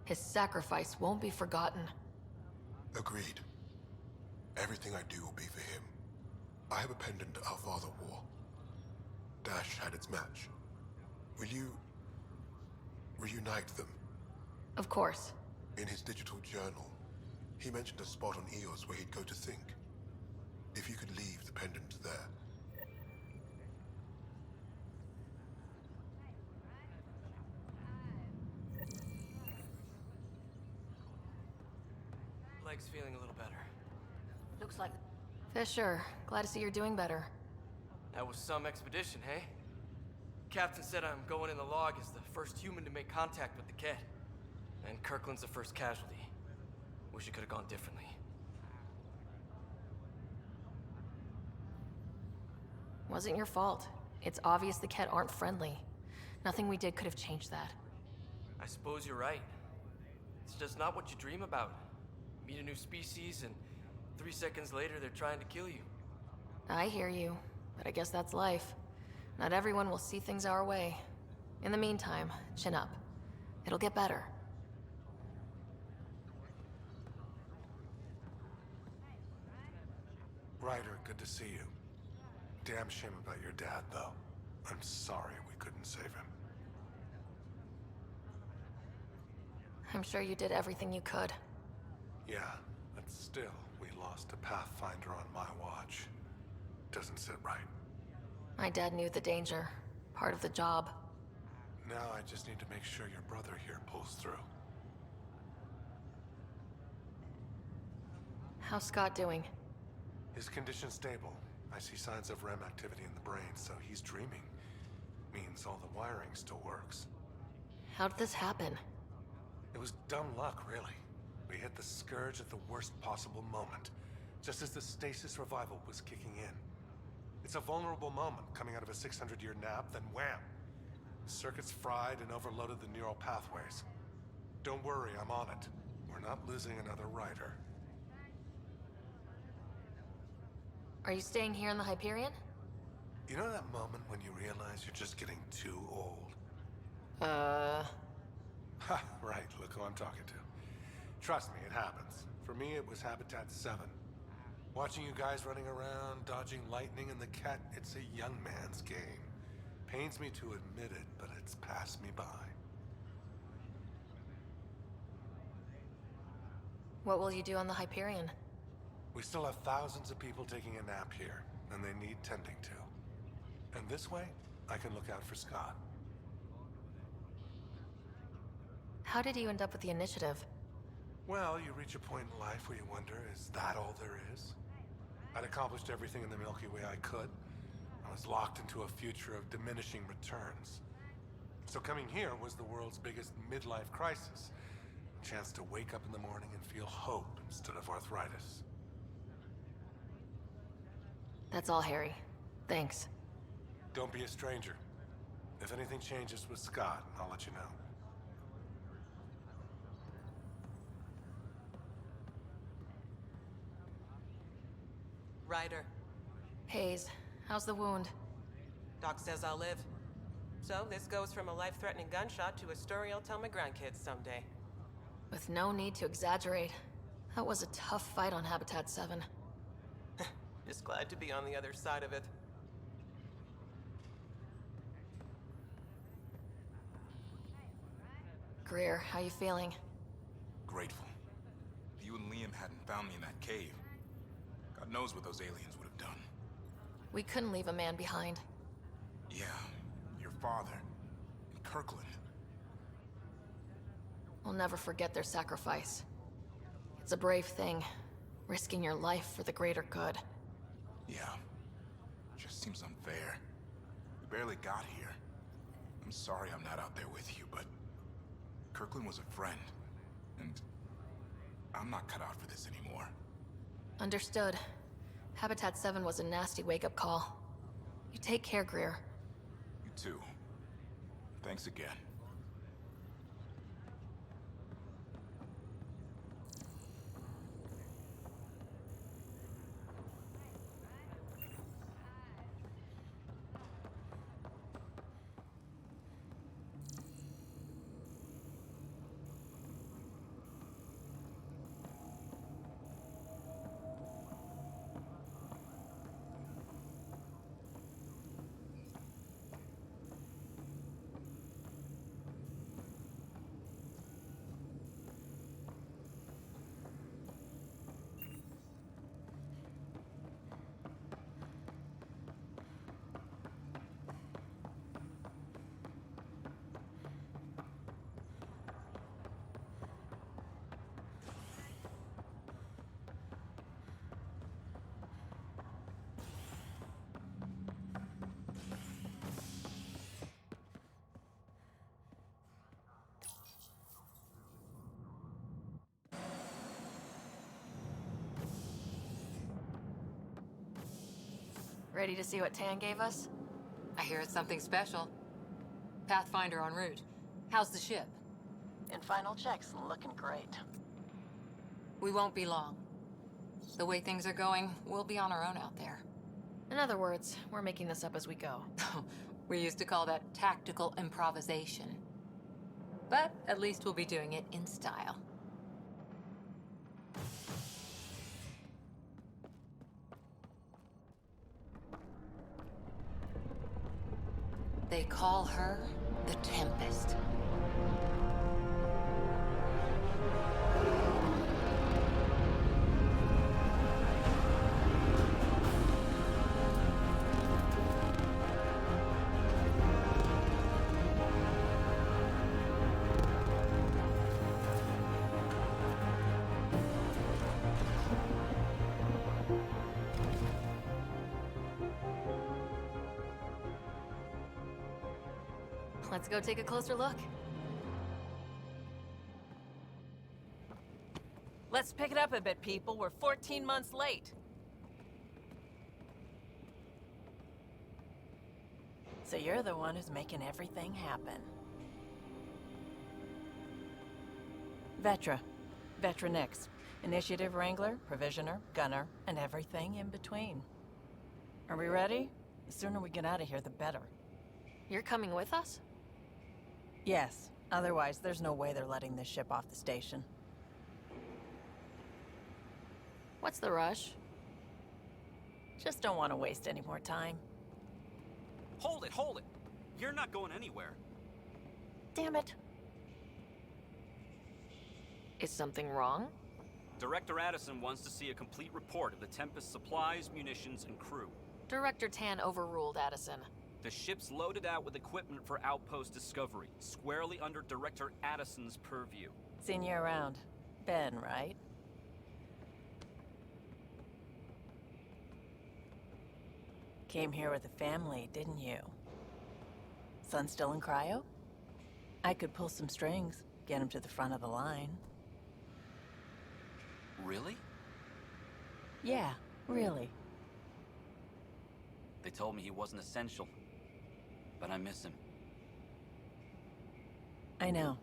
Speaker 6: His sacrifice won't be forgotten.
Speaker 12: Agreed. Everything I do will be for him. I have a pendant our father wore. Dash had its match. Will you reunite them?
Speaker 6: Of course.
Speaker 12: In his digital journal, he mentioned a spot on Eos where he'd go to think. If you could leave the pendant there.
Speaker 19: Leg's feeling a little better.
Speaker 14: Looks like...
Speaker 6: Fisher, glad to see you're doing better.
Speaker 19: That was some expedition, hey? Captain said I'm going in the log as the first human to make contact with the Ket. And Kirkland's the first casualty. Wish it could have gone differently.
Speaker 6: Wasn't your fault. It's obvious the Ket aren't friendly. Nothing we did could have changed that.
Speaker 19: I suppose you're right. It's just not what you dream about. Meet a new species and 3 seconds later they're trying to kill you.
Speaker 6: I hear you, but I guess that's life. Not everyone will see things our way. In the meantime, chin up. It'll get better.
Speaker 2: Ryder, good to see you. Damn shame about your dad, though. I'm sorry we couldn't save him.
Speaker 6: I'm sure you did everything you could.
Speaker 2: Yeah, but still, we lost a Pathfinder on my watch. Doesn't sit right.
Speaker 6: My dad knew the danger. Part of the job.
Speaker 2: Now I just need to make sure your brother here pulls through.
Speaker 6: How's Scott doing?
Speaker 2: His condition's stable. I see signs of REM activity in the brain, so he's dreaming. Means all the wiring still works.
Speaker 6: How did this happen?
Speaker 2: It was dumb luck, really. We hit the Scourge at the worst possible moment, just as the stasis revival was kicking in. It's a vulnerable moment coming out of a 600-year nap, then wham! The circuits fried and overloaded the neural pathways. Don't worry, I'm on it. We're not losing another rider.
Speaker 6: Are you staying here in the Hyperion?
Speaker 2: You know that moment when you realize you're just getting too old? Ha, right, look who I'm talking to. Trust me, it happens. For me, it was Habitat 7. Watching you guys running around, dodging lightning and the cat, it's a young man's game. Pains me to admit it, but it's passed me by.
Speaker 6: What will you do on the Hyperion?
Speaker 2: We still have thousands of people taking a nap here, and they need tending to. And this way, I can look out for Scott.
Speaker 6: How did you end up with the initiative?
Speaker 2: Well, you reach a point in life where you wonder, is that all there is? I'd accomplished everything in the Milky Way I could. I was locked into a future of diminishing returns. So coming here was the world's biggest midlife crisis. A chance to wake up in the morning and feel hope instead of arthritis.
Speaker 6: That's all, Harry. Thanks.
Speaker 2: Don't be a stranger. If anything changes with Scott, I'll let you know.
Speaker 3: Ryder.
Speaker 6: Hayes, how's the wound?
Speaker 3: Doc says I'll live. So this goes from a life-threatening gunshot to a story I'll tell my grandkids someday.
Speaker 6: With no need to exaggerate, that was a tough fight on Habitat 7.
Speaker 3: Just glad to be on the other side of it.
Speaker 6: Greer, how you feeling?
Speaker 8: Grateful. If you and Liam hadn't found me in that cave, God knows what those aliens would have done.
Speaker 6: We couldn't leave a man behind.
Speaker 8: Yeah, your father, and Kirkland.
Speaker 6: We'll never forget their sacrifice. It's a brave thing, risking your life for the greater good.
Speaker 8: Yeah, just seems unfair. We barely got here. I'm sorry I'm not out there with you, but Kirkland was a friend, and I'm not cut out for this anymore.
Speaker 6: Understood. Habitat 7 was a nasty wake-up call. You take care, Greer.
Speaker 8: You too. Thanks again.
Speaker 6: Ready to see what Tan gave us?
Speaker 15: I hear it's something special. Pathfinder en route. How's the ship?
Speaker 16: In final checks, looking great.
Speaker 15: We won't be long. The way things are going, we'll be on our own out there.
Speaker 6: In other words, we're making this up as we go.
Speaker 15: We used to call that tactical improvisation. But at least we'll be doing it in style. They call her the Tempest.
Speaker 6: Let's go take a closer look.
Speaker 3: Let's pick it up a bit, people. We're 14 months late. So you're the one who's making everything happen. Vetra. Vetra Nix. Initiative Wrangler, Provisioner, Gunner, and everything in between. Are we ready? The sooner we get out of here, the better.
Speaker 6: You're coming with us?
Speaker 3: Yes. Otherwise, there's no way they're letting this ship off the station.
Speaker 6: What's the rush?
Speaker 3: Just don't want to waste any more time.
Speaker 1: Hold it, hold it! You're not going anywhere.
Speaker 3: Damn it.
Speaker 6: Is something wrong?
Speaker 1: Director Addison wants to see a complete report of the Tempest's supplies, munitions, and crew.
Speaker 6: Director Tan overruled Addison.
Speaker 1: The ship's loaded out with equipment for outpost discovery, squarely under Director Addison's purview.
Speaker 3: Seen you around. Ben, right? Came here with a family, didn't you? Son still in cryo? I could pull some strings, get him to the front of the line.
Speaker 1: Really?
Speaker 3: Yeah, really.
Speaker 1: They told me he wasn't essential, but I miss him.
Speaker 3: I know.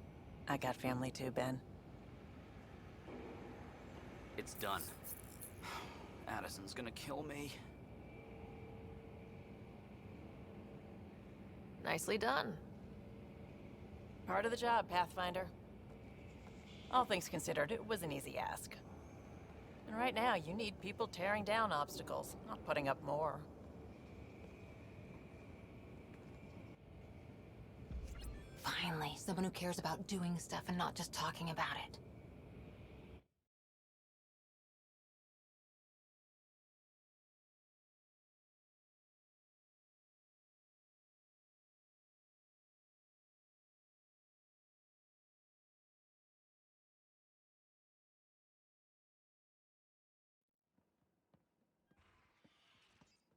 Speaker 3: I got family too, Ben.
Speaker 1: It's done. Addison's gonna kill me.
Speaker 6: Nicely done.
Speaker 3: Part of the job, Pathfinder. All things considered, it was an easy ask. And right now, you need people tearing down obstacles, not putting up more.
Speaker 15: Finally, someone who cares about doing stuff and not just talking about it.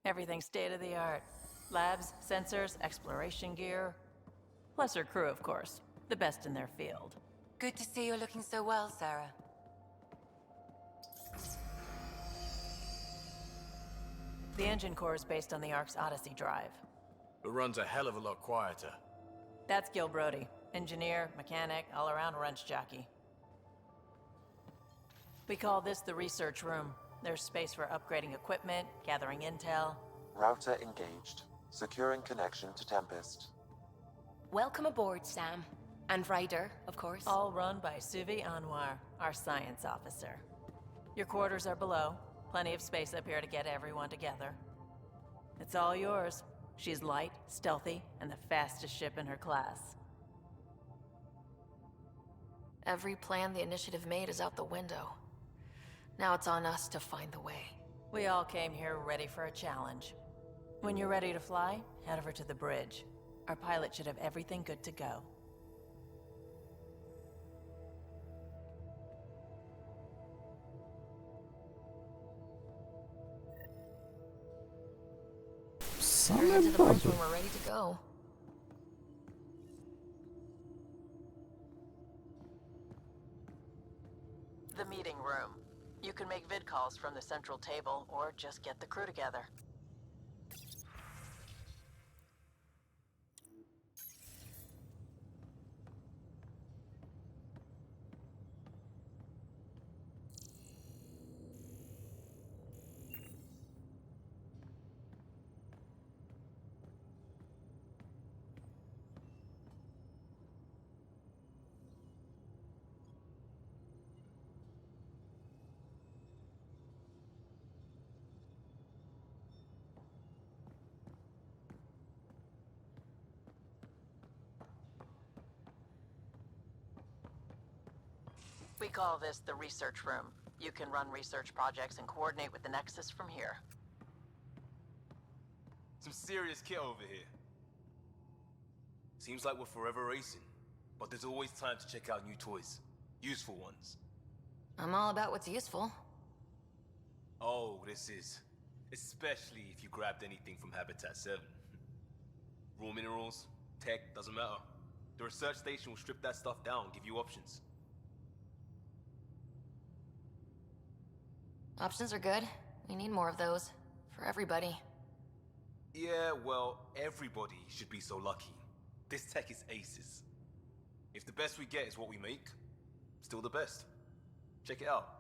Speaker 3: Everything's state-of-the-art. Labs, sensors, exploration gear. Plus her crew, of course. The best in their field.
Speaker 15: Good to see you're looking so well, Sarah.
Speaker 3: The engine core is based on the Ark's Odyssey drive.
Speaker 9: It runs a hell of a lot quieter.
Speaker 3: That's Gil Brody. Engineer, mechanic, all-around wrench jockey. We call this the research room. There's space for upgrading equipment, gathering intel.
Speaker 11: Router engaged. Securing connection to Tempest.
Speaker 15: Welcome aboard, Sam. And Ryder, of course.
Speaker 3: All run by Suvi Anwar, our science officer. Your quarters are below. Plenty of space up here to get everyone together. It's all yours. She's light, stealthy, and the fastest ship in her class.
Speaker 6: Every plan the Initiative made is out the window. Now it's on us to find the way.
Speaker 3: We all came here ready for a challenge. When you're ready to fly, head over to the bridge. Our pilot should have everything good to go.
Speaker 6: Better head to the bridge when we're ready to go.
Speaker 3: The meeting room. You can make vid calls from the central table, or just get the crew together. We call this the research room. You can run research projects and coordinate with the Nexus from here.
Speaker 9: Some serious kit over here. Seems like we're forever racing, but there's always time to check out new toys. Useful ones.
Speaker 6: I'm all about what's useful.
Speaker 9: Oh, this is. Especially if you grabbed anything from Habitat 7. Raw minerals, tech, doesn't matter. The research station will strip that stuff down and give you options.
Speaker 6: Options are good. We need more of those. For everybody.
Speaker 9: Yeah, well, everybody should be so lucky. This tech is aces. If the best we get is what we make, still the best. Check it out.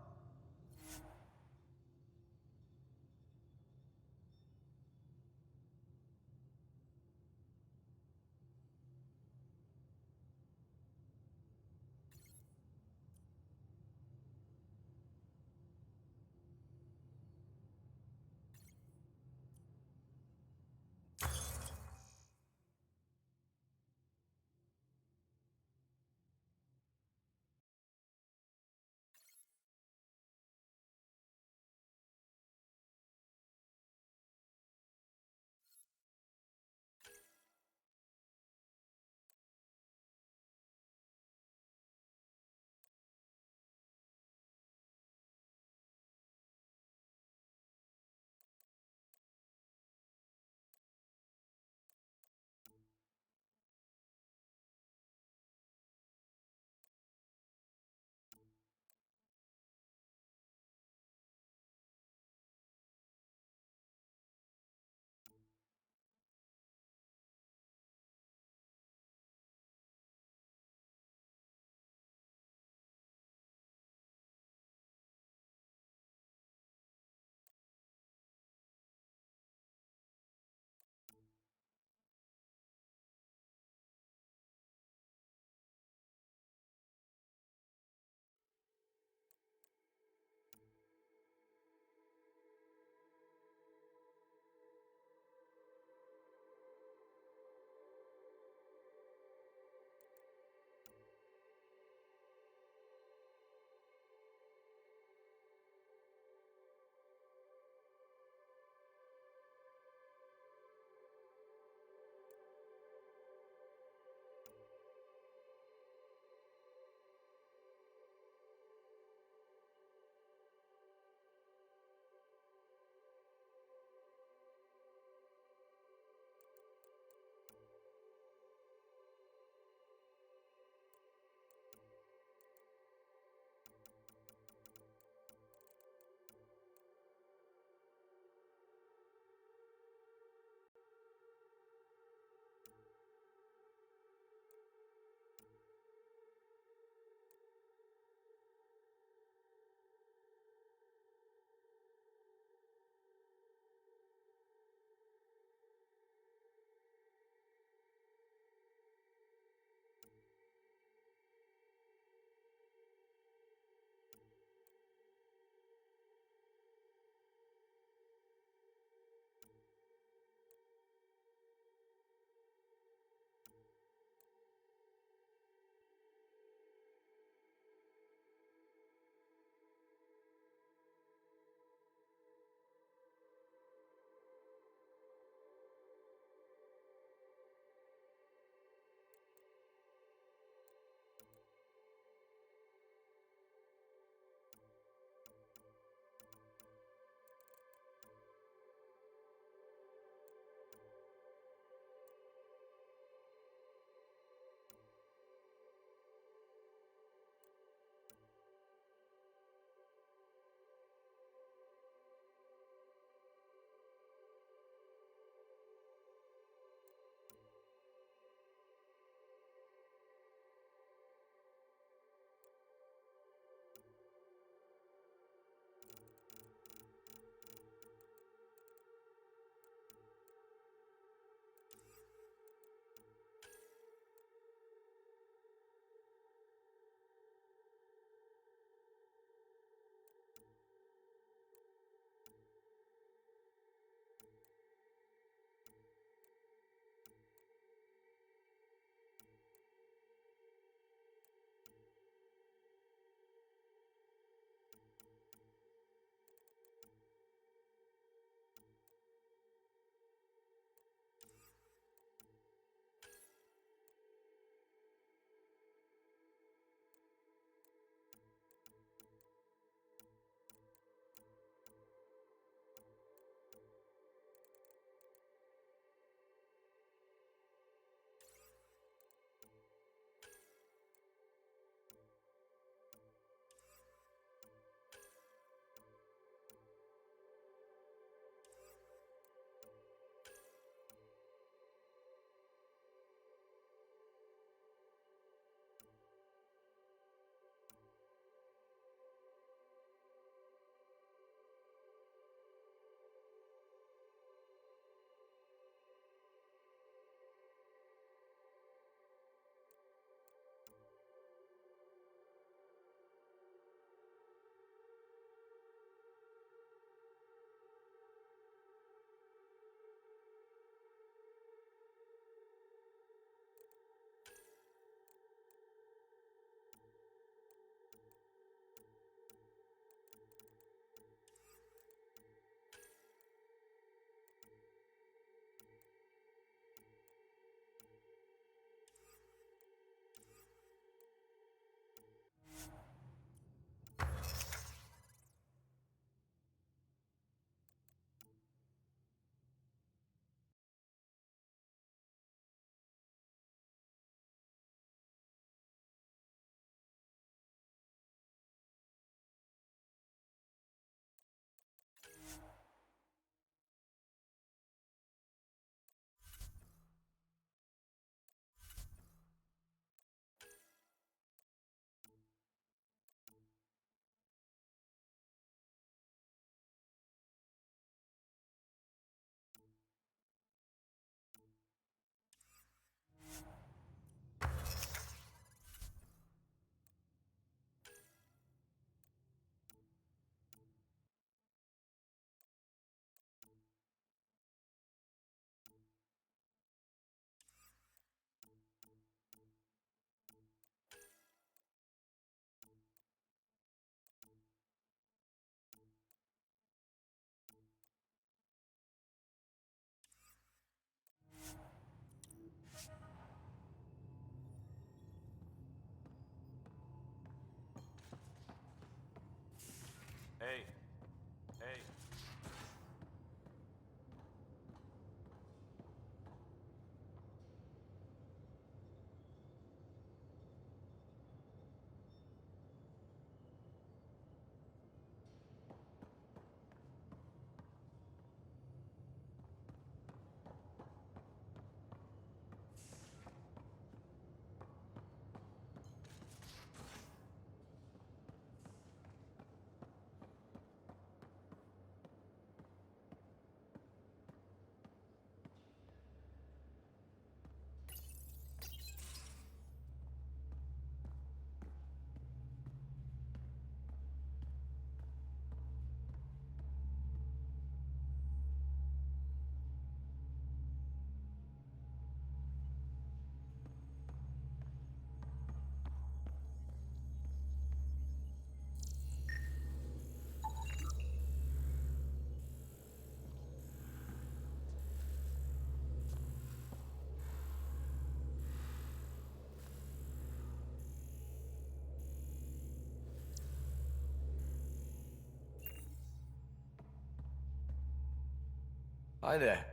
Speaker 13: Hi there.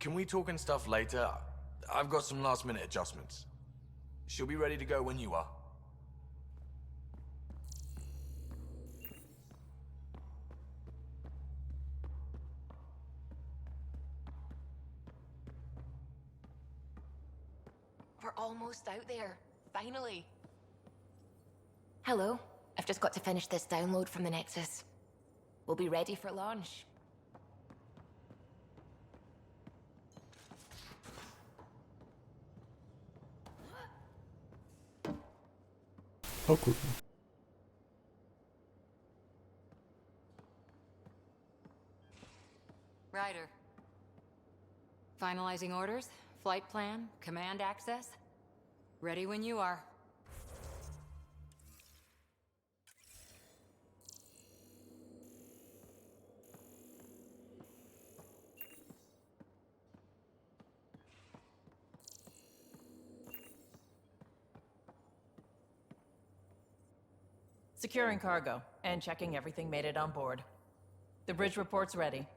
Speaker 13: Can we talk and stuff later? I've got some last-minute adjustments. She'll be ready to go when you are.
Speaker 6: We're almost out there. Finally. Hello. I've just got to finish this download from the Nexus. We'll be ready for launch.
Speaker 25: O kurwa.
Speaker 15: Ryder. Finalizing orders, flight plan, command access. Ready when you are.
Speaker 3: Securing cargo and checking everything made it on board. The bridge report's ready.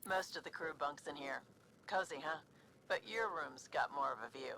Speaker 3: Most of the crew bunks in here. Cozy, huh? But your room's got more of a view.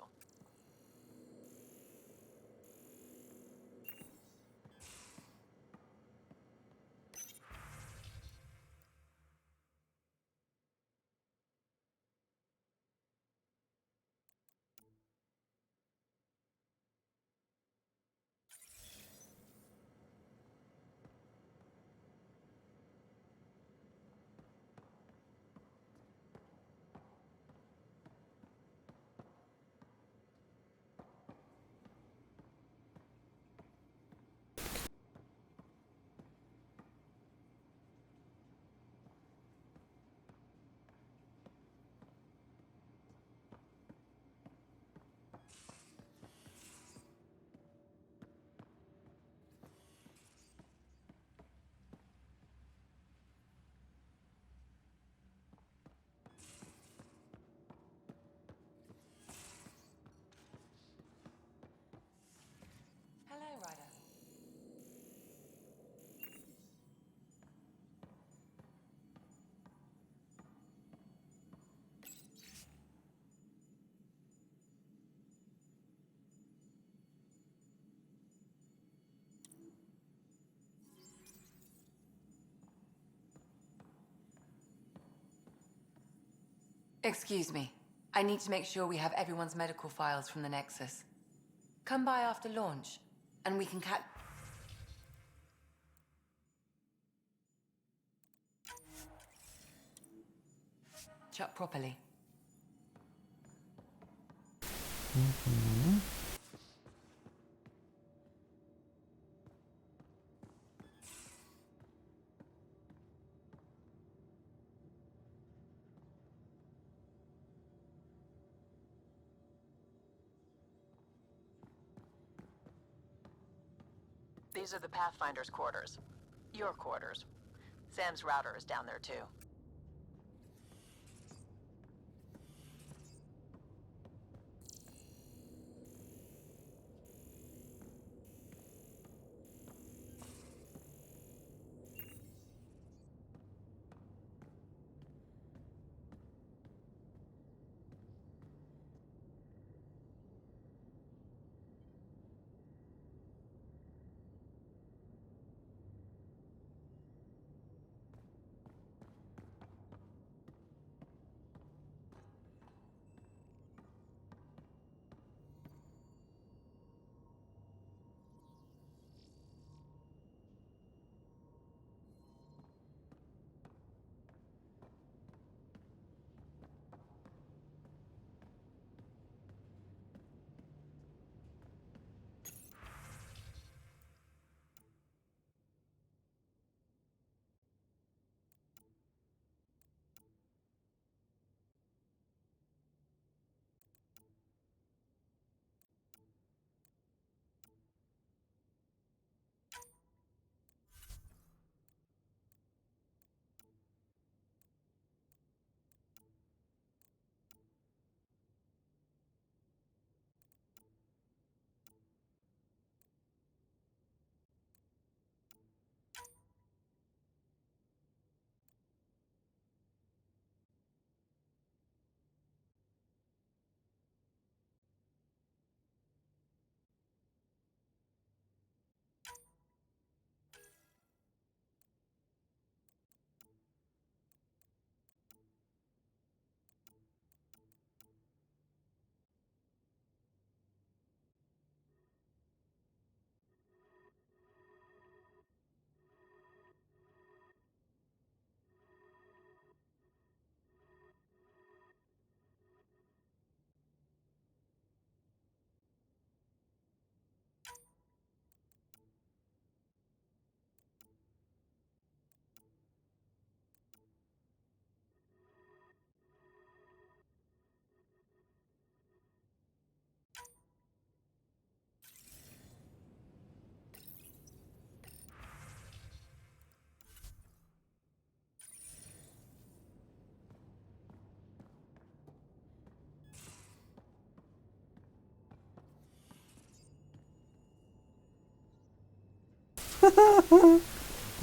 Speaker 15: Hello, Ryder.
Speaker 5: Excuse me. I need to make sure we have everyone's medical files from the Nexus. Come by after launch, and we can catch... Shut properly.
Speaker 3: These are the Pathfinder's quarters. Your quarters. Sam's router is down there too.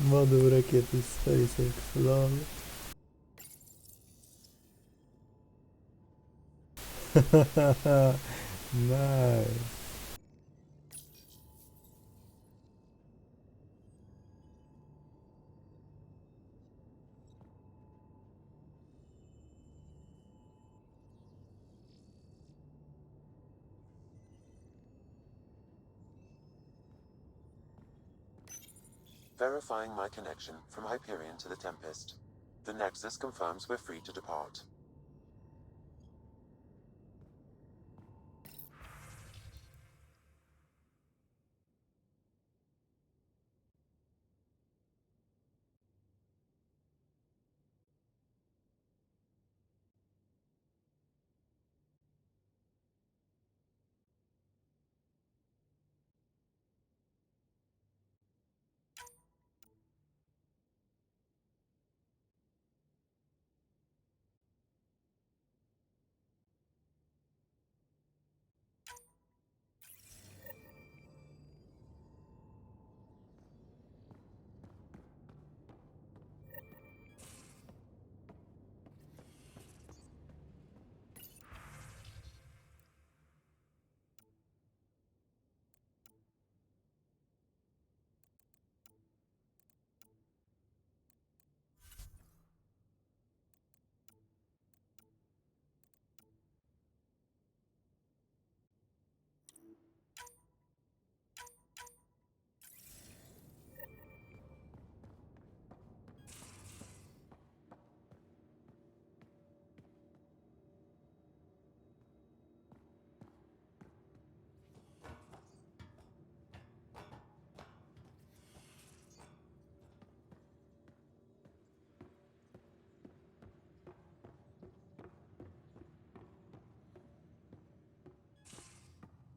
Speaker 25: Moduł rakiety SpaceX, lol. Nice.
Speaker 11: Verifying my connection from Hyperion to the Tempest. The Nexus confirms we're free to depart.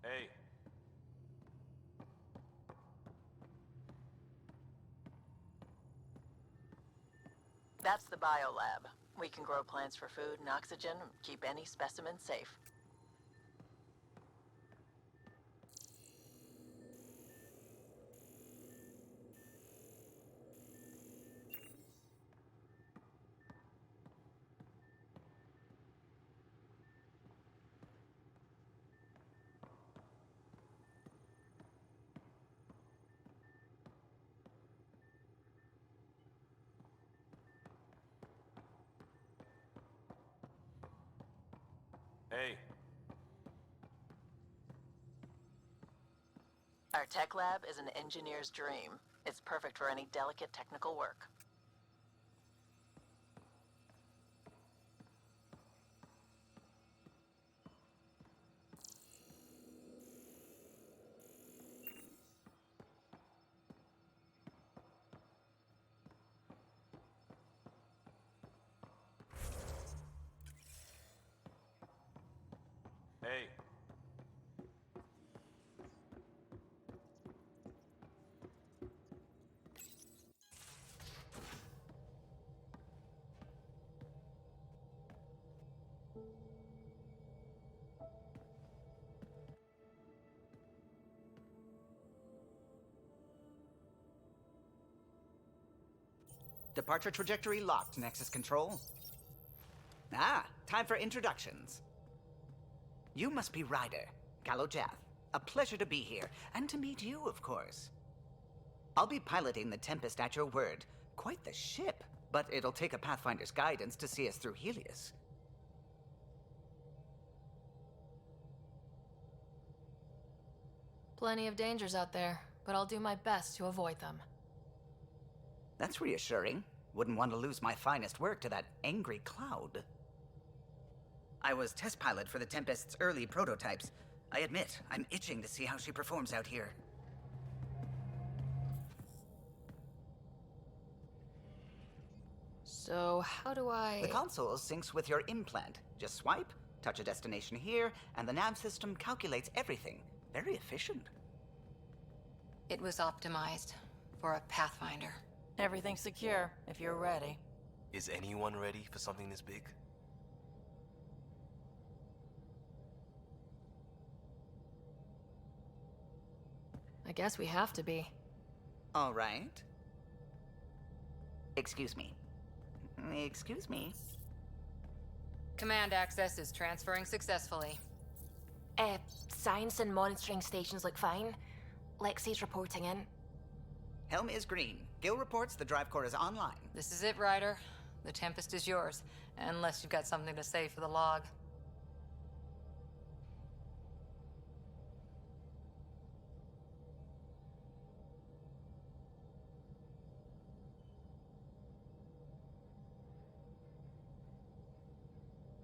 Speaker 9: Hey.
Speaker 3: That's the biolab. We can grow plants for food and oxygen and keep any specimen safe.
Speaker 9: Hey.
Speaker 3: Our tech lab is an engineer's dream. It's perfect for any delicate technical work.
Speaker 9: Hey.
Speaker 10: Departure trajectory locked, Nexus Control. Ah, time for introductions. You must be Ryder, Galojath. A pleasure to be here, and to meet you, of course. I'll be piloting the Tempest at your word. Quite the ship, but it'll take a Pathfinder's guidance to see us through Helios.
Speaker 6: Plenty of dangers out there, but I'll do my best to avoid them.
Speaker 10: That's reassuring. Wouldn't want to lose my finest work to that angry cloud. I was test pilot for the Tempest's early prototypes. I admit, I'm itching to see how she performs out here.
Speaker 6: So, how do I...
Speaker 10: The console syncs with your implant. Just swipe, touch a destination here, and the nav system calculates everything. Very efficient.
Speaker 5: It was optimized for a Pathfinder.
Speaker 3: Everything's secure, if you're ready.
Speaker 9: Is anyone ready for something this big?
Speaker 6: I guess we have to be.
Speaker 10: All right. Excuse me. Excuse me.
Speaker 15: Command access is transferring successfully.
Speaker 7: Science and monitoring stations look fine. Lexi's reporting in.
Speaker 10: Helm is green. Gil reports the drive core is online.
Speaker 15: This is it, Ryder. The Tempest is yours, unless you've got something to say for the log.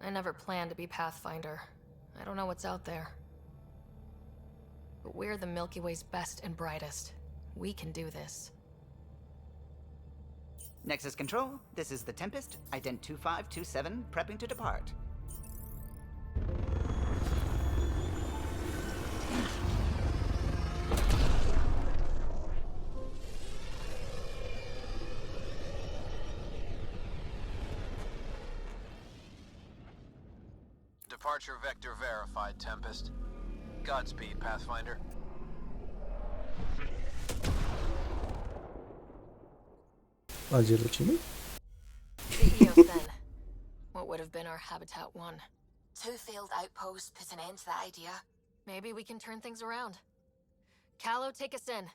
Speaker 6: I never planned to be Pathfinder. I don't know what's out there. But we're the Milky Way's best and brightest. We can do this.
Speaker 10: Nexus Control, this is the Tempest, Ident 2527, prepping to depart.
Speaker 18: Departure vector verified, Tempest. Godspeed, Pathfinder.
Speaker 25: A gdzie lecimy?
Speaker 6: Then, what would have been our Habitat 1?
Speaker 7: 2 failed outposts put an end to that idea.
Speaker 6: Maybe we can turn things around. Callow, take us in.